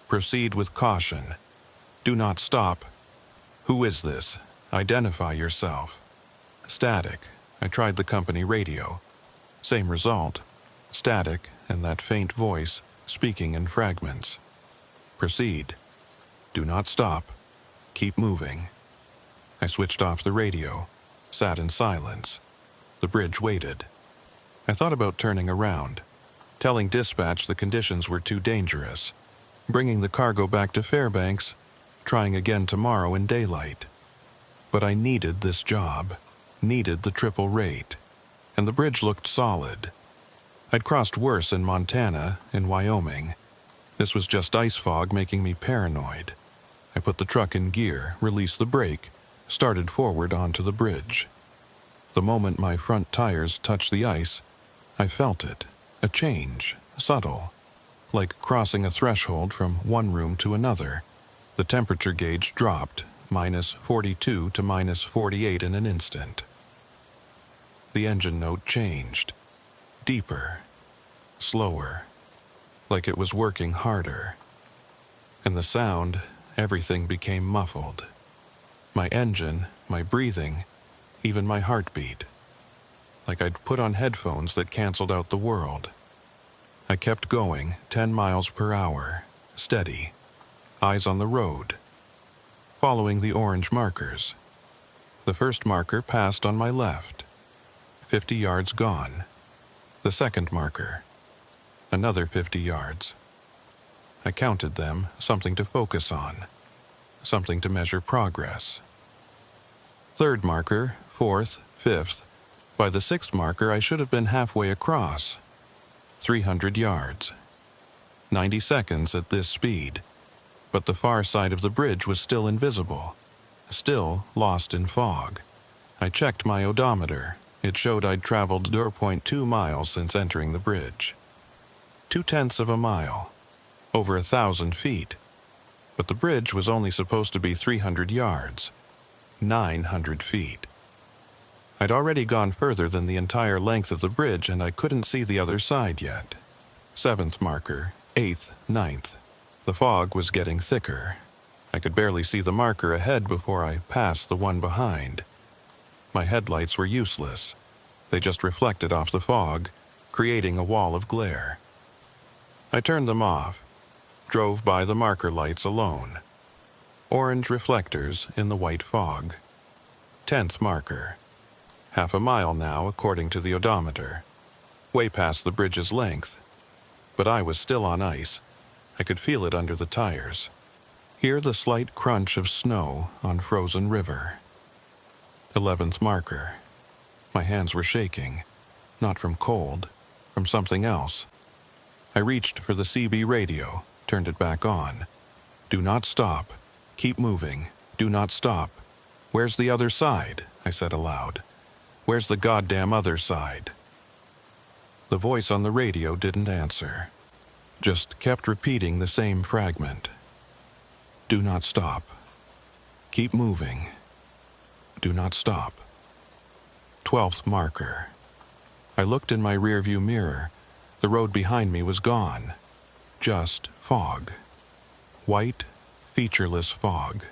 Proceed with caution. Do not stop. Who is this? Identify yourself. Static. I tried the company radio. Same result. Static and that faint voice speaking in fragments. Proceed. Do not stop. Keep moving. I switched off the radio, sat in silence. The bridge waited. I thought about turning around, telling dispatch the conditions were too dangerous, bringing the cargo back to Fairbanks, trying again tomorrow in daylight. But I needed this job, needed the triple rate, and the bridge looked solid. I'd crossed worse in Montana, in Wyoming. This was just ice fog making me paranoid. I put the truck in gear, released the brake, started forward onto the bridge. The moment my front tires touched the ice, I felt it, a change, subtle, like crossing a threshold from one room to another. The temperature gauge dropped, -42 to -48 in an instant. The engine note changed, deeper, slower, like it was working harder. And the sound, everything became muffled. My engine, my breathing, even my heartbeat. Like I'd put on headphones that canceled out the world. I kept going, 10 miles per hour, steady, eyes on the road, following the orange markers. The first marker passed on my left, 50 yards gone. The second marker, another 50 yards. I counted them, something to focus on, something to measure progress. Third marker, fourth, fifth. By the sixth marker, I should have been halfway across. 300 yards. 90 seconds at this speed. But the far side of the bridge was still invisible, still lost in fog. I checked my odometer. It showed I'd traveled 0.2 miles since entering the bridge. 2/10 of a mile, over 1,000 feet. But the bridge was only supposed to be 300 yards, 900 feet. I'd already gone further than the entire length of the bridge, and I couldn't see the other side yet. 7th marker, 8th, 9th. The fog was getting thicker. I could barely see the marker ahead before I passed the one behind. My headlights were useless. They just reflected off the fog, creating a wall of glare. I turned them off, drove by the marker lights alone. Orange reflectors in the white fog. 10th marker. Half a mile now, according to the odometer. Way past the bridge's length. But I was still on ice. I could feel it under the tires. Hear the slight crunch of snow on frozen river. 11th marker. My hands were shaking, not from cold, from something else. I reached for the CB radio, turned it back on. Do not stop. Keep moving. Do not stop. Where's the other side? I said aloud. Where's the goddamn other side? The voice on the radio didn't answer, just kept repeating the same fragment. Do not stop. Keep moving. Do not stop. 12th marker. I looked in my rearview mirror. The road behind me was gone. Just fog. White, featureless fog.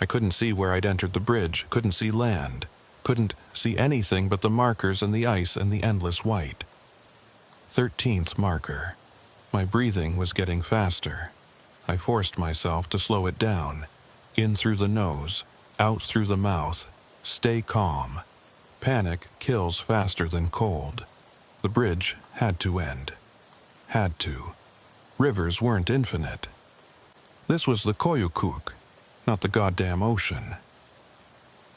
I couldn't see where I'd entered the bridge, couldn't see land, couldn't see anything but the markers and the ice and the endless white. 13th marker. My breathing was getting faster. I forced myself to slow it down. In through the nose, out through the mouth. Stay calm. Panic kills faster than cold. The bridge had to end. Had to. Rivers weren't infinite. This was the Koyukuk, not the goddamn ocean.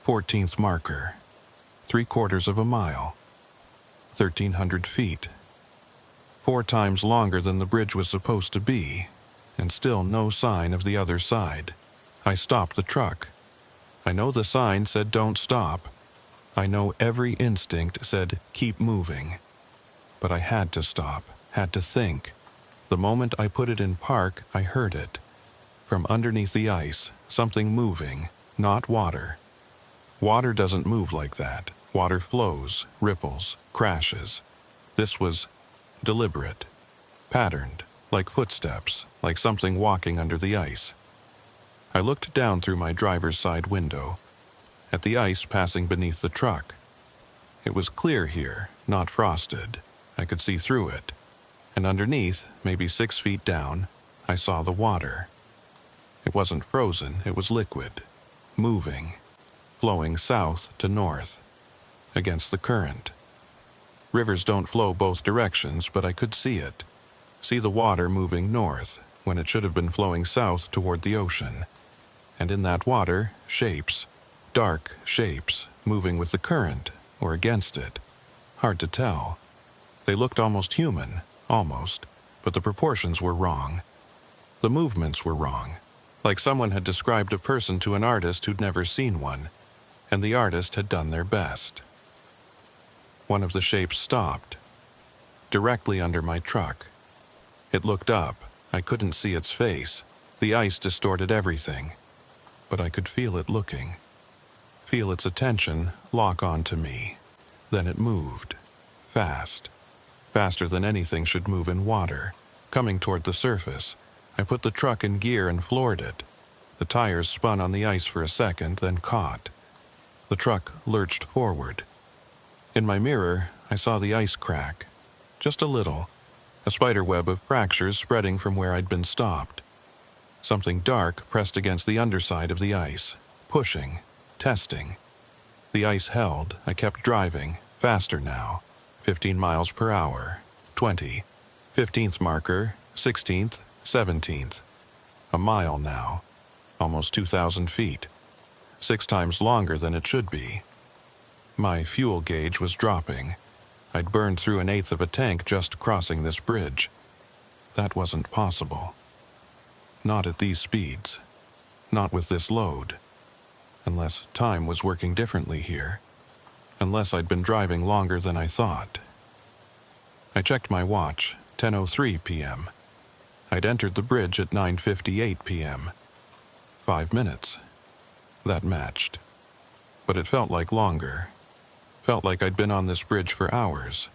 14th marker. 3/4 of a mile. 1,300 feet. 4 times longer than the bridge was supposed to be, and still no sign of the other side. I stopped the truck. I know the sign said don't stop. I know every instinct said keep moving. But I had to stop, had to think. The moment I put it in park, I heard it. From underneath the ice, something moving, not water. Water doesn't move like that. Water flows, ripples, crashes. This was deliberate, patterned, like footsteps, like something walking under the ice. I looked down through my driver's side window, at the ice passing beneath the truck. It was clear here, not frosted. I could see through it. And underneath, maybe 6 feet down, I saw the water. It wasn't frozen, it was liquid, moving, flowing south to north, against the current. Rivers don't flow both directions, but I could see it. See the water moving north, when it should have been flowing south toward the ocean. And in that water, shapes, dark shapes, moving with the current, or against it. Hard to tell. They looked almost human, almost, but the proportions were wrong. The movements were wrong, like someone had described a person to an artist who'd never seen one, and the artist had done their best. One of the shapes stopped, directly under my truck. It looked up. I couldn't see its face. The ice distorted everything, but I could feel it looking. Feel its attention lock onto me. Then it moved, fast. Faster than anything should move in water. Coming toward the surface, I put the truck in gear and floored it. The tires spun on the ice for a second, then caught. The truck lurched forward. In my mirror, I saw the ice crack. Just a little. A spiderweb of fractures spreading from where I'd been stopped. Something dark pressed against the underside of the ice, pushing, testing. The ice held. I kept driving, faster now. 15 miles per hour, 20, 15th marker, 16th, 17th. A mile now, almost 2,000 feet, 6 times longer than it should be. My fuel gauge was dropping. I'd burned through 1/8 of a tank just crossing this bridge. That wasn't possible. Not at these speeds. Not with this load. Unless time was working differently here. Unless I'd been driving longer than I thought. I checked my watch. 10:03 p.m. I'd entered the bridge at 9:58 p.m. 5 minutes. That matched. But it felt like longer. Felt like I'd been on this bridge for hours.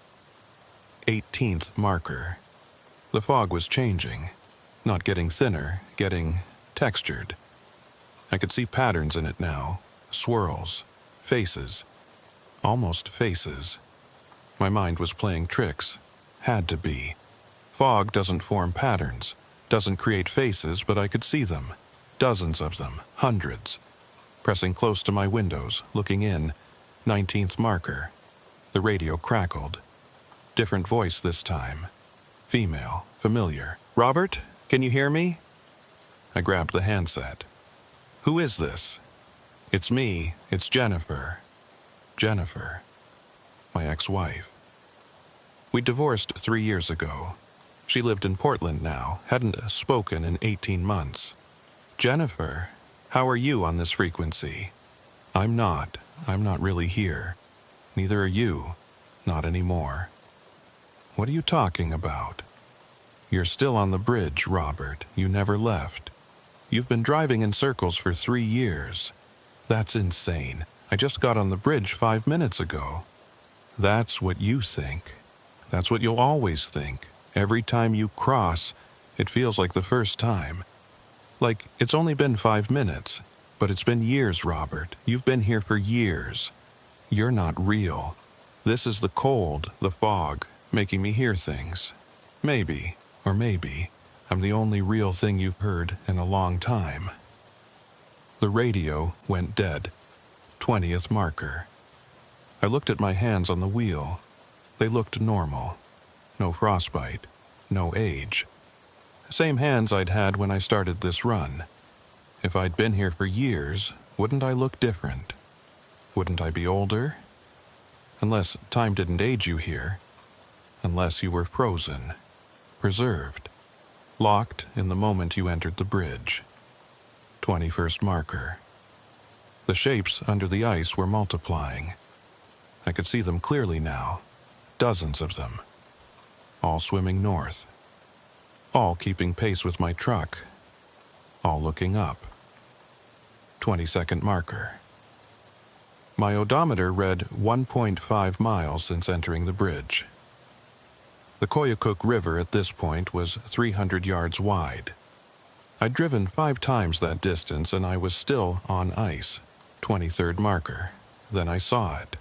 18th marker. The fog was changing. Not getting thinner, getting textured. I could see patterns in it now. Swirls. Faces. Almost faces. My mind was playing tricks. Had to be. Fog doesn't form patterns, doesn't create faces, but I could see them. Dozens of them, hundreds. Pressing close to my windows, looking in. 19th marker. The radio crackled. Different voice this time. Female, familiar. "Robert, can you hear me?" I grabbed the handset. "Who is this?" "It's me. It's Jennifer." Jennifer. My ex-wife. We divorced 3 years ago. She lived in Portland now, hadn't spoken in 18 months. "Jennifer, how are you on this frequency?" I'm not really here. Neither are you. Not anymore." "What are you talking about?" "You're still on the bridge, Robert. You never left. You've been driving in circles for 3 years. That's insane. I just got on the bridge 5 minutes ago." "That's what you think. That's what you'll always think. Every time you cross, it feels like the first time. Like it's only been 5 minutes, but it's been years, Robert. You've been here for years. You're not real. This is the cold, the fog, making me hear things. Maybe, or maybe, I'm the only real thing you've heard in a long time." The radio went dead. 20th marker. I looked at my hands on the wheel. They looked normal. No frostbite. No age. Same hands I'd had when I started this run. If I'd been here for years, wouldn't I look different? Wouldn't I be older? Unless time didn't age you here. Unless you were frozen. Preserved. Locked in the moment you entered the bridge. 21st marker. The shapes under the ice were multiplying. I could see them clearly now. Dozens of them. All swimming north. All keeping pace with my truck. All looking up. 22nd marker. My odometer read 1.5 miles since entering the bridge. The Koyukuk River at this point was 300 yards wide. I'd driven 5 times that distance and I was still on ice. 23rd marker. Then I saw it.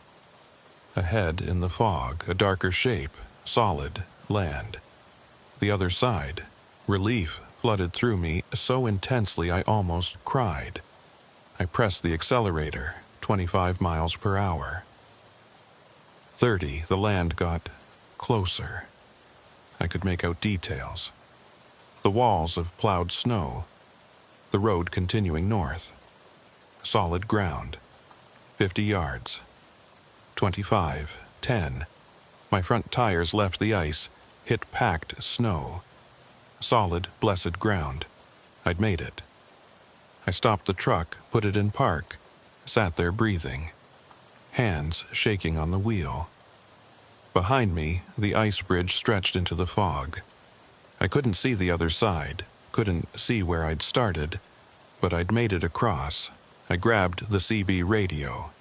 Ahead in the fog, a darker shape, solid, land. The other side. Relief flooded through me so intensely I almost cried. I pressed the accelerator, 25 miles per hour. 30, the land got closer. I could make out details. The walls of plowed snow. The road continuing north. Solid ground. 50 yards. 25, 10. My front tires left the ice, hit packed snow. Solid, blessed ground. I'd made it. I stopped the truck, put it in park, sat there breathing. Hands shaking on the wheel. Behind me, the ice bridge stretched into the fog. I couldn't see the other side, couldn't see where I'd started, but I'd made it across. I grabbed the CB radio.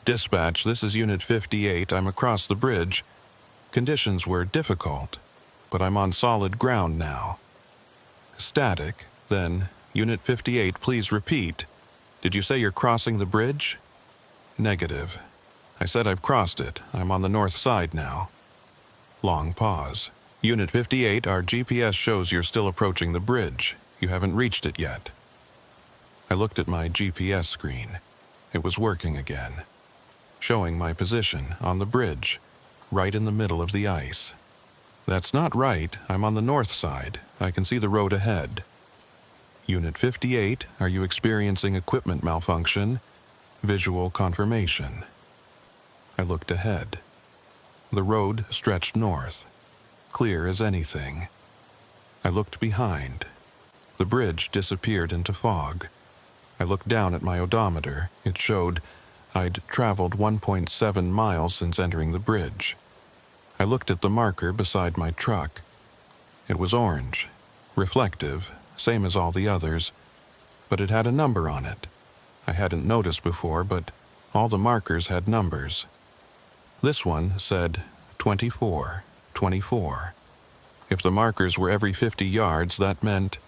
"Dispatch, this is Unit 58. I'm across the bridge. Conditions were difficult, but I'm on solid ground now." Static, then, "Unit 58, please repeat. Did you say you're crossing the bridge?" "Negative. I said I've crossed it. I'm on the north side now." Long pause. "Unit 58, our GPS shows you're still approaching the bridge. You haven't reached it yet." I looked at my GPS screen. It was working again, showing my position on the bridge, right in the middle of the ice. "That's not right. I'm on the north side. I can see the road ahead." "Unit 58, are you experiencing equipment malfunction? Visual confirmation." I looked ahead. The road stretched north, clear as anything. I looked behind. The bridge disappeared into fog. I looked down at my odometer. It showed I'd traveled 1.7 miles since entering the bridge. I looked at the marker beside my truck. It was orange, reflective, same as all the others, but it had a number on it. I hadn't noticed before, but all the markers had numbers. This one said 24, 24. If the markers were every 50 yards, that meant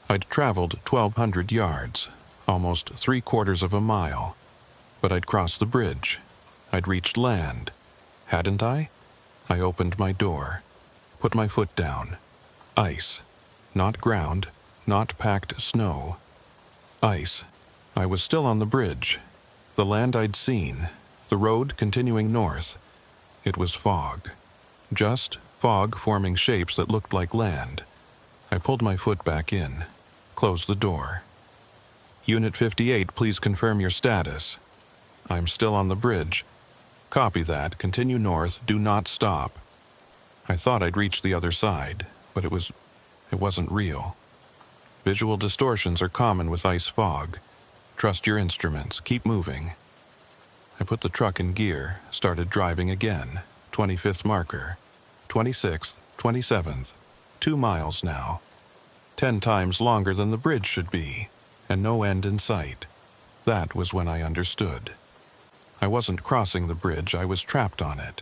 I'd traveled 1,200 yards, almost 3/4 of a mile. But I'd crossed the bridge. I'd reached land. Hadn't I? I opened my door, put my foot down. Ice. Not ground, not packed snow. Ice. I was still on the bridge. The land I'd seen, the road continuing north. It was fog. Just fog forming shapes that looked like land. I pulled my foot back in, closed the door. Unit 58, please confirm your status. I'm still on the bridge. Copy that. Continue north. Do not stop. I thought I'd reach the other side, but it wasn't real. Visual distortions are common with ice fog. Trust your instruments. Keep moving. I put the truck in gear, started driving again. 25th marker. 26th, 27th. 2 miles now. 10 times longer than the bridge should be, and no end in sight. That was when I understood. I wasn't crossing the bridge, I was trapped on it,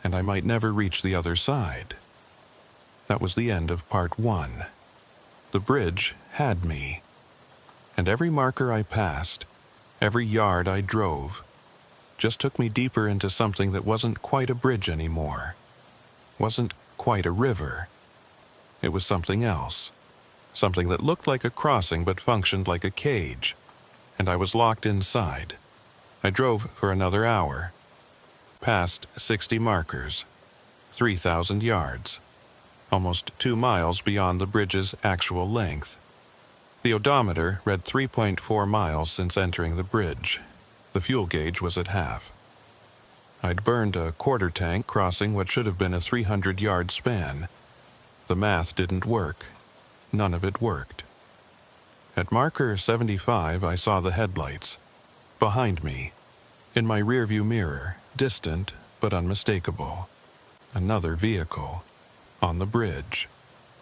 and I might never reach the other side. That was the end of part 1. The bridge had me, and every marker I passed, every yard I drove, just took me deeper into something that wasn't quite a bridge anymore, wasn't quite a river. It was something else, something that looked like a crossing but functioned like a cage, and I was locked inside. I drove for another hour, past 60 markers, 3,000 yards, almost 2 miles beyond the bridge's actual length. The odometer read 3.4 miles since entering the bridge. The fuel gauge was at half. I'd burned a quarter tank crossing what should have been a 300-yard span. The math didn't work. None of it worked. At marker 75, I saw the headlights. Behind me, in my rearview mirror, distant but unmistakable. Another vehicle. On the bridge.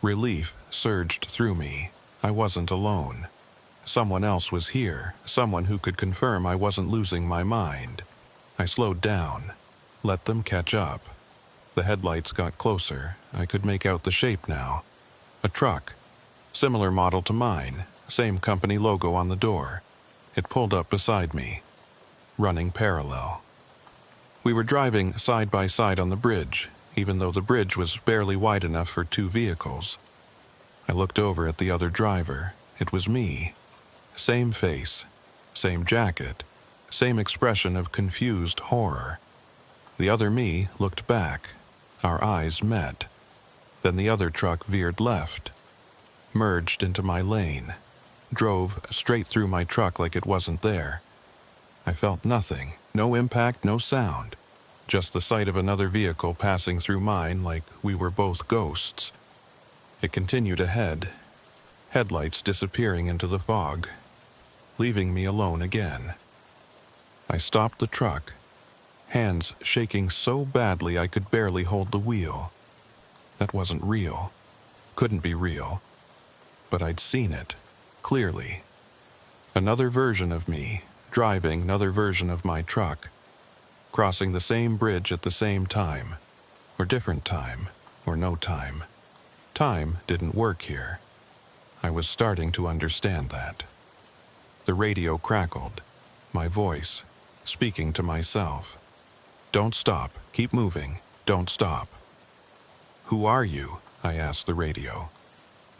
Relief surged through me. I wasn't alone. Someone else was here, someone who could confirm I wasn't losing my mind. I slowed down, let them catch up. The headlights got closer. I could make out the shape now. A truck. Similar model to mine, same company logo on the door. It pulled up beside me, running parallel. We were driving side by side on the bridge, even though the bridge was barely wide enough for 2 vehicles. I looked over at the other driver. It was me. Same face, same jacket, same expression of confused horror. The other me looked back. Our eyes met. Then the other truck veered left, merged into my lane, drove straight through my truck like it wasn't there. I felt nothing, no impact, no sound, just the sight of another vehicle passing through mine like we were both ghosts. It continued ahead, headlights disappearing into the fog, leaving me alone again. I stopped the truck, hands shaking so badly I could barely hold the wheel. That wasn't real, couldn't be real, but I'd seen it, clearly. Another version of me, driving another version of my truck, crossing the same bridge at the same time, or different time, or no time. Time didn't work here. I was starting to understand that. The radio crackled, my voice, speaking to myself. Don't stop, keep moving, don't stop. Who are you? I asked the radio.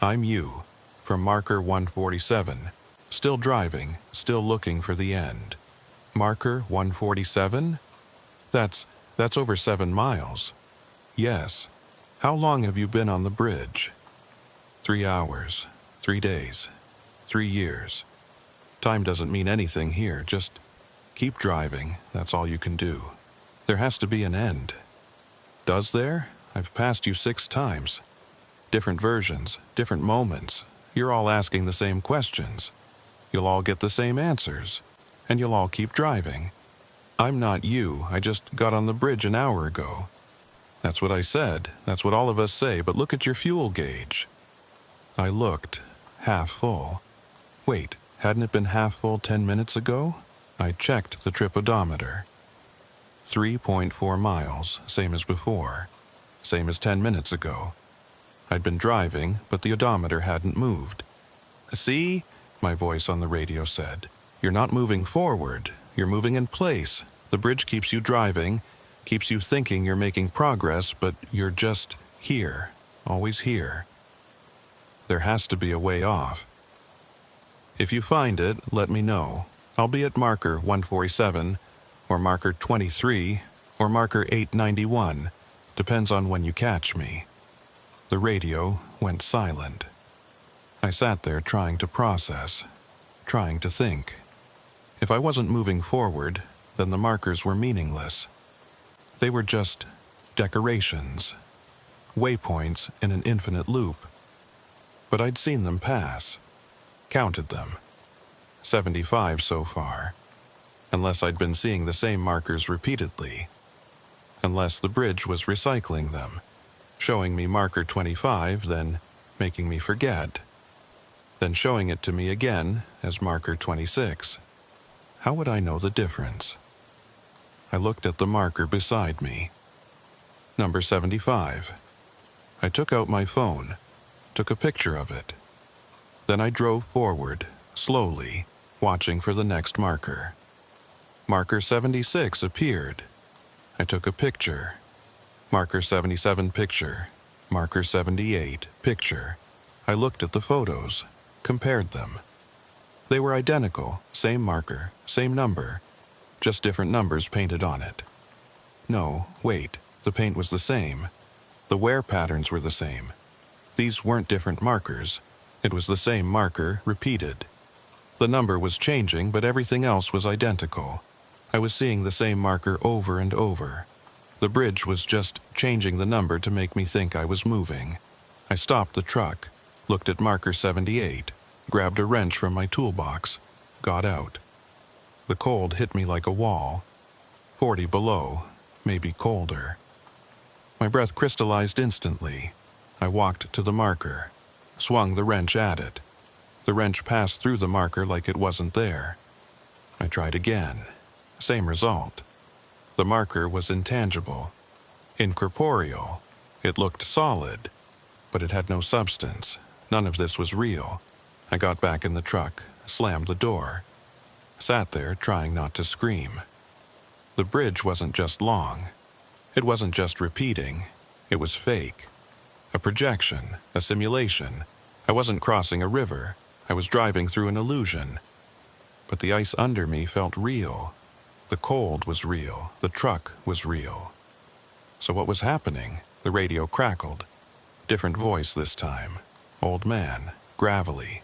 I'm you, from marker 147. Still driving, still looking for the end. Marker 147? That's over 7 miles. Yes. How long have you been on the bridge? 3 hours, 3 days, 3 years. Time doesn't mean anything here, just keep driving, that's all you can do. There has to be an end. Does there? I've passed you 6 times. Different versions, different moments. You're all asking the same questions. You'll all get the same answers, and you'll all keep driving. I'm not you, I just got on the bridge an hour ago. That's what I said. That's what all of us say, but look at your fuel gauge. I looked, half full. Wait, hadn't it been half full 10 minutes ago? I checked the trip odometer. 3.4 miles, same as before. Same as 10 minutes ago. I'd been driving, but the odometer hadn't moved. See? My voice on the radio said. You're not moving forward. You're moving in place. The bridge keeps you driving, keeps you thinking you're making progress, but you're just here, always here. There has to be a way off. If you find it, let me know. I'll be at marker 147, or marker 23, or marker 891. Depends on when you catch me. The radio went silent. I sat there trying to process, trying to think. If I wasn't moving forward, then the markers were meaningless. They were just decorations, waypoints in an infinite loop. But I'd seen them pass, counted them. 75 so far. Unless I'd been seeing the same markers repeatedly. Unless the bridge was recycling them, showing me marker 25, then making me forget, then showing it to me again as marker 26. How would I know the difference? I looked at the marker beside me. Number 75. I took out my phone, took a picture of it. Then I drove forward, slowly, watching for the next marker. Marker 76 appeared. I took a picture. Marker 77 picture. Marker 78 picture. I looked at the photos, compared them. They were identical, same marker, same number, just different numbers painted on it. No, wait, the paint was the same. The wear patterns were the same. These weren't different markers. It was the same marker, repeated. The number was changing, but everything else was identical. I was seeing the same marker over and over. The bridge was just changing the number to make me think I was moving. I stopped the truck, looked at marker 78, grabbed a wrench from my toolbox, got out. The cold hit me like a wall. 40 below, maybe colder. My breath crystallized instantly. I walked to the marker, swung the wrench at it. The wrench passed through the marker like it wasn't there. I tried again. Same result. The marker was intangible, incorporeal. It looked solid, but it had no substance. None of this was real. I got back in the truck, slammed the door, sat there trying not to scream. The bridge wasn't just long. It wasn't just repeating. It was fake. A projection, a simulation. I wasn't crossing a river. I was driving through an illusion. But the ice under me felt real. The cold was real. The truck was real. So what was happening? The radio crackled. Different voice this time. Old man, gravelly.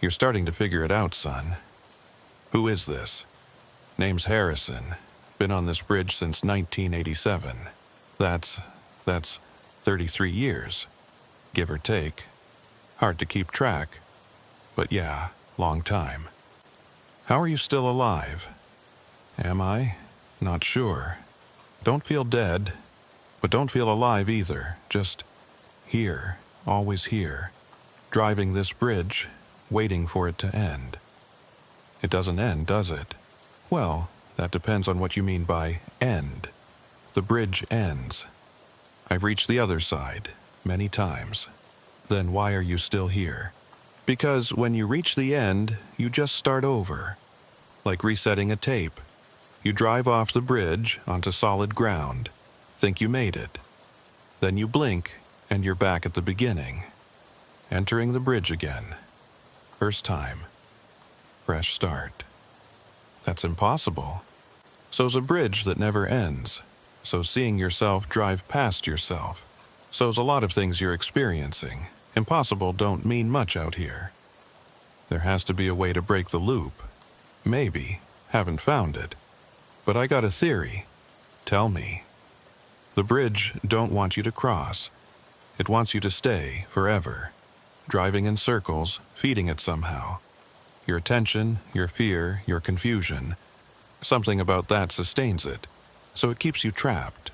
You're starting to figure it out, son. Who is this? Name's Harrison. Been on this bridge since 1987. That's 33 years. Give or take. Hard to keep track. But yeah, long time. How are you still alive? Am I? Not sure. Don't feel dead, but don't feel alive either. Just here, always here. Driving this bridge, waiting for it to end. It doesn't end, does it? Well, that depends on what you mean by end. The bridge ends. I've reached the other side, many times. Then why are you still here? Because when you reach the end, you just start over. Like resetting a tape. You drive off the bridge onto solid ground, think you made it. Then you blink, and you're back at the beginning. Entering the bridge again. First time. Fresh start. That's impossible. So's a bridge that never ends. So's seeing yourself drive past yourself. So's a lot of things you're experiencing. Impossible don't mean much out here. There has to be a way to break the loop. Maybe. Haven't found it. But I got a theory. Tell me. The bridge don't want you to cross. It wants you to stay forever. Driving in circles, feeding it somehow. Your attention, your fear, your confusion. Something about that sustains it. So it keeps you trapped.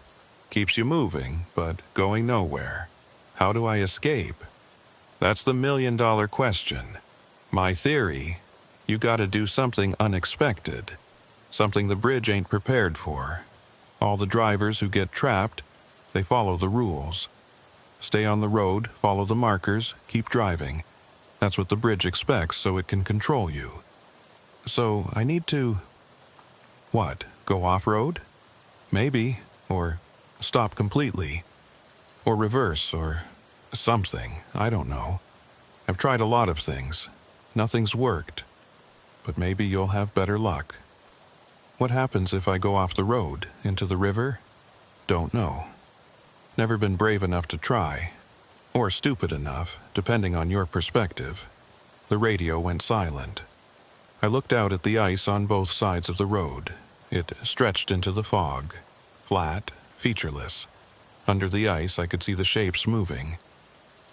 Keeps you moving, but going nowhere. How do I escape? That's the million-dollar question. My theory, you gotta do something unexpected. Something the bridge ain't prepared for. All the drivers who get trapped, they follow the rules. Stay on the road, follow the markers, keep driving. That's what the bridge expects so it can control you. So I need to... What, go off-road? Maybe, or stop completely. Or reverse, or something, I don't know. I've tried a lot of things. Nothing's worked. But maybe you'll have better luck. What happens if I go off the road, into the river? Don't know. Never been brave enough to try. Or stupid enough, depending on your perspective. The radio went silent. I looked out at the ice on both sides of the road. It stretched into the fog. Flat, featureless. Under the ice, I could see the shapes moving.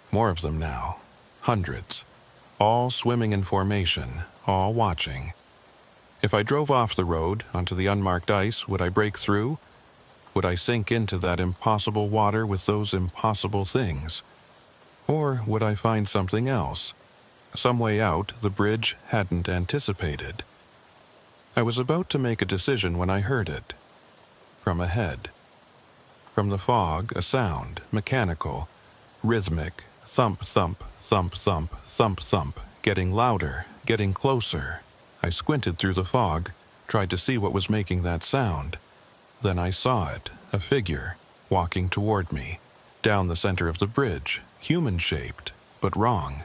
More of them now. Hundreds. All swimming in formation, all watching. If I drove off the road, onto the unmarked ice, would I break through? Would I sink into that impossible water with those impossible things? Or would I find something else? Some way out the bridge hadn't anticipated. I was about to make a decision when I heard it. From ahead. From the fog, a sound, mechanical, rhythmic, thump, thump, thump, thump, thump, thump, getting louder, getting closer. I squinted through the fog, tried to see what was making that sound. Then I saw it, a figure, walking toward me, down the center of the bridge, human-shaped, but wrong.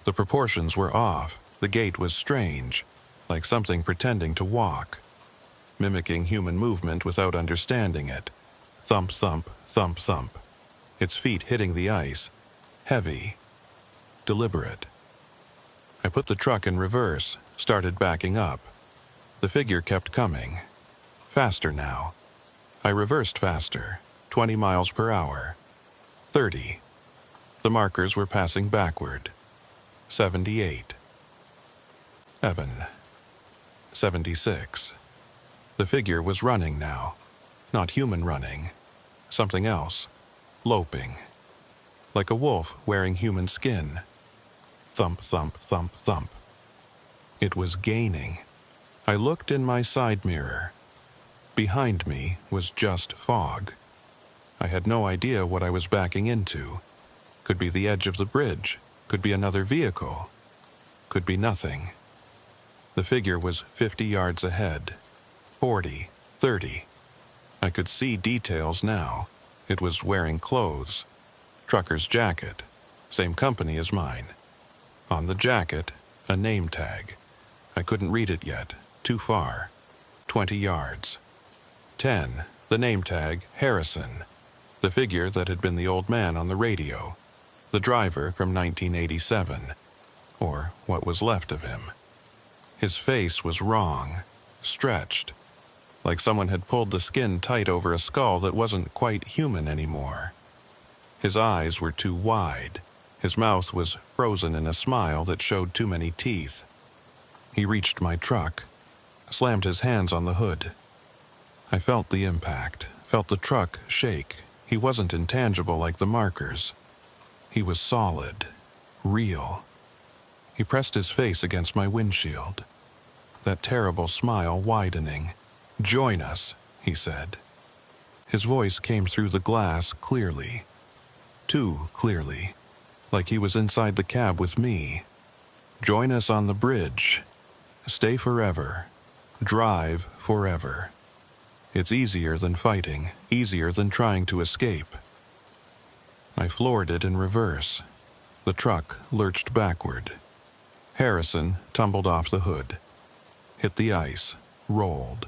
The proportions were off, the gait was strange, like something pretending to walk, mimicking human movement without understanding it. Thump, thump, thump, thump. Its feet hitting the ice, heavy, deliberate. I put the truck in reverse, started backing up. The figure kept coming. Faster now. I reversed faster, 20 miles per hour. 30. The markers were passing backward. 78. 76. The figure was running now. Not human running. Something else. Loping. Like a wolf wearing human skin. Thump, thump, thump, thump. It was gaining. I looked in my side mirror. Behind me was just fog. I had no idea what I was backing into. Could be the edge of the bridge. Could be another vehicle. Could be nothing. The figure was 50 yards ahead. 40, 30. I could see details now. It was wearing clothes. Trucker's jacket. Same company as mine. On the jacket, a name tag. I couldn't read it yet. Too far. 20 yards. 10. The name tag, Harrison. The figure that had been the old man on the radio. The driver from 1987. Or what was left of him. His face was wrong. Stretched. Like someone had pulled the skin tight over a skull that wasn't quite human anymore. His eyes were too wide. His mouth was frozen in a smile that showed too many teeth. He reached my truck, slammed his hands on the hood. I felt the impact, felt the truck shake. He wasn't intangible like the markers. He was solid, real. He pressed his face against my windshield. That terrible smile widening. "Join us," he said. His voice came through the glass clearly. Too clearly. Like he was inside the cab with me. "Join us on the bridge. Stay forever. Drive forever. It's easier than fighting, easier than trying to escape." I floored it in reverse. The truck lurched backward. Harrison tumbled off the hood. Hit the ice, rolled.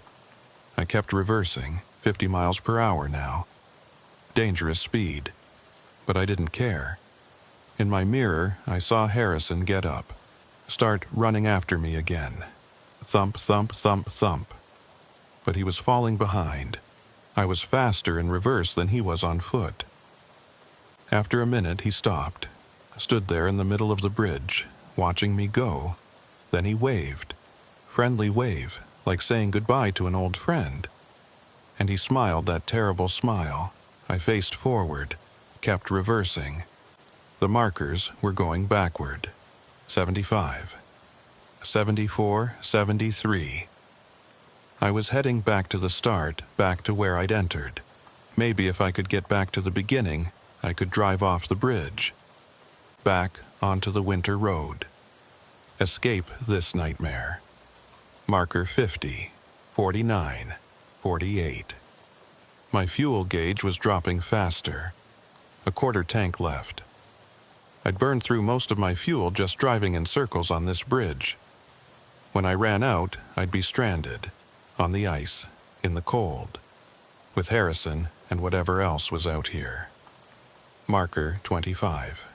I kept reversing, 50 miles per hour now. Dangerous speed. But I didn't care. In my mirror, I saw Harrison get up, start running after me again. Thump, thump, thump, thump. But he was falling behind. I was faster in reverse than he was on foot. After a minute, he stopped, stood there in the middle of the bridge, watching me go. Then he waved. Friendly wave, like saying goodbye to an old friend. And he smiled that terrible smile, I faced forward, kept reversing. The markers were going backward. 75. 74, 73. I was heading back to the start, back to where I'd entered. Maybe if I could get back to the beginning, I could drive off the bridge. Back onto the winter road. Escape this nightmare. Marker 50, 49, 48. My fuel gauge was dropping faster. A quarter tank left. I'd burned through most of my fuel just driving in circles on this bridge. When I ran out, I'd be stranded, on the ice, in the cold, with Harrison and whatever else was out here. Marker 25.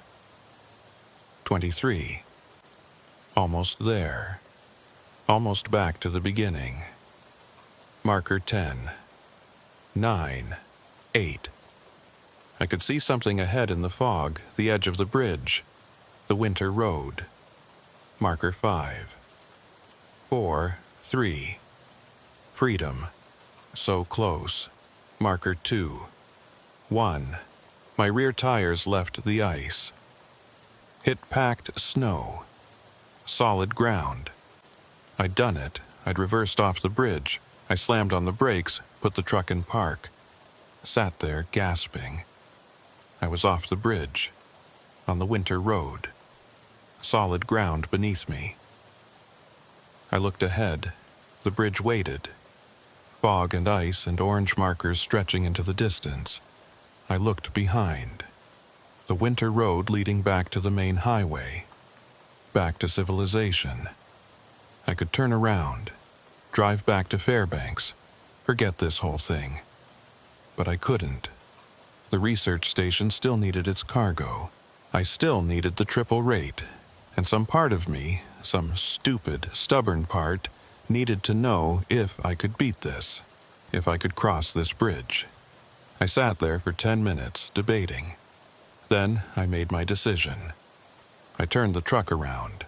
23. Almost there. Almost back to the beginning. Marker 10. 9. 8. I could see something ahead in the fog, the edge of the bridge, the winter road. Marker 5. 4. 3. Freedom. So close. Marker 2. 1. My rear tires left the ice. Hit packed snow. Solid ground. I'd done it. I'd reversed off the bridge. I slammed on the brakes, put the truck in park. Sat there, gasping. I was off the bridge. On the winter road. Solid ground beneath me. I looked ahead. The bridge waited. Fog and ice and orange markers stretching into the distance. I looked behind. The winter road leading back to the main highway. Back to civilization. I could turn around, drive back to Fairbanks, forget this whole thing. But I couldn't. The research station still needed its cargo. I still needed the triple rate, and some part of me, some stupid, stubborn part, needed to know if I could beat this, if I could cross this bridge. I sat there for 10 minutes, debating. Then I made my decision. I turned the truck around,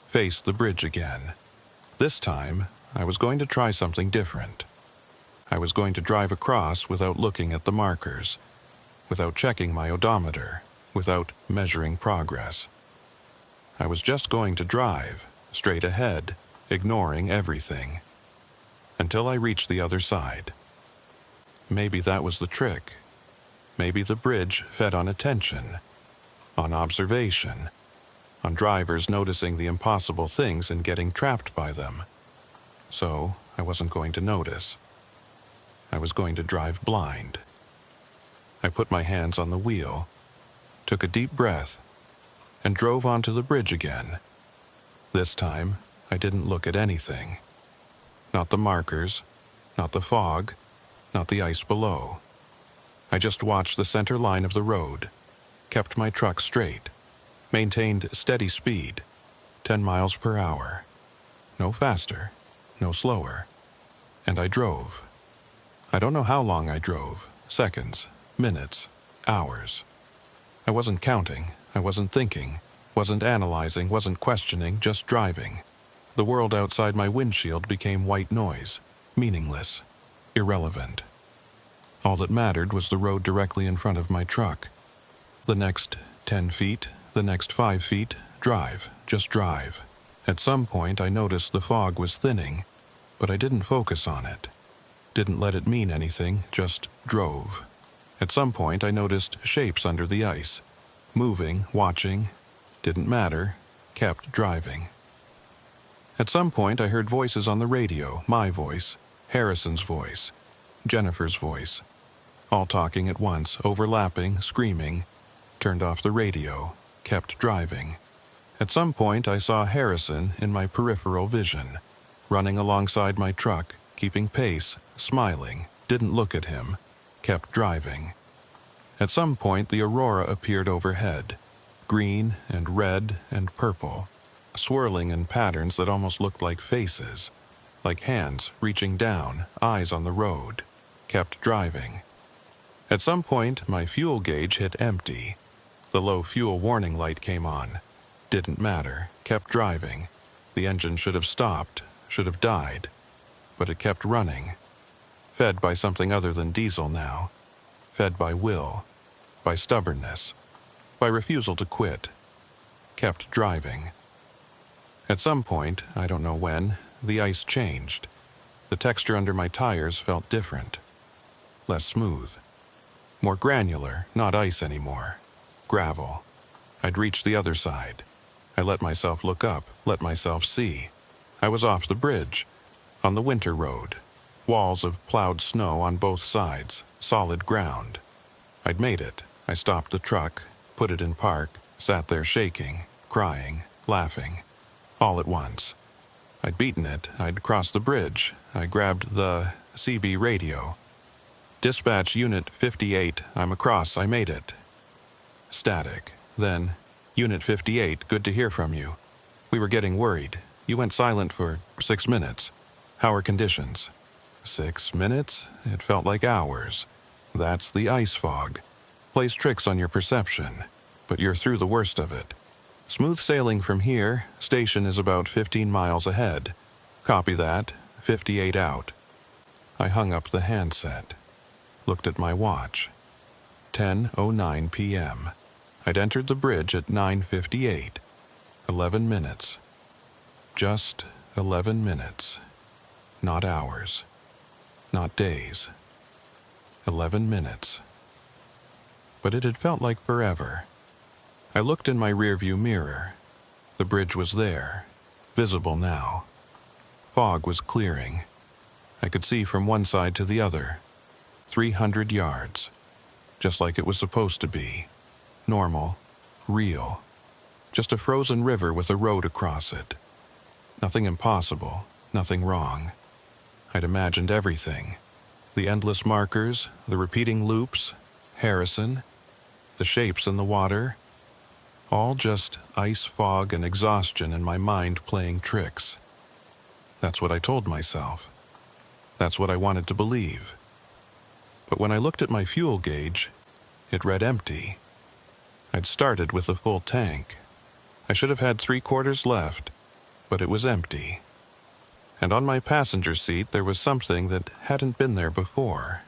faced the bridge again. This time, I was going to try something different. I was going to drive across without looking at the markers, without checking my odometer, without measuring progress. I was just going to drive, straight ahead, ignoring everything, until I reached the other side. Maybe that was the trick. Maybe the bridge fed on attention, on observation, on drivers noticing the impossible things and getting trapped by them. So I wasn't going to notice. I was going to drive blind. I put my hands on the wheel, took a deep breath, and drove onto the bridge again. This time, I didn't look at anything. Not the markers, not the fog, not the ice below. I just watched the center line of the road, kept my truck straight, maintained steady speed, 10 miles per hour. No faster, no slower. And I drove. I don't know how long I drove, seconds, minutes, hours. I wasn't counting, I wasn't thinking, wasn't analyzing, wasn't questioning, just driving. The world outside my windshield became white noise, meaningless, irrelevant. All that mattered was the road directly in front of my truck. The next 10 feet, the next 5 feet, drive, just drive. At some point I noticed the fog was thinning, but I didn't focus on it. Didn't let it mean anything, just drove. At some point I noticed shapes under the ice. Moving, watching, didn't matter, kept driving. At some point I heard voices on the radio, my voice, Harrison's voice, Jennifer's voice, all talking at once, overlapping, screaming. Turned off the radio, kept driving. At some point I saw Harrison in my peripheral vision, running alongside my truck, keeping pace, smiling, didn't look at him, kept driving. At some point the aurora appeared overhead, green and red and purple, swirling in patterns that almost looked like faces, like hands reaching down, eyes on the road, kept driving. At some point my fuel gauge hit empty. The low fuel warning light came on. Didn't matter, kept driving. The engine should have stopped, should have died, but it kept running, fed by something other than diesel now. fed by will, by stubbornness, by refusal to quit. Kept driving. At some point, I don't know when, the ice changed. The texture under my tires felt different. Less smooth. More granular, not ice anymore. Gravel. I'd reached the other side. I let myself look up, let myself see. I was off the bridge, on the winter road. Walls of plowed snow on both sides, solid ground. I'd made it. I stopped the truck, put it in park, sat there shaking, crying, laughing, all at once. I'd beaten it. I'd crossed the bridge. I grabbed the CB radio. Dispatch Unit 58, I'm across, I made it. Static. Then, Unit 58, good to hear from you. We were getting worried. You went silent for 6 minutes. How are conditions? 6 minutes? It felt like hours. That's the ice fog. Plays tricks on your perception, but you're through the worst of it. Smooth sailing from here, station is about 15 miles ahead. Copy that, 58 out. I hung up the handset. Looked at my watch. 10:09 p.m. I'd entered the bridge at 9:58. 11 minutes. Just 11 minutes. Not hours. Not days. 11 minutes. But it had felt like forever. I looked in my rearview mirror. The bridge was there, visible now. Fog was clearing. I could see from one side to the other. 300 yards. Just like it was supposed to be. Normal. Real. Just a frozen river with a road across it. Nothing impossible. Nothing wrong. I'd imagined everything. The endless markers, the repeating loops, Harrison, the shapes in the water. All just ice fog and exhaustion in my mind playing tricks. That's what I told myself. That's what I wanted to believe. But when I looked at my fuel gauge, it read empty. I'd started with a full tank. I should have had 3/4 left, but it was empty. And on my passenger seat there was something that hadn't been there before.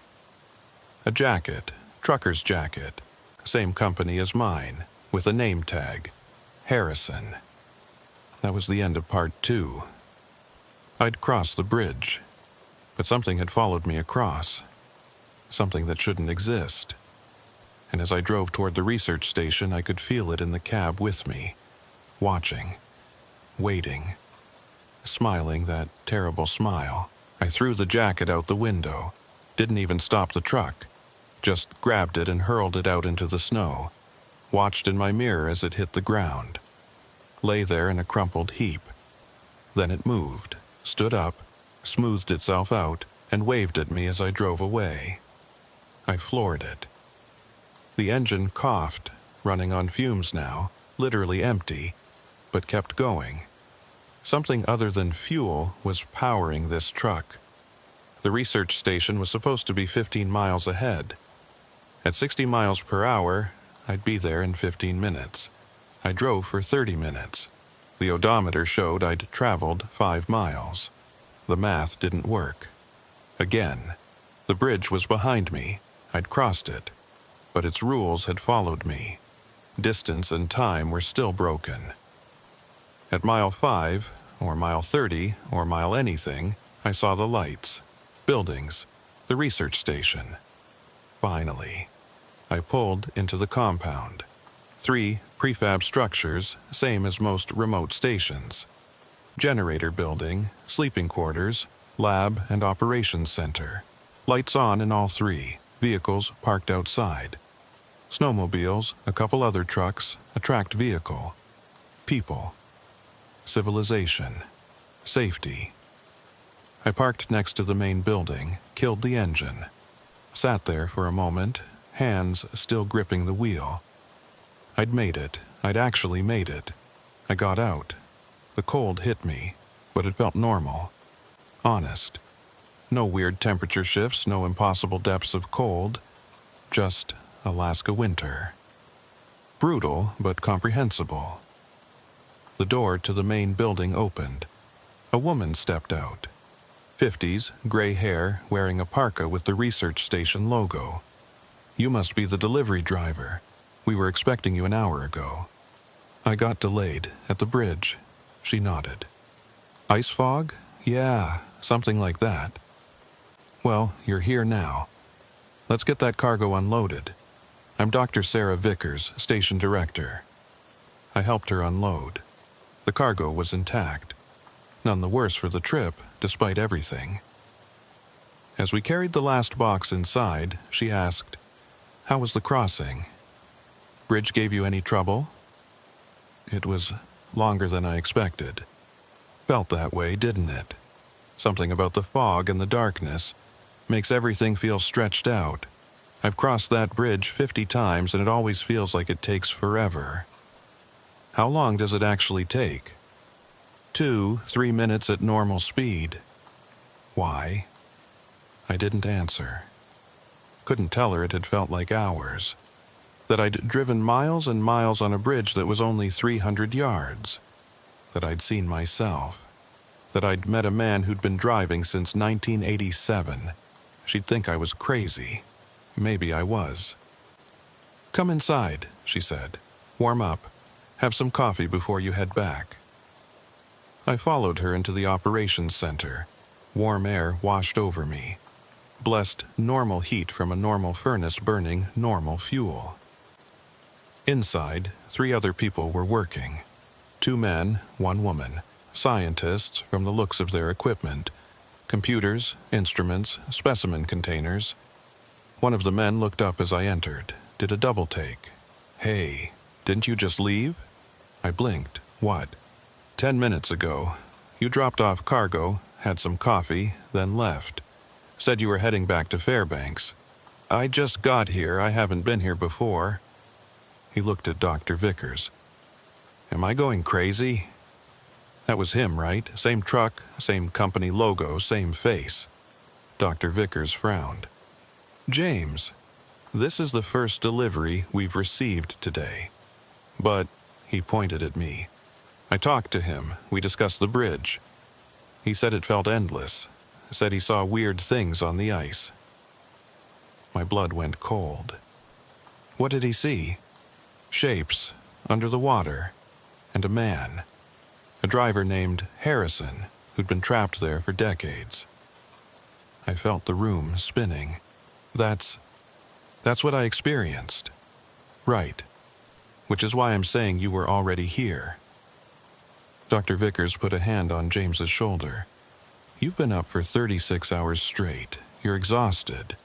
A jacket, trucker's jacket, same company as mine, with a name tag, Harrison. That was the end of part 2. I'd crossed the bridge, but something had followed me across. Something that shouldn't exist. And as I drove toward the research station, I could feel it in the cab with me, watching, waiting, smiling that terrible smile. I threw the jacket out the window, didn't even stop the truck, just grabbed it and hurled it out into the snow, watched in my mirror as it hit the ground, lay there in a crumpled heap. Then it moved, stood up, smoothed itself out, and waved at me as I drove away. I floored it. The engine coughed, running on fumes now, literally empty, but kept going. Something other than fuel was powering this truck. The research station was supposed to be 15 miles ahead. At 60 miles per hour, I'd be there in 15 minutes. I drove for 30 minutes. The odometer showed I'd traveled 5 miles. The math didn't work. Again, the bridge was behind me. I'd crossed it, but its rules had followed me. Distance and time were still broken. At mile 5, or mile 30, or mile anything, I saw the lights, buildings, the research station. Finally, I pulled into the compound. 3 prefab structures, same as most remote stations. Generator building, sleeping quarters, lab and operations center. Lights on in all 3. Vehicles parked outside. Snowmobiles, a couple other trucks, a tracked vehicle. People. Civilization. Safety. I parked next to the main building, killed the engine. Sat there for a moment, hands still gripping the wheel. I'd made it. I'd actually made it. I got out. The cold hit me, but it felt normal. Honest. No weird temperature shifts, no impossible depths of cold. Just Alaska winter. Brutal, but comprehensible. The door to the main building opened. A woman stepped out. 50s, gray hair, wearing a parka with the research station logo. You must be the delivery driver. We were expecting you an hour ago." "I got delayed at the bridge," she nodded. "Ice fog? Yeah, something like that. Well, you're here now. Let's get that cargo unloaded. I'm Dr. Sarah Vickers, station director." I helped her unload. The cargo was intact. None the worse for the trip, despite everything. As we carried the last box inside, she asked, "How was the crossing? Bridge gave you any trouble?" "It was longer than I expected." "Felt that way, didn't it? Something about the fog and the darkness makes everything feel stretched out. I've crossed that bridge 50 times and it always feels like it takes forever." "How long does it actually take?" 2-3 minutes at normal speed." "Why?" I didn't answer. Couldn't tell her it had felt like hours. That I'd driven miles and miles on a bridge that was only 300 yards. That I'd seen myself. That I'd met a man who'd been driving since 1987. She'd think I was crazy. Maybe I was. "Come inside," she said. "Warm up. Have some coffee before you head back." I followed her into the operations center. Warm air washed over me. Blessed normal heat from a normal furnace burning normal fuel. Inside, 3 other people were working. 2 men, 1 woman. Scientists from the looks of their equipment. Computers, instruments, specimen containers. One of the men looked up as I entered, did a double take. "Hey, didn't you just leave?" I blinked. "What?" 10 minutes ago. You dropped off cargo, had some coffee, then left. Said you were heading back to Fairbanks. "I just got here. I haven't been here before." He looked at Dr. Vickers. "Am I going crazy?" That was him, right? Same truck, same company logo, same face. Dr. Vickers frowned. "James, this is the first delivery we've received today. But," he pointed at me, "I talked to him. We discussed the bridge. He said it felt endless. Said he saw weird things on the ice." My blood went cold. "What did he see?" "Shapes, under the water, and a man. A driver named Harrison, who'd been trapped there for decades." I felt the room spinning. That's what I experienced." "Right. Which is why I'm saying you were already here." Dr. Vickers put a hand on James's shoulder. "You've been up for 36 hours straight. You're exhausted.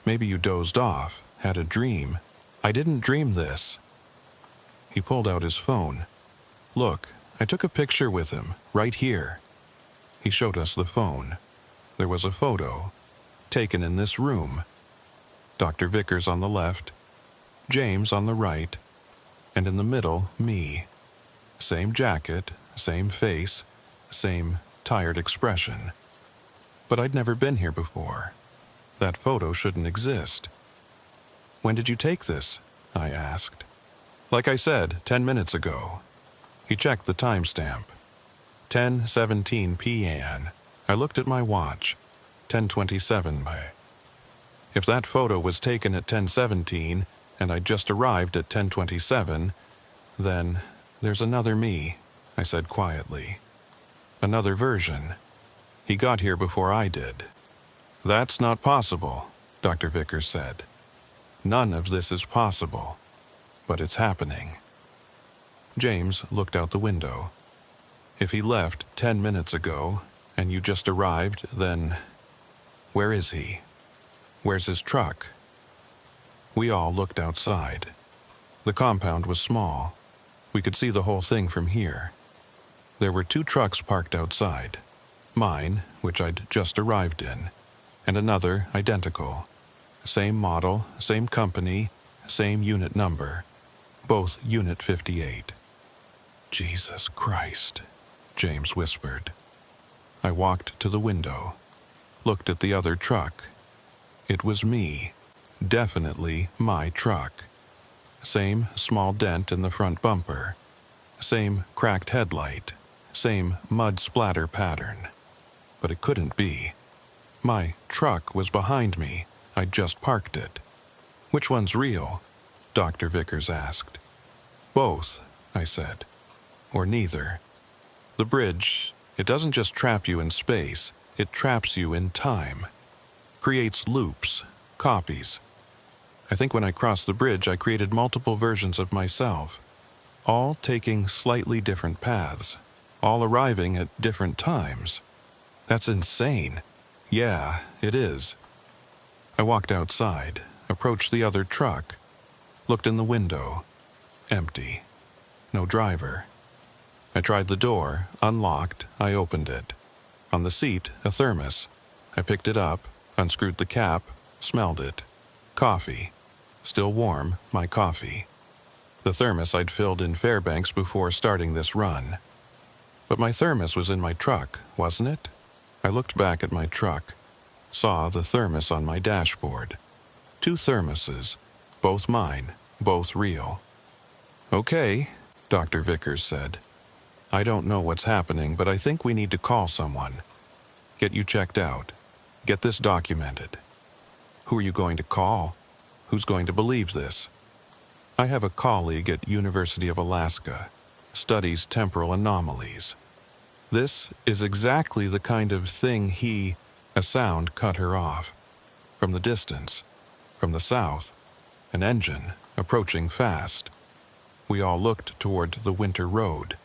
Maybe you dozed off, had a dream." "I didn't dream this." He pulled out his phone. "Look, I took a picture with him, right here." He showed us the phone. There was a photo, taken in this room. Dr. Vickers on the left, James on the right, and in the middle, me. Same jacket, same face, same tired expression. But I'd never been here before. That photo shouldn't exist. "When did you take this?" I asked. "Like I said, 10 minutes ago." He checked the timestamp. 10:17 p.m. I looked at my watch. 10:27 by. If that photo was taken at 10:17 and I just arrived at 10:27, then there's another me, I said quietly. Another version. He got here before I did. "That's not possible," Dr. Vickers said. "None of this is possible, but it's happening." James looked out the window. "If he left 10 minutes ago, and you just arrived, then where is he? Where's his truck?" We all looked outside. The compound was small. We could see the whole thing from here. There were 2 trucks parked outside. Mine, which I'd just arrived in, and another identical. Same model, same company, same unit number. Both Unit 58. "Jesus Christ," James whispered. I walked to the window, looked at the other truck. It was me. Definitely my truck. Same small dent in the front bumper. Same cracked headlight. Same mud splatter pattern. But it couldn't be. My truck was behind me. I'd just parked it. Which one's real? Dr. Vickers asked. Both, I said. Or neither. The bridge, it doesn't just trap you in space, it traps you in time. Creates loops, copies. I think when I crossed the bridge, I created multiple versions of myself, all taking slightly different paths, all arriving at different times. That's insane. Yeah, it is. I walked outside, approached the other truck, looked in the window. Empty. No driver. I tried the door, unlocked, I opened it. On the seat, a thermos. I picked it up, unscrewed the cap, smelled it. Coffee. Still warm, my coffee. The thermos I'd filled in Fairbanks before starting this run. But my thermos was in my truck, wasn't it? I looked back at my truck, saw the thermos on my dashboard. 2 thermoses, both mine, both real. Okay, Dr. Vickers said. I don't know what's happening, but I think we need to call someone. Get you checked out. Get this documented. Who are you going to call? Who's going to believe this? I have a colleague at University of Alaska, studies temporal anomalies. This is exactly the kind of thing a sound cut her off. From the distance, from the south, an engine approaching fast. We all looked toward the winter road.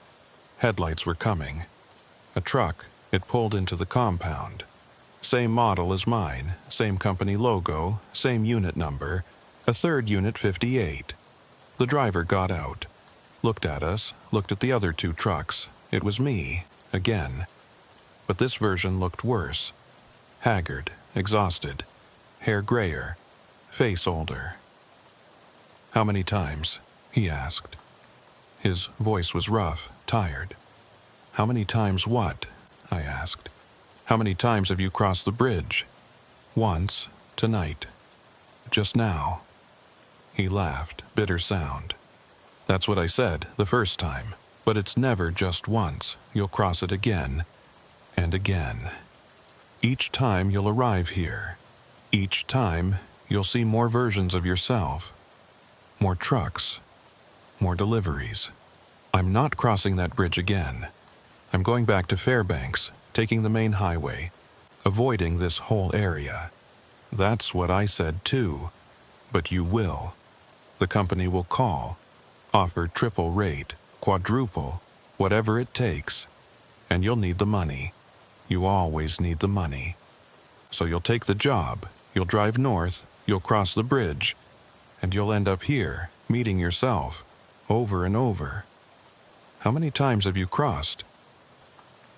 Headlights were coming. A truck, it pulled into the compound. Same model as mine, same company logo, same unit number, a third unit 58. The driver got out, looked at us, looked at the other 2 trucks. It was me, again. But this version looked worse. Haggard, exhausted, hair grayer, face older. How many times? He asked. His voice was rough, tired. How many times what? I asked. How many times have you crossed the bridge? Once, tonight. Just now. He laughed, bitter sound. That's what I said the first time, but it's never just once. You'll cross it again and again. Each time you'll arrive here. Each time you'll see more versions of yourself. More trucks. More deliveries. I'm not crossing that bridge again. I'm going back to Fairbanks, taking the main highway, avoiding this whole area. That's what I said too. But you will. The company will call, offer triple rate, quadruple, whatever it takes. And you'll need the money. You always need the money. So you'll take the job, you'll drive north, you'll cross the bridge, and you'll end up here, meeting yourself, over and over. How many times have you crossed?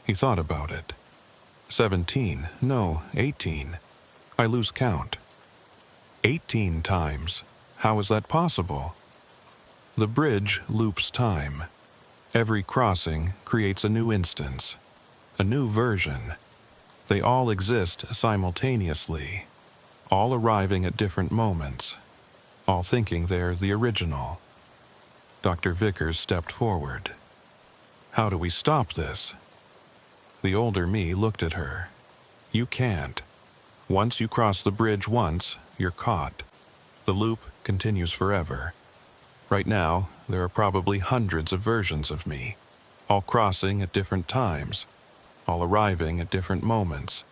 He thought about it. 17, no, 18. I lose count. 18 times. How is that possible? The bridge loops time. Every crossing creates a new instance, a new version. They all exist simultaneously, all arriving at different moments, all thinking they're the original. Dr. Vickers stepped forward. How do we stop this? The older me looked at her. You can't. Once you cross the bridge once, you're caught. The loop continues forever. Right now, there are probably hundreds of versions of me, all crossing at different times, all arriving at different moments.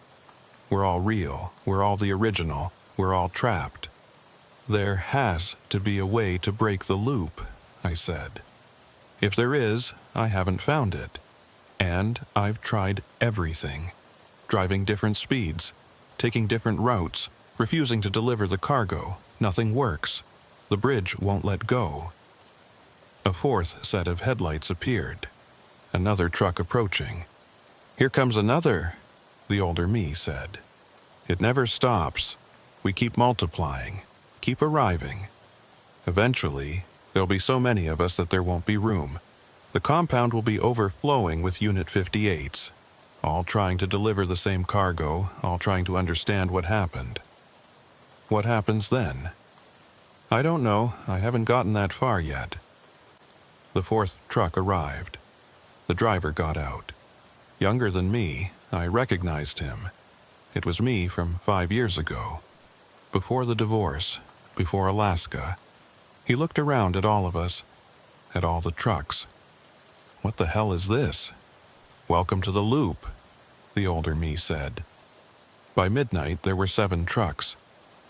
We're all real, we're all the original, we're all trapped. There has to be a way to break the loop, I said. If there is, I haven't found it. And I've tried everything. Driving different speeds, taking different routes, refusing to deliver the cargo. Nothing works. The bridge won't let go. A 4th set of headlights appeared. Another truck approaching. Here comes another, the older me said. It never stops. We keep multiplying, keep arriving. Eventually, there'll be so many of us that there won't be room. The compound will be overflowing with Unit 58s, all trying to deliver the same cargo, all trying to understand what happened. What happens then? I don't know. I haven't gotten that far yet. The 4th truck arrived. The driver got out. Younger than me, I recognized him. It was me from 5 years ago. Before the divorce, before Alaska. He looked around at all of us, at all the trucks. "What the hell is this?" "Welcome to the loop," the older me said. By midnight, there were 7 trucks,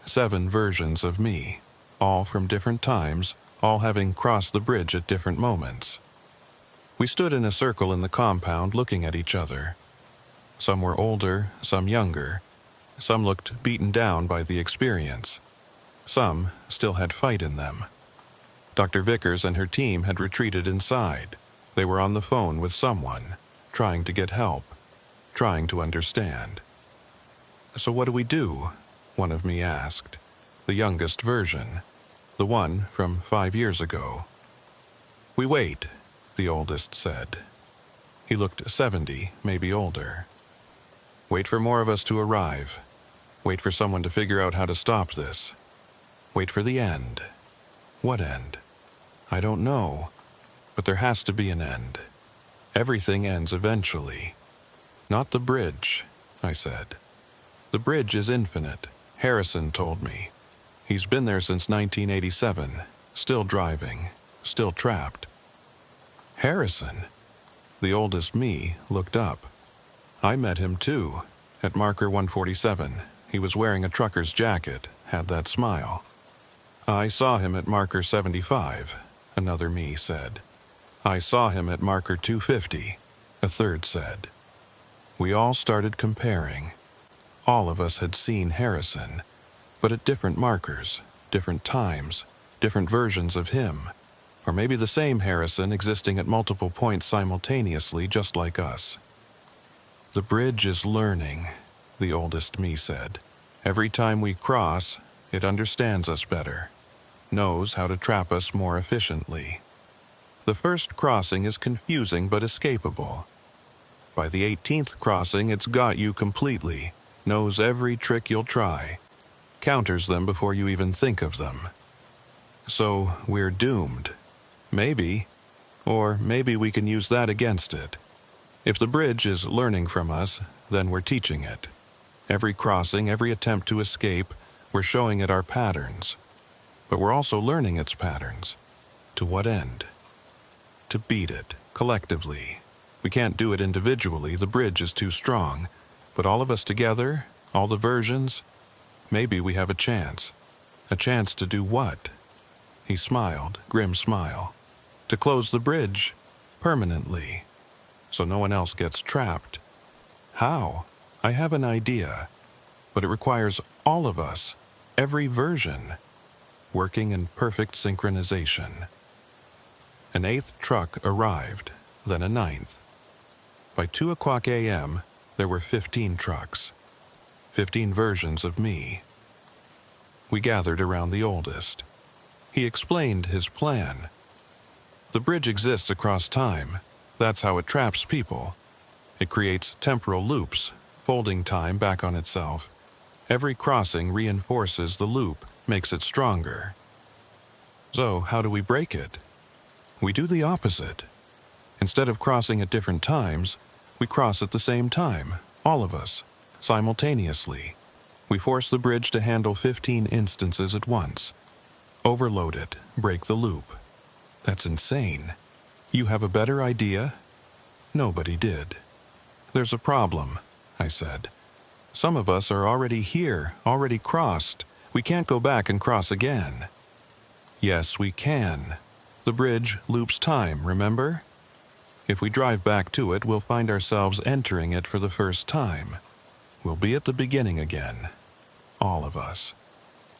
7 versions of me, all from different times, all having crossed the bridge at different moments. We stood in a circle in the compound looking at each other. Some were older, some younger. Some looked beaten down by the experience. Some still had fight in them. Dr. Vickers and her team had retreated inside. They were on the phone with someone, trying to get help, trying to understand. "So what do we do?" one of me asked. The youngest version, the one from 5 years ago. "We wait," the oldest said. He looked 70, maybe older. "Wait for more of us to arrive. Wait for someone to figure out how to stop this. Wait for the end." "What end?" "I don't know. But there has to be an end. Everything ends eventually." "Not the bridge," I said. "The bridge is infinite, Harrison told me. He's been there since 1987, still driving, still trapped." "Harrison?" The oldest me looked up. "I met him too, at marker 147. He was wearing a trucker's jacket, had that smile." "I saw him at marker 75, another me said. "I saw him at marker 250, a third said. We all started comparing. All of us had seen Harrison, but at different markers, different times, different versions of him, or maybe the same Harrison existing at multiple points simultaneously just like us. "The bridge is learning," the oldest me said. "Every time we cross, it understands us better, knows how to trap us more efficiently. The first crossing is confusing but escapable. By the 18th crossing, it's got you completely, knows every trick you'll try, counters them before you even think of them. So we're doomed. Maybe, or maybe we can use that against it. If the bridge is learning from us, then we're teaching it. Every crossing, every attempt to escape, we're showing it our patterns. But we're also learning its patterns. To what end? To beat it, collectively. We can't do it individually, the bridge is too strong. But all of us together, all the versions, maybe we have a chance. A chance to do what?" He smiled, grim smile. "To close the bridge, permanently, so no one else gets trapped." "How?" "I have an idea, but it requires all of us, every version, working in perfect synchronization." An 8th truck arrived, then a 9th. By 2 o'clock a.m., there were 15 trucks, 15 versions of me. We gathered around the oldest. He explained his plan. "The bridge exists across time. That's how it traps people. It creates temporal loops, folding time back on itself. Every crossing reinforces the loop, makes it stronger. So how do we break it? We do the opposite. Instead of crossing at different times, we cross at the same time, all of us, simultaneously. We force the bridge to handle 15 instances at once. Overload it, break the loop." "That's insane. You have a better idea?" Nobody did. "There's a problem," I said. "Some of us are already here, already crossed. We can't go back and cross again." "Yes, we can. The bridge loops time, remember? If we drive back to it, we'll find ourselves entering it for the first time. We'll be at the beginning again. All of us.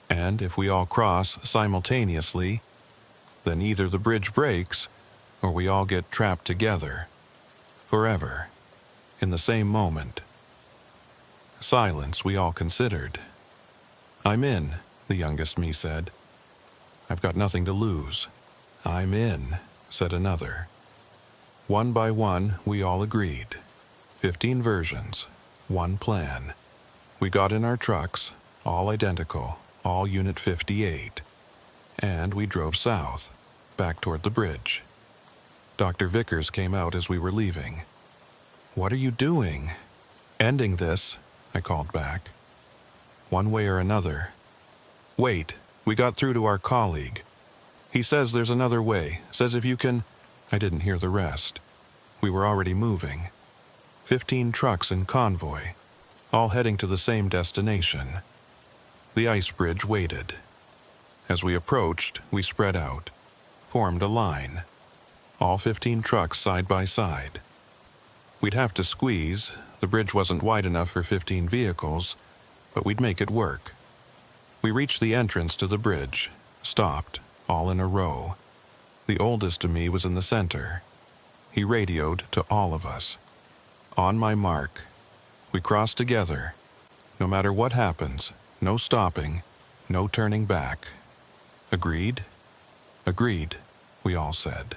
And if we all cross simultaneously, then either the bridge breaks, or we all get trapped together. Forever. In the same moment." Silence we all considered. "I'm in," the youngest me said. "I've got nothing to lose." "I'm in," said another. One by one, we all agreed. 15 versions, one plan. We got in our trucks, all identical, all Unit 58. And we drove south, back toward the bridge. Dr. Vickers came out as we were leaving. "What are you doing?" "Ending this," I called back. "One way or another." "Wait," We got through to our colleague. He says there's another way, says if you can... I didn't hear the rest. We were already moving. 15 trucks in convoy, all heading to the same destination. The ice bridge waited. As we approached, we spread out, formed a line. All 15 trucks side by side. We'd have to squeeze. The bridge wasn't wide enough for 15 vehicles, but we'd make it work. We reached the entrance to the bridge, stopped, all in a row. The oldest of me was in the center. He radioed to all of us. On my mark. We cross together. No matter what happens, no stopping, no turning back. Agreed? Agreed, we all said.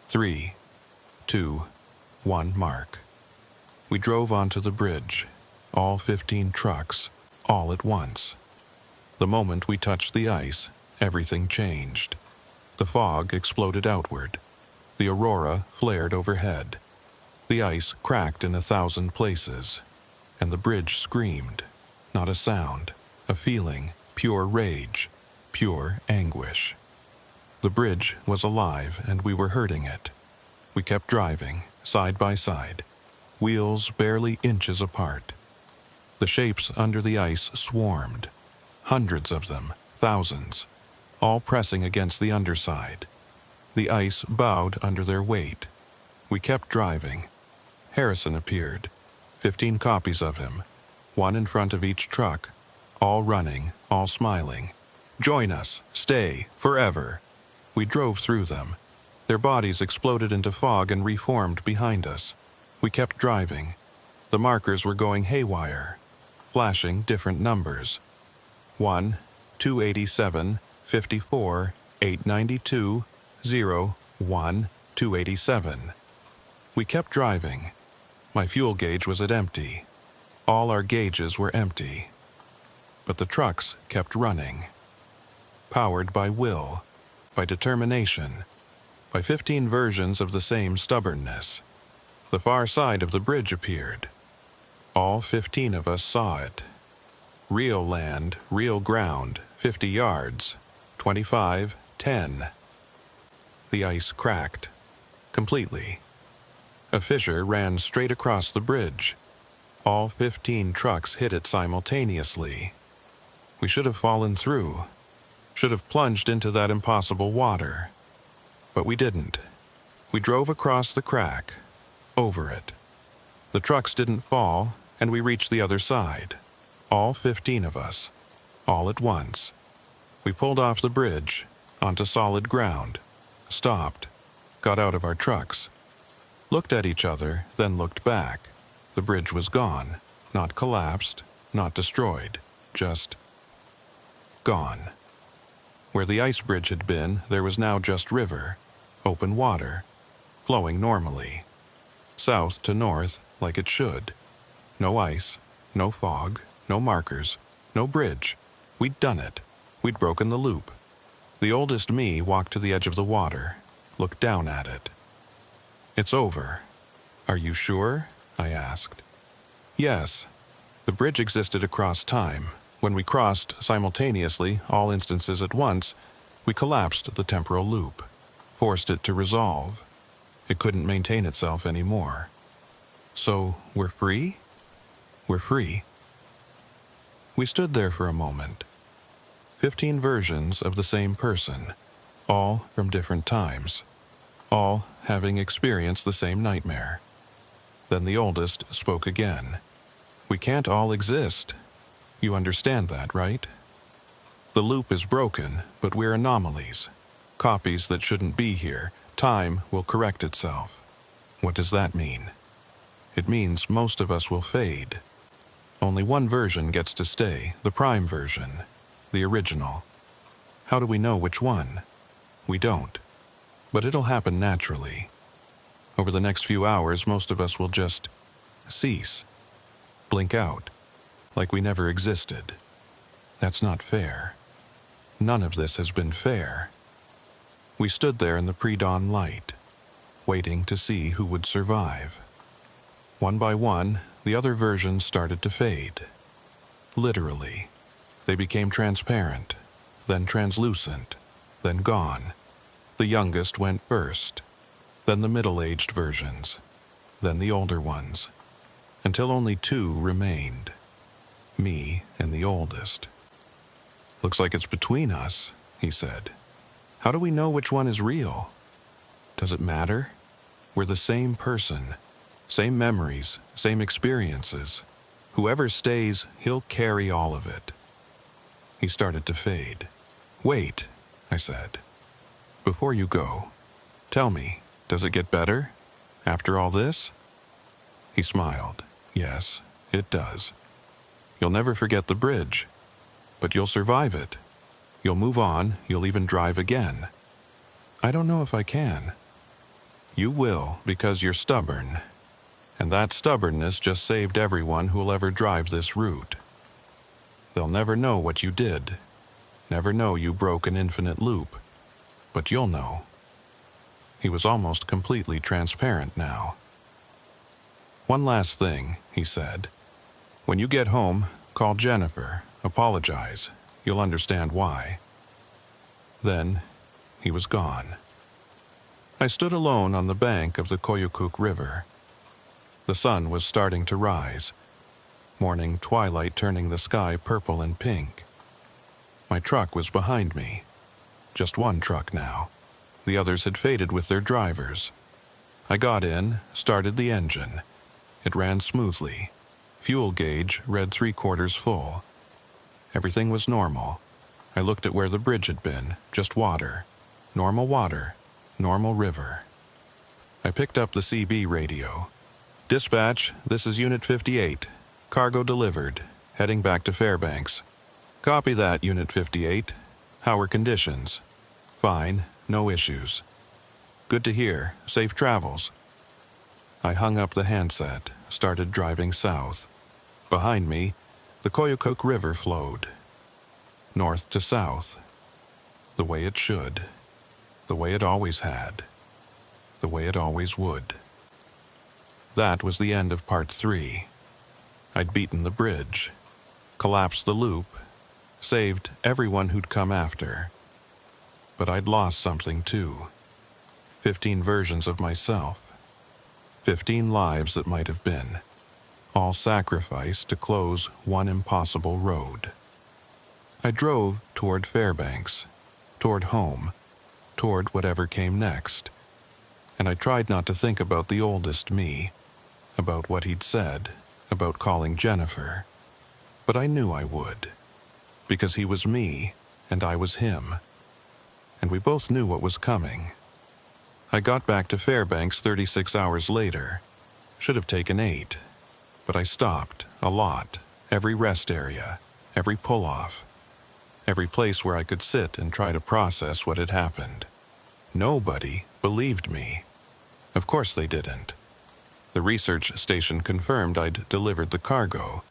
3, 2, 1 mark. We drove onto the bridge, all 15 trucks, all at once. The moment we touched the ice, everything changed. The fog exploded outward. The aurora flared overhead. The ice cracked in 1,000 places, and the bridge screamed. Not a sound, a feeling, pure rage, pure anguish. The bridge was alive, and we were hurting it. We kept driving, side by side, wheels barely inches apart. The shapes under the ice swarmed, hundreds of them, thousands, all pressing against the underside. The ice bowed under their weight. We kept driving. Harrison appeared, 15 copies of him, one in front of each truck, all running, all smiling. Join us, stay, forever. We drove through them. Their bodies exploded into fog and reformed behind us. We kept driving. The markers were going haywire, flashing different numbers. 1, 287, 54, 892, 0, 1, 287. We kept driving. My fuel gauge was at empty. All our gauges were empty. But the trucks kept running. Powered by will, by determination, by 15 versions of the same stubbornness. The far side of the bridge appeared. All 15 of us saw it. Real land, real ground, 50 yards, 25, 10. The ice cracked, completely. A fissure ran straight across the bridge. All 15 trucks hit it simultaneously. We should have fallen through, should have plunged into that impossible water. But we didn't. We drove across the crack, over it. The trucks didn't fall, and we reached the other side. All 15 of us, all at once. We pulled off the bridge, onto solid ground, stopped, got out of our trucks, looked at each other, then looked back. The bridge was gone, not collapsed, not destroyed, just gone. Where the ice bridge had been, there was now just river, open water, flowing normally. South to north, like it should. No ice, no fog, no markers, no bridge. We'd done it. We'd broken the loop. The oldest me walked to the edge of the water, looked down at it. It's over. Are you sure? I asked. Yes. The bridge existed across time. When we crossed simultaneously, all instances at once, we collapsed the temporal loop, forced it to resolve. It couldn't maintain itself anymore. So, we're free? We're free. We stood there for a moment. 15 versions of the same person, all from different times, all having experienced the same nightmare. Then the oldest spoke again. We can't all exist. You understand that, right? The loop is broken, but we're anomalies. Copies that shouldn't be here. Time will correct itself. What does that mean? It means most of us will fade. Only one version gets to stay, the prime version, the original. How do we know which one? We don't. But it'll happen naturally. Over the next few hours, most of us will just cease, blink out, like we never existed. That's not fair. None of this has been fair. We stood there in the pre-dawn light, waiting to see who would survive. One by one, the other versions started to fade. Literally, they became transparent. then translucent, then gone. The youngest went first, then the middle-aged versions, then the older ones, until only two remained, me and the oldest. "Looks like it's between us," he said. "How do we know which one is real? Does it matter? We're the same person, same memories, same experiences. Whoever stays, he'll carry all of it." He started to fade. "Wait," I said. "Before you go, tell me, does it get better? After all this?" He smiled. "Yes, it does. You'll never forget the bridge, but you'll survive it. You'll move on, you'll even drive again." "I don't know if I can." "You will, because you're stubborn. And that stubbornness just saved everyone who'll ever drive this route. They'll never know what you did, never know you broke an infinite loop, but you'll know." He was almost completely transparent now. "One last thing," he said. "When you get home, call Jennifer, apologize. You'll understand why." Then he was gone. I stood alone on the bank of the Koyukuk River. The sun was starting to rise, morning twilight turning the sky purple and pink. My truck was behind me. Just one truck now. The others had faded with their drivers. I got in, started the engine. It ran smoothly. Fuel gauge read 3/4 full. Everything was normal. I looked at where the bridge had been, just water. Normal river. I picked up the CB radio. "Dispatch, this is Unit 58. Cargo delivered. Heading back to Fairbanks." "Copy that, Unit 58. How are conditions?" "Fine. No issues." "Good to hear. Safe travels." I hung up the handset, started driving south. Behind me, the Koyukuk River flowed. North to south. The way it should. The way it always had. The way it always would. That was the end of Part 3. I'd beaten the bridge, collapsed the loop, saved everyone who'd come after. But I'd lost something too. 15 versions of myself. 15 lives that might have been, all sacrificed to close one impossible road. I drove toward Fairbanks, toward home, toward whatever came next. And I tried not to think about the oldest me, about what he'd said, about calling Jennifer. But I knew I would, because he was me and I was him. And we both knew what was coming. I got back to Fairbanks 36 hours later. Should have taken 8. But I stopped, a lot, every rest area, every pull-off, every place where I could sit and try to process what had happened. Nobody believed me. Of course they didn't. The research station confirmed I'd delivered the cargo,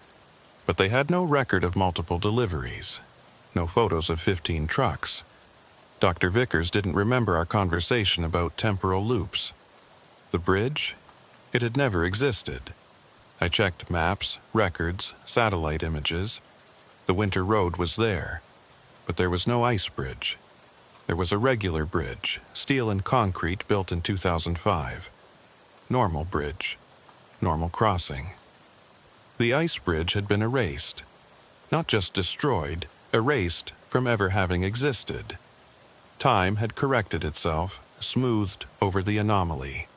but they had no record of multiple deliveries, no photos of 15 trucks. Dr. Vickers didn't remember our conversation about temporal loops. The bridge? It had never existed. I checked maps, records, satellite images. The winter road was there, but there was no ice bridge. There was a regular bridge, steel and concrete, built in 2005. Normal bridge, normal crossing. The ice bridge had been erased. Not just destroyed, erased from ever having existed. Time had corrected itself, smoothed over the anomaly.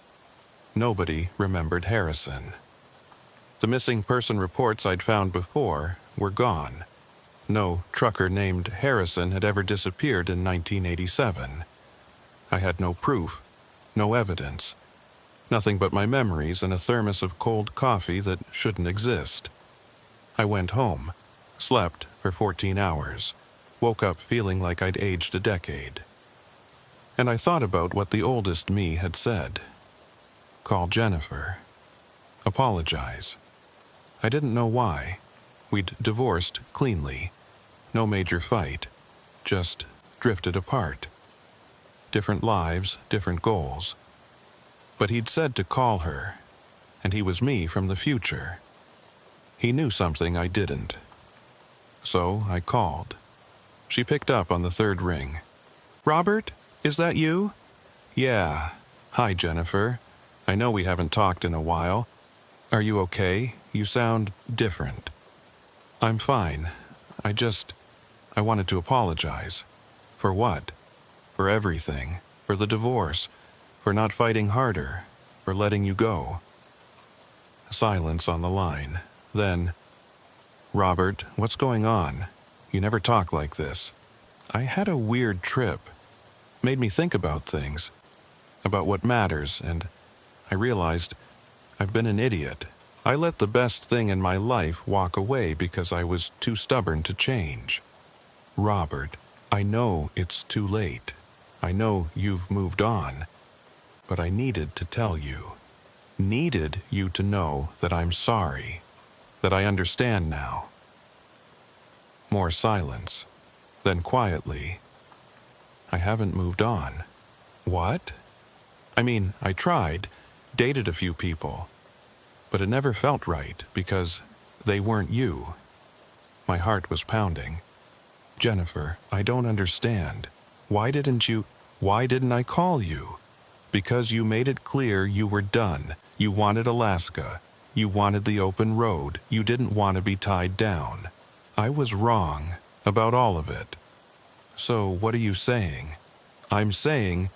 Nobody remembered Harrison. The missing person reports I'd found before were gone. No trucker named Harrison had ever disappeared in 1987. I had no proof, no evidence. Nothing but my memories and a thermos of cold coffee that shouldn't exist. I went home, slept for 14 hours, woke up feeling like I'd aged a decade. And I thought about what the oldest me had said. Call Jennifer. Apologize. I didn't know why. We'd divorced cleanly. No major fight. Just drifted apart. Different lives, different goals. But he'd said to call her, and he was me from the future. He knew something I didn't. So I called. She picked up on the third ring. "Robert, is that you?" "Yeah. Hi, Jennifer. I know we haven't talked in a while. Are you okay? You sound different." "I'm fine. I wanted to apologize." "For what?" "For everything. For the divorce. For not fighting harder. For letting you go." Silence on the line. Then, "Robert, what's going on? You never talk like this." "I had a weird trip. Made me think about things. About what matters, and I realized I've been an idiot. I let the best thing in my life walk away because I was too stubborn to change." "Robert, I know it's too late. I know you've moved on. But I needed to tell you. Needed you to know that I'm sorry. That I understand now." More silence. Then quietly, "I haven't moved on." "What?" "I mean, I tried, dated a few people, but it never felt right because they weren't you." My heart was pounding. "Jennifer, I don't understand. Why didn't I call you?" "Because you made it clear you were done. You wanted Alaska. You wanted the open road. You didn't want to be tied down. I was wrong about all of it." "So what are you saying?" I'm saying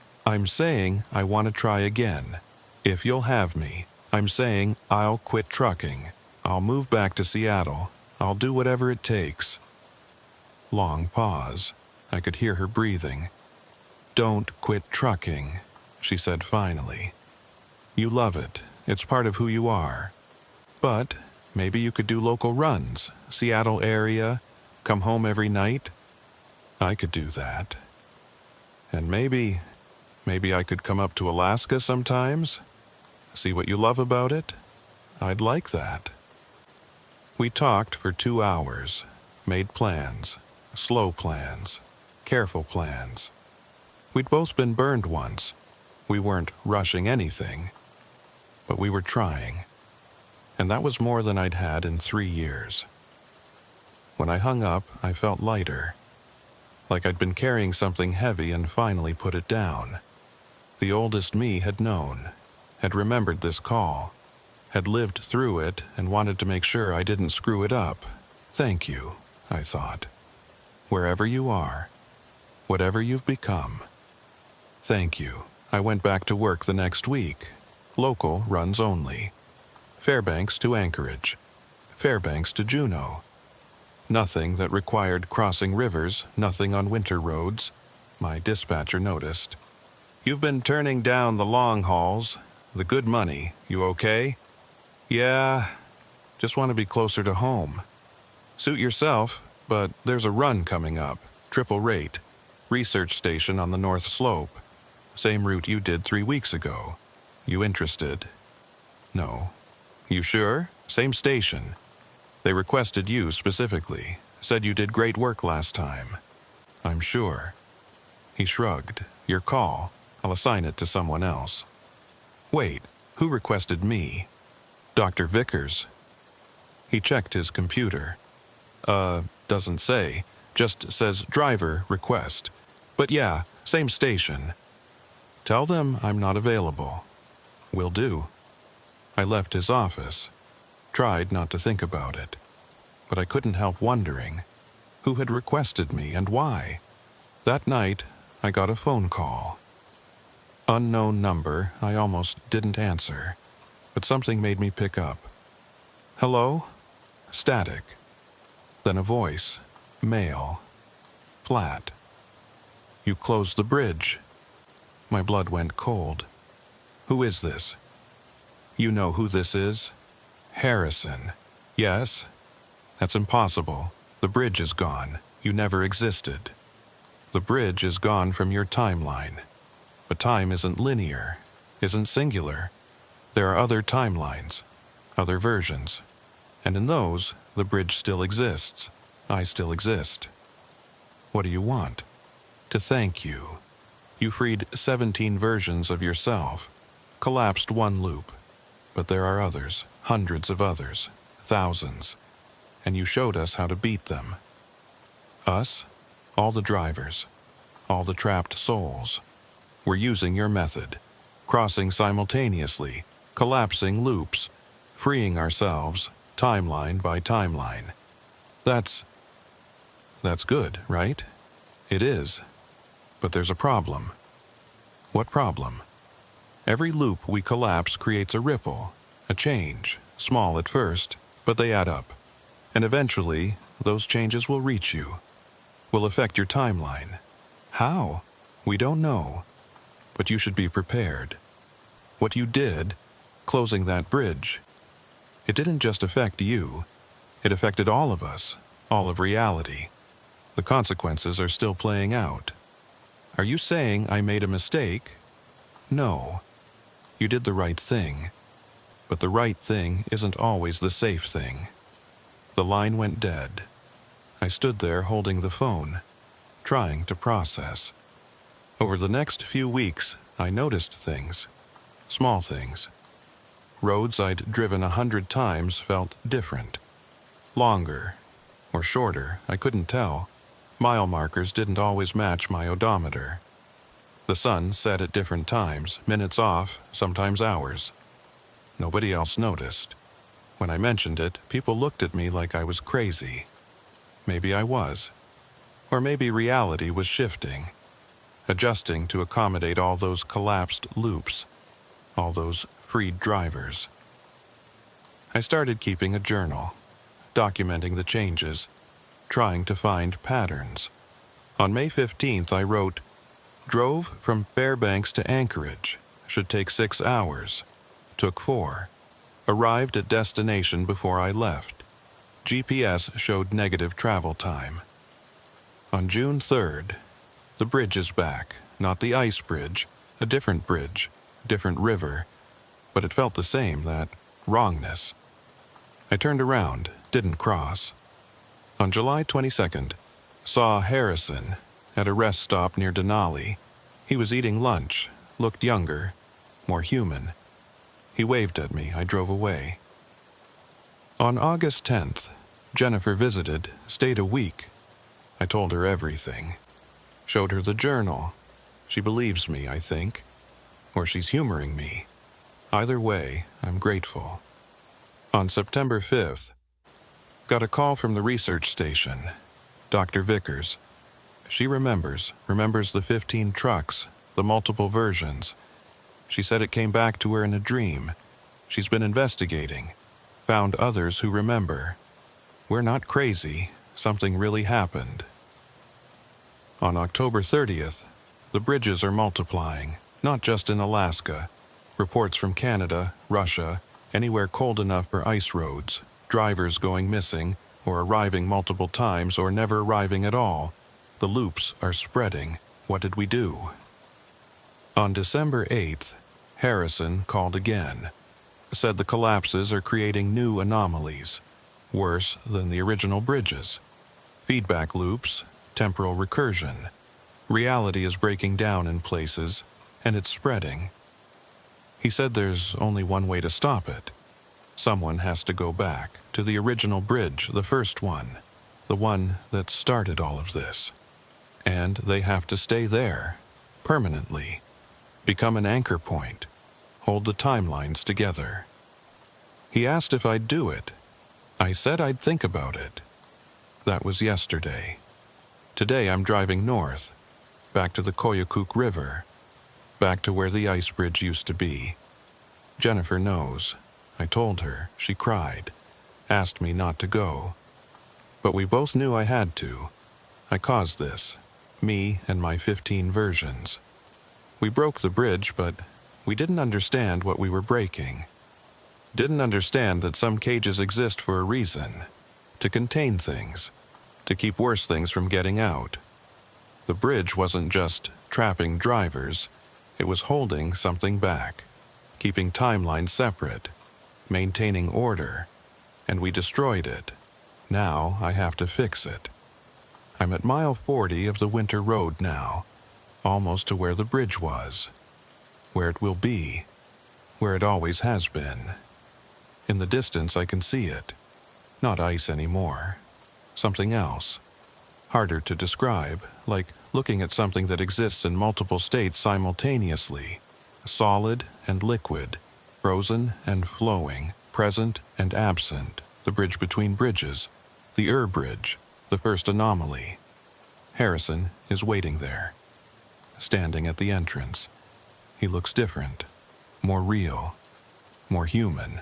I want to try again. If you'll have me. I'm saying I'll quit trucking. I'll move back to Seattle. I'll do whatever it takes." Long pause. I could hear her breathing. "Don't quit trucking," she said finally. "You love it. It's part of who you are. But maybe you could do local runs, Seattle area, come home every night." I could do that. "And maybe I could come up to Alaska sometimes? See what you love about it? I'd like that." We talked for 2 hours, made plans, slow plans, careful plans. We'd both been burned once. We weren't rushing anything, but we were trying. And that was more than I'd had in 3 years. When I hung up, I felt lighter, like I'd been carrying something heavy and finally put it down. The oldest me had known, had remembered this call, had lived through it and wanted to make sure I didn't screw it up. Thank you, I thought. Wherever you are, whatever you've become. Thank you. I went back to work the next week. Local runs only. Fairbanks to Anchorage. Fairbanks to Juneau. Nothing that required crossing rivers, nothing on winter roads. My dispatcher noticed. "You've been turning down the long hauls, the good money. You okay?" "Yeah, just want to be closer to home." "Suit yourself, but there's a run coming up, triple rate. Research station on the North Slope. Same route you did 3 weeks ago. You interested?" "No." "You sure? Same station. They requested you specifically. Said you did great work last time." "I'm sure." He shrugged. "Your call. I'll assign it to someone else." "Wait, who requested me?" "Dr. Vickers." He checked his computer. Doesn't say. Just says driver request. But yeah, same station." "Tell them I'm not available." "Will do." I left his office. Tried not to think about it. But I couldn't help wondering who had requested me and why. That night, I got a phone call. Unknown number. I almost didn't answer, but something made me pick up. "Hello?" Static. Then a voice. Male. Flat. "You closed the bridge." My blood went cold. "Who is this?" "You know who this is?" "Harrison." "Yes." "That's impossible. The bridge is gone. You never existed." "The bridge is gone from your timeline. But time isn't linear, isn't singular. There are other timelines, other versions. And in those, the bridge still exists. I still exist." "What do you want?" "To thank you. You freed 17 versions of yourself, collapsed one loop. But there are others, hundreds of others, thousands. And you showed us how to beat them." "Us?" all the drivers, all the trapped souls. We're using your method, crossing simultaneously, collapsing loops, freeing ourselves, timeline by timeline. That's good, right? It is. But there's a problem. What problem? Every loop we collapse creates a ripple, a change, small at first, but they add up. And eventually, those changes will reach you, will affect your timeline. How? We don't know. But you should be prepared. What you did, closing that bridge, it didn't just affect you. It affected all of us, all of reality. The consequences are still playing out. Are you saying I made a mistake? No. You did the right thing. But the right thing isn't always the safe thing. The line went dead. I stood there holding the phone, trying to process. Over the next few weeks, I noticed things, small things. Roads I'd driven 100 times felt different. Longer, or shorter, I couldn't tell. Mile markers didn't always match my odometer. The sun set at different times, minutes off, sometimes hours. Nobody else noticed. When I mentioned it, people looked at me like I was crazy. Maybe I was. Or maybe reality was shifting, adjusting to accommodate all those collapsed loops, all those freed drivers. I started keeping a journal, documenting the changes, trying to find patterns. On May 15th, I wrote, "Drove from Fairbanks to Anchorage. Should take 6 hours. Took 4. Arrived at destination before I left. GPS showed negative travel time." On June 3rd, the bridge is back, not the ice bridge, a different bridge, different river, but it felt the same, that wrongness. I turned around, didn't cross. On July 22nd, saw Harrison at a rest stop near Denali. He was eating lunch, looked younger, more human. He waved at me. I drove away. On August 10th, Jennifer visited, stayed a week. I told her everything. Showed her the journal. She believes me, I think. Or she's humoring me. Either way, I'm grateful. On September 5th, got a call from the research station. Dr. Vickers. She remembers the 15 trucks, the multiple versions. She said it came back to her in a dream. She's been investigating, found others who remember. We're not crazy. Something really happened. On October 30th, the bridges are multiplying, not just in Alaska. Reports from Canada, Russia, anywhere cold enough for ice roads, drivers going missing, or arriving multiple times or never arriving at all. The loops are spreading. What did we do? On December 8th, Harrison called again. Said the collapses are creating new anomalies, worse than the original bridges. Feedback loops, temporal recursion. Reality is breaking down in places, and it's spreading. He said there's only one way to stop it. Someone has to go back to the original bridge, the first one, the one that started all of this. And they have to stay there, permanently, become an anchor point, hold the timelines together. He asked if I'd do it. I said I'd think about it. That was yesterday. Today I'm driving north, back to the Koyukuk River, back to where the ice bridge used to be. Jennifer knows. I told her. She cried, asked me not to go. But we both knew I had to. I caused this, me and my 15 versions. We broke the bridge, but we didn't understand what we were breaking. Didn't understand that some cages exist for a reason, to contain things, to keep worse things from getting out. The bridge wasn't just trapping drivers, it was holding something back, keeping timelines separate, maintaining order, and we destroyed it. Now I have to fix it. I'm at mile 40 of the winter road now, almost to where the bridge was, where it will be, where it always has been. In the distance I can see it. Not ice anymore. Something else. harder to describe, like looking at something that exists in multiple states simultaneously, solid and liquid, frozen and flowing, present and absent, the bridge between bridges, the bridge, the first anomaly. Harrison is waiting there, standing at the entrance. He looks different, more real, more human.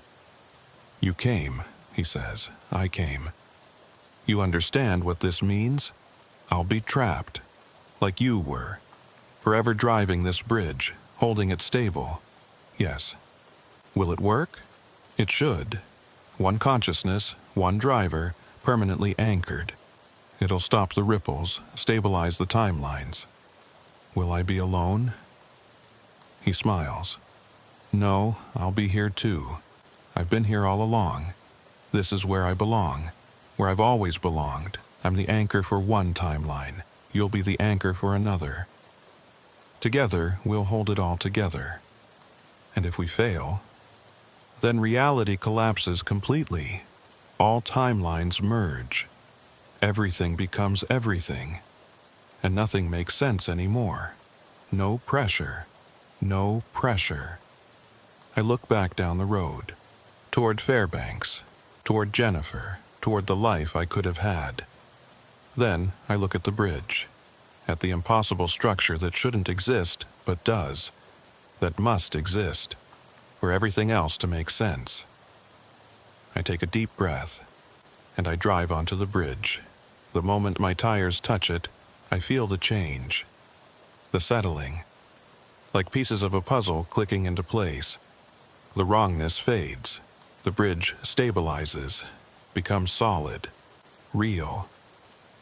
"You came," he says. "I came. You understand what this means? I'll be trapped, like you were, forever driving this bridge, holding it stable. Yes. Will it work? It should. One consciousness, one driver, permanently anchored. It'll stop the ripples, stabilize the timelines. Will I be alone?" He smiles. "No, I'll be here too. I've been here all along. This is where I belong, where I've always belonged. I'm the anchor for one timeline. You'll be the anchor for another. Together, we'll hold it all together. And if we fail, then reality collapses completely. All timelines merge. Everything becomes everything. And nothing makes sense anymore. No pressure. No pressure." I look back down the road, toward Fairbanks, toward Jennifer, toward the life I could have had. Then I look at the bridge, at the impossible structure that shouldn't exist but does, that must exist, for everything else to make sense. I take a deep breath, and I drive onto the bridge. The moment my tires touch it, I feel the change, the settling, like pieces of a puzzle clicking into place. The wrongness fades. The bridge stabilizes, becomes solid, real.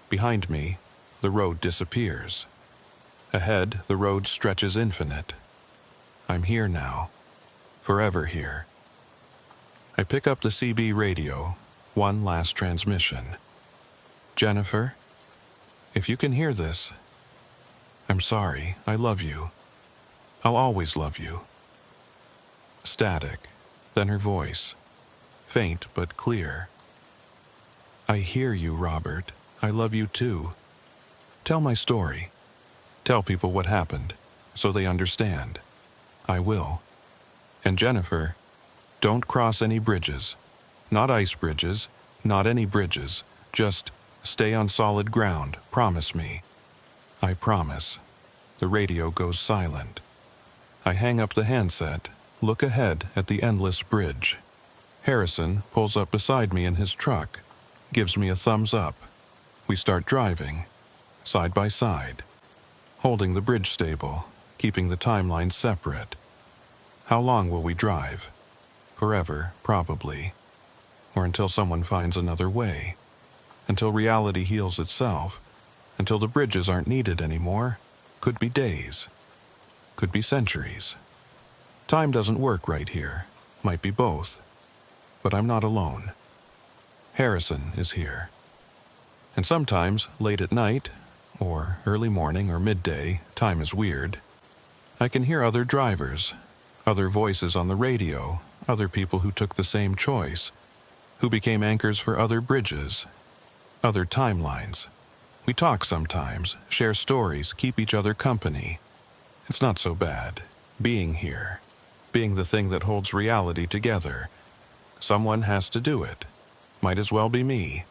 Behind me, the road disappears. Ahead, the road stretches infinite. I'm here now, forever here. I pick up the CB radio, one last transmission. "Jennifer, if you can hear this, I'm sorry, I love you. I'll always love you." Static, then her voice, faint but clear. "I hear you, Robert. I love you too. Tell my story. Tell people what happened, so they understand. I will. And Jennifer, don't cross any bridges. Not ice bridges, not any bridges. Just stay on solid ground, promise me." I promise. The radio goes silent. I hang up the handset, look ahead at the endless bridge. Harrison pulls up beside me in his truck, gives me a thumbs up. We start driving, side by side, holding the bridge stable, keeping the timelines separate. How long will we drive? Forever, probably. Or until someone finds another way. Until reality heals itself. Until the bridges aren't needed anymore. Could be days. Could be centuries. Time doesn't work right here. Might be both. But I'm not alone. Harrison is here. And sometimes, late at night, or early morning or midday, time is weird, I can hear other drivers, other voices on the radio, other people who took the same choice, who became anchors for other bridges, other timelines. We talk sometimes, share stories, keep each other company. It's not so bad, being here, being the thing that holds reality together. Someone has to do it. Might as well be me.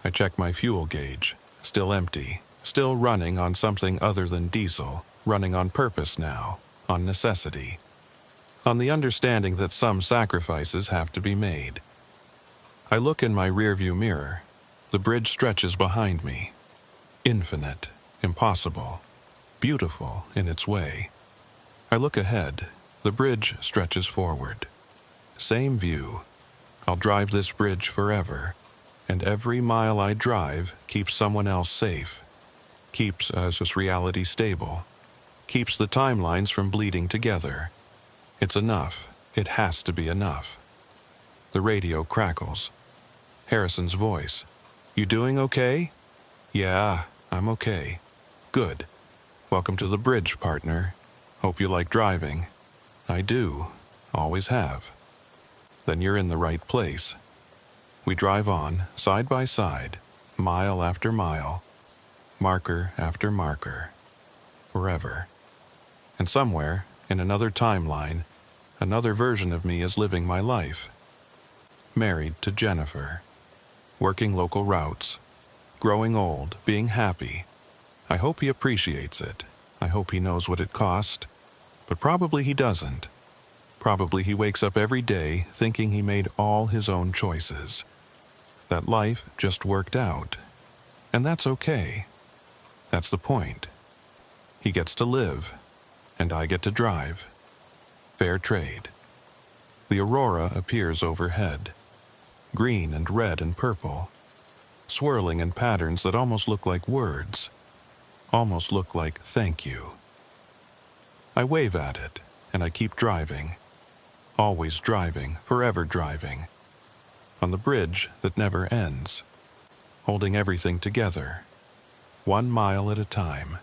I check my fuel gauge, still empty, still running on something other than diesel, running on purpose now, on necessity, on the understanding that some sacrifices have to be made. I look in my rearview mirror. The bridge stretches behind me. Infinite, impossible, beautiful in its way. I look ahead. The bridge stretches forward. Same view. I'll drive this bridge forever, and every mile I drive keeps someone else safe, keeps this reality stable, keeps the timelines from bleeding together. It's enough. It has to be enough. The radio crackles. Harrison's voice. "You doing okay?" "Yeah, I'm okay." "Good. Welcome to the bridge, partner. Hope you like driving." "I do. Always have." "Then you're in the right place." We drive on, side by side, mile after mile. marker after marker, forever. And somewhere, in another timeline, another version of me is living my life. Married to Jennifer, working local routes, growing old, being happy. I hope he appreciates it. I hope he knows what it cost, but probably he doesn't. Probably he wakes up every day thinking he made all his own choices, that life just worked out. And that's okay. That's the point. He gets to live, and I get to drive. Fair trade. The aurora appears overhead, green and red and purple, swirling in patterns that almost look like words, almost look like thank you. I wave at it, and I keep driving. Always driving, forever driving. On the bridge that never ends, holding everything together, 1 mile at a time.